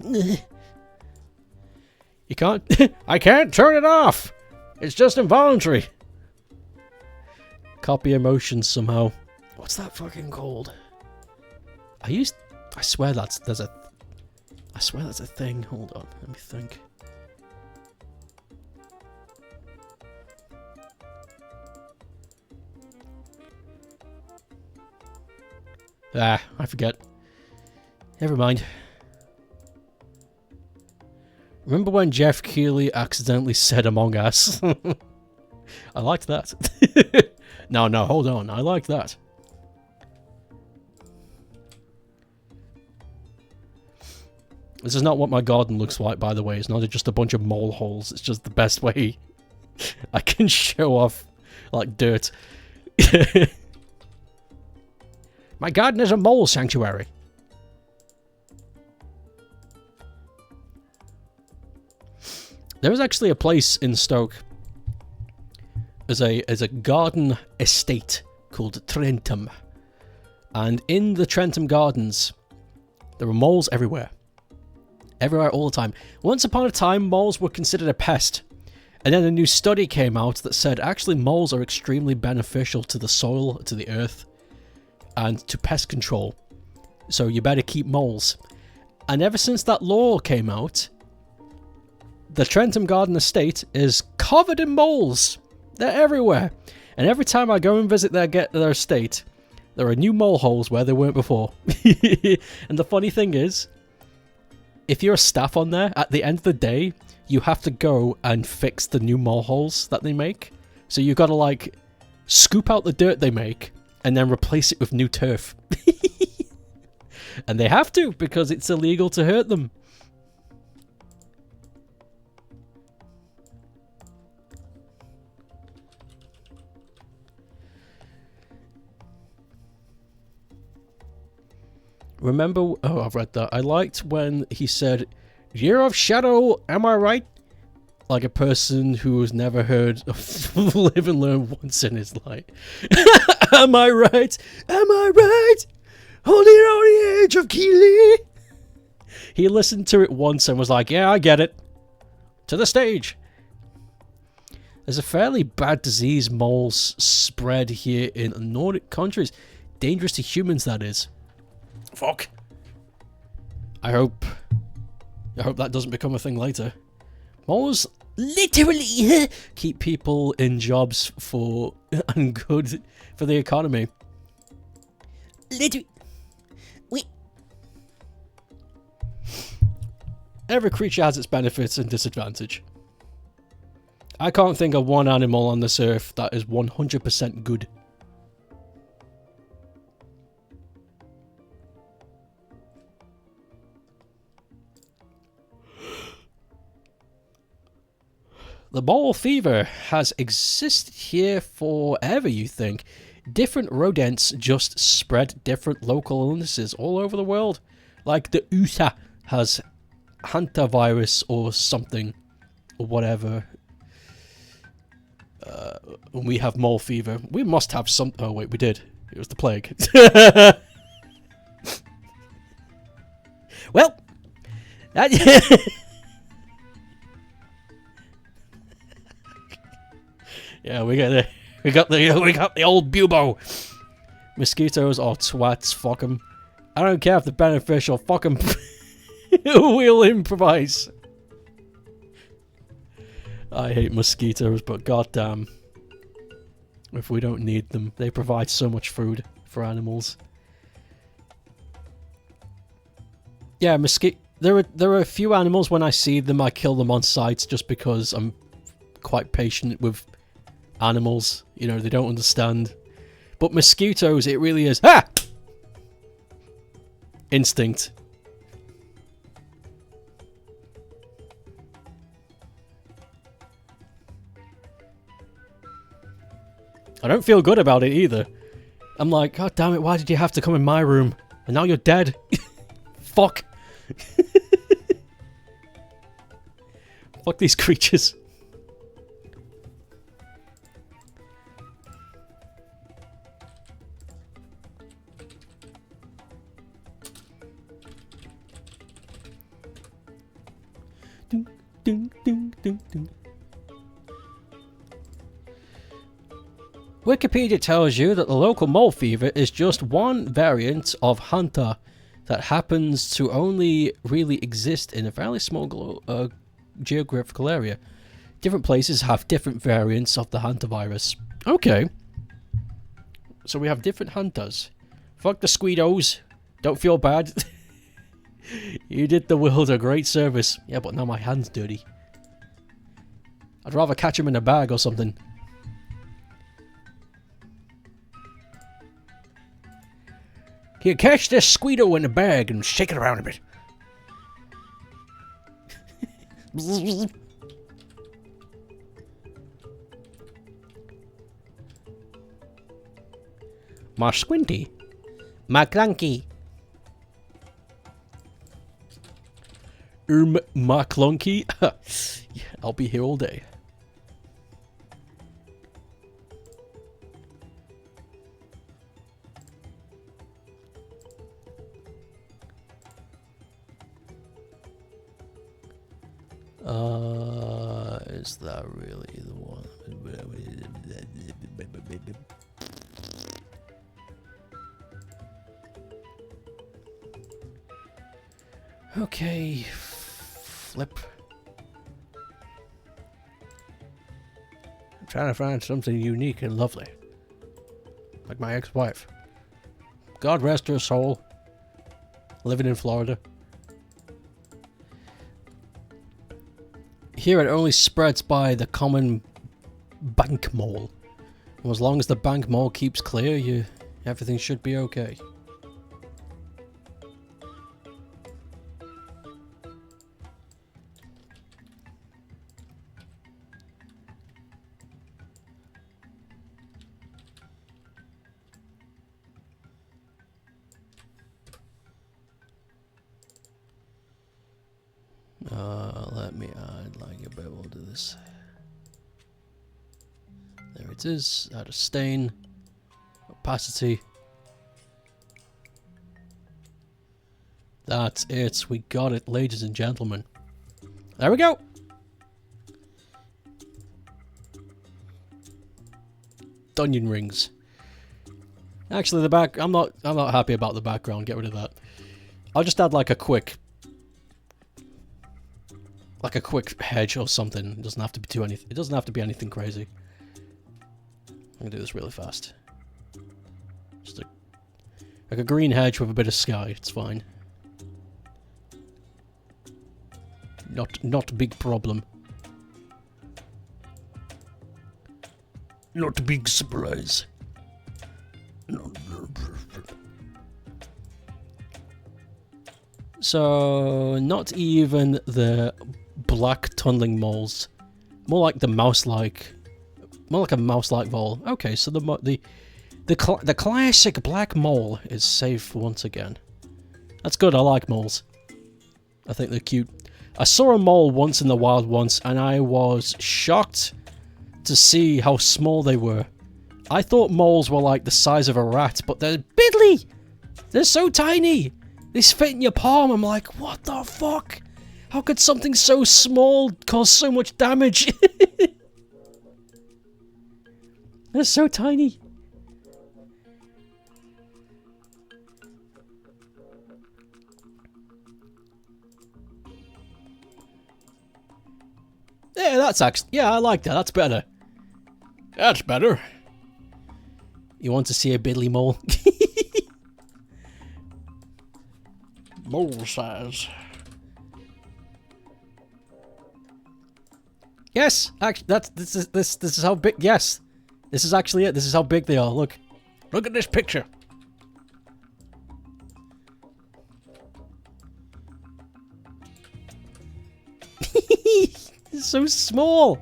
You can't... I can't turn it off! It's just involuntary. Copy emotions somehow. What's that fucking called? I swear that's a thing. Hold on, let me think. Ah, I forget. Never mind. Remember when Jeff Keighley accidentally said Among Us? I liked that. No, hold on. I like that. This is not what my garden looks like, by the way. It's not just a bunch of mole holes. It's just the best way I can show off, like, dirt. My garden is a mole sanctuary. There is actually a place in Stoke as a garden estate called Trentham. And in the Trentham Gardens, there are moles everywhere. Everywhere, all the time. Once upon a time, moles were considered a pest. And then a new study came out that said, actually, moles are extremely beneficial to the soil, to the earth, and to pest control. So you better keep moles. And ever since that law came out, the Trentham Garden Estate is covered in moles. They're everywhere. And every time I go and visit their estate, there are new mole holes where there weren't before. And the funny thing is, if you're a staff on there, at the end of the day, you have to go and fix the new mole holes that they make. So you've got to, like, scoop out the dirt they make and then replace it with new turf. And they have to, because it's illegal to hurt them. Remember... Oh, I've read that. I liked when he said, "Year of Shadow, am I right?" Like a person who has never heard of Live and Learn once in his life. Am I right? Am I right? Holding on the edge of Keighley. He listened to it once and was like, yeah, I get it. To the stage. There's a fairly bad disease moles spread here in Nordic countries. Dangerous to humans, that is. Fuck. I hope that doesn't become a thing later. Moles literally keep people in jobs for and good for the economy. Literally. Every creature has its benefits and disadvantage. I can't think of one animal on this earth that is 100% good. The mole fever has existed here forever, you think. Different rodents just spread different local illnesses all over the world. Like the USA has hantavirus or something, or whatever. When we have mole fever, we must have some. Oh wait, we did. It was the plague. Well, that yeah, we got the old bubo. Mosquitoes are twats. Fuck 'em. I don't care if they're beneficial. Fuck 'em. We'll improvise. I hate mosquitoes, but goddamn, if we don't need them, they provide so much food for animals. Yeah, There are a few animals when I see them, I kill them on sight just because I'm quite patient with animals. You know, they don't understand. But mosquitoes, it really is instinct. I don't feel good about it either. I'm like, God damn it, why did you have to come in my room? And now you're dead. Fuck. Fuck these creatures. Ding, ding, ding, ding, ding. Wikipedia tells you that the local mole fever is just one variant of Hanta that happens to only really exist in a fairly small geographical area. Different places have different variants of the hantavirus. Okay. So we have different Hantas. Fuck the Squeedos. Don't feel bad. You did the world a great service. Yeah, but now my hand's dirty. I'd rather catch him in a bag or something. Here, catch this Squeedo in a bag and shake it around a bit. My squinty. My clunky. My clunky. Yeah, I'll be here all day. Is that really the one? Okay, flip. I'm trying to find something unique and lovely. Like my ex-wife. God rest her soul. Living in Florida. Here it only spreads by the common bank mole. And as long as the bank mole keeps clear, everything should be okay. Let me add like a bit. We'll do this. There it is. Add a stain. Opacity. That's it. We got it, ladies and gentlemen. There we go. Onion rings. Actually, the back. I'm not happy about the background. Get rid of that. I'll just add like a quick like a quick hedge or something. It doesn't have to be it doesn't have to be anything crazy. I'm gonna do this really fast. Just like a green hedge with a bit of sky. It's fine. Not a big problem. Not a big surprise. So, not even the black tunneling moles. More like the mouse-like. More like a mouse-like vole. Okay, so the classic black mole is safe once again. That's good, I like moles. I think they're cute. I saw a mole once in the wild once, and I was shocked to see how small they were. I thought moles were like the size of a rat, but they're biddly! They're so tiny! They fit in your palm. I'm like, what the fuck? How could something so small cause so much damage? They're so tiny. Yeah, that's actually... Yeah, I like that. That's better. That's better. You want to see a biddly mole? Mole size. Yes, actually, this is how big. Yes, this is actually it. This is how big they are. Look at this picture. It's so small.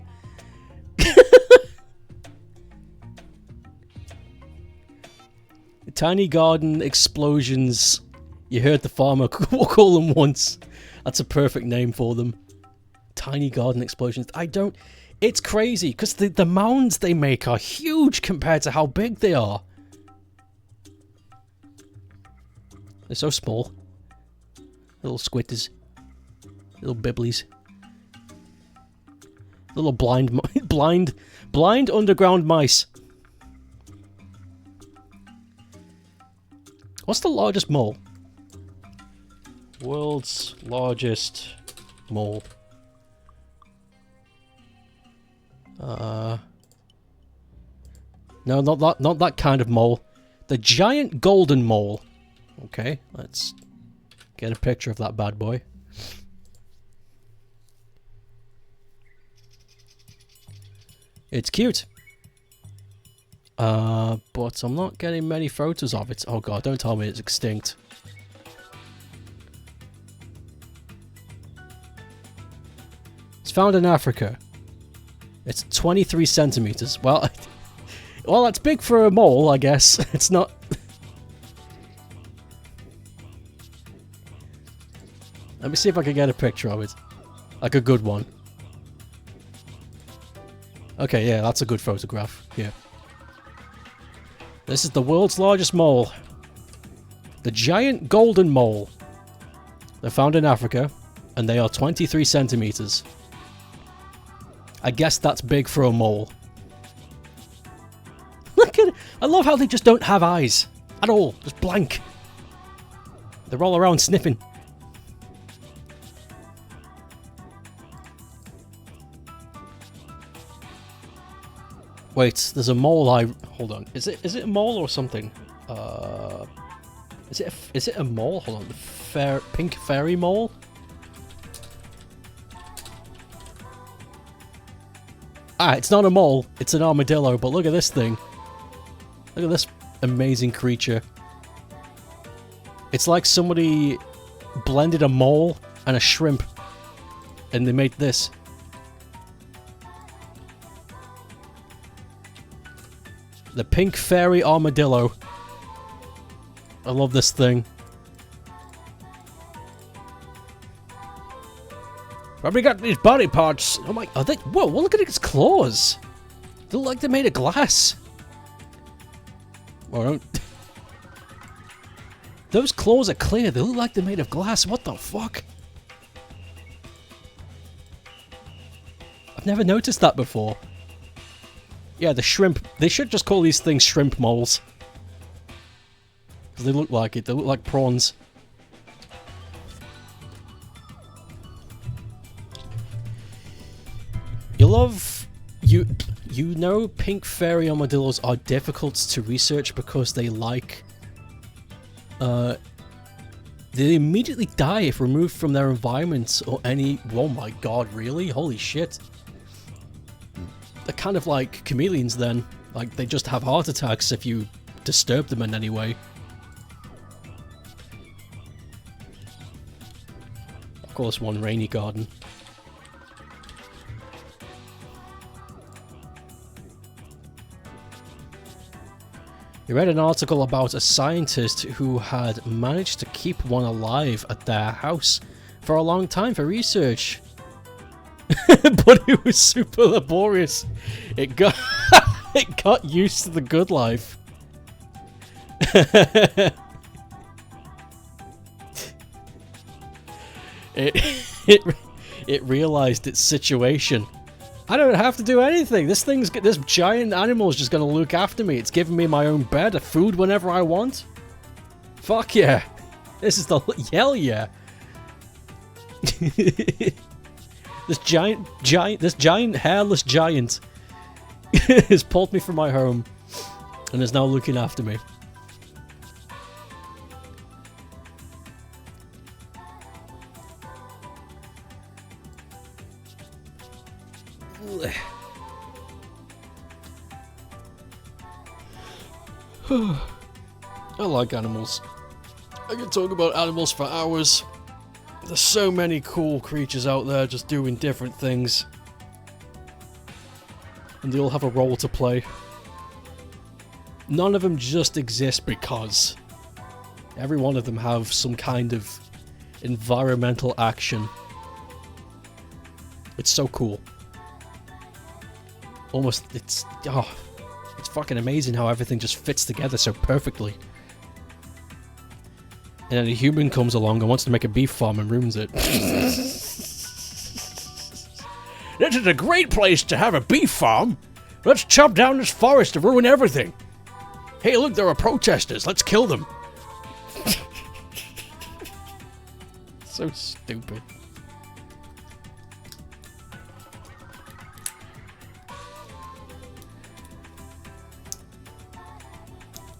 Tiny garden explosions. You heard the farmer call them once. That's a perfect name for them. Tiny garden explosions. It's crazy, because the mounds they make are huge compared to how big they are. They're so small. Little squitters. Little bibblies. Little blind underground mice. What's the largest mole? World's largest mole. No, not that kind of mole. The giant golden mole. Okay, let's get a picture of that bad boy. It's cute. But I'm not getting many photos of it. Oh god, don't tell me it's extinct. It's found in Africa. It's 23 centimeters. Well, well, that's big for a mole, I guess. It's not... Let me see if I can get a picture of it. Like a good one. Okay, yeah, that's a good photograph. Yeah. This is the world's largest mole. The giant golden mole. They're found in Africa, and they are 23 centimeters. I guess that's big for a mole. Look at it. I love how they just don't have eyes. At all. Just blank. They're all around sniffing. Wait, there's a mole hold on. Is it a mole or something? Is it a mole? Hold on. The pink fairy mole? Ah, it's not a mole. It's an armadillo, but look at this thing. Look at this amazing creature. It's like somebody blended a mole and a shrimp, and they made this. The pink fairy armadillo. I love this thing. Probably got these body parts. Oh my, are they? Whoa, well, look at its claws. They look like they're made of glass. Or don't. Those claws are clear. They look like they're made of glass. What the fuck? I've never noticed that before. Yeah, the shrimp. They should just call these things shrimp moles. Because they look like it. They look like prawns. love you know pink fairy armadillos are difficult to research because they like they immediately die if removed from their environment or any... Oh my god, really? Holy shit. They're kind of like chameleons then. Like, they just have heart attacks if you disturb them in any way. Of course, one rainy garden. I read an article about a scientist who had managed to keep one alive at their house for a long time for research. But it was super laborious. It got it got used to the good life. it realized its situation. I don't have to do anything. This giant animal is just gonna look after me. It's giving me my own bed, food whenever I want. Fuck yeah! This is the hell yeah! This giant hairless giant has pulled me from my home and is now looking after me. I like animals. I can talk about animals for hours. There's so many cool creatures out there just doing different things. And they all have a role to play. None of them just exist because. Every one of them have some kind of environmental action. It's so cool. Almost, it's fucking amazing how everything just fits together so perfectly. And then a human comes along and wants to make a beef farm and ruins it. This is a great place to have a beef farm. Let's chop down this forest to ruin everything. Hey, look, there are protesters. Let's kill them. So stupid.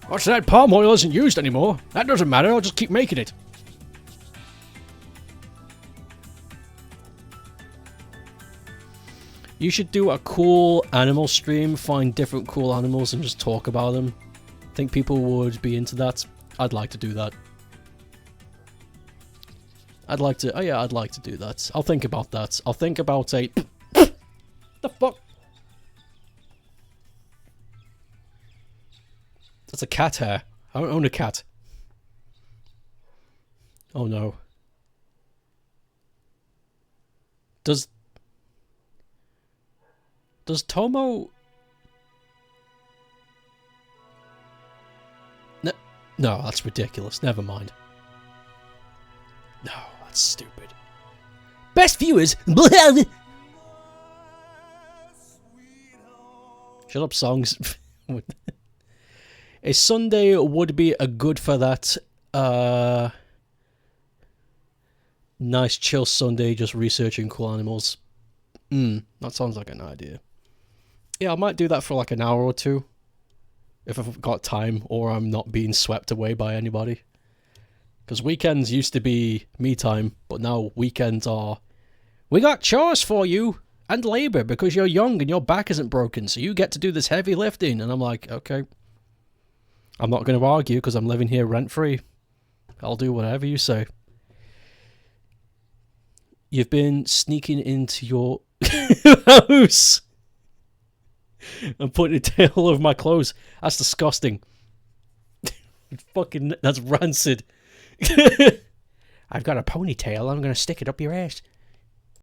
What's that? Palm oil isn't used anymore. That doesn't matter. I'll just keep making it. You should do a cool animal stream, find different cool animals and just talk about them. Think people would be into that? I'd like to do that. I'd like to do that. I'll think about that. I'll think about a... The fuck? That's a cat hair. I don't own a cat. Oh no. Does Tomo... No, that's ridiculous. Never mind. No, that's stupid. Best viewers! Shut up, songs. A Sunday would be a good for that. Nice chill Sunday, just researching cool animals. That sounds like an idea. Yeah, I might do that for like an hour or two. If I've got time, or I'm not being swept away by anybody. Because weekends used to be me time, but now weekends are... We got chores for you! And labour, because you're young and your back isn't broken, so you get to do this heavy lifting. And I'm like, okay. I'm not going to argue, because I'm living here rent-free. I'll do whatever you say. You've been sneaking into your house and putting a tail over my clothes. That's disgusting. Fucking, that's rancid. I've got a ponytail. I'm going to stick it up your ass.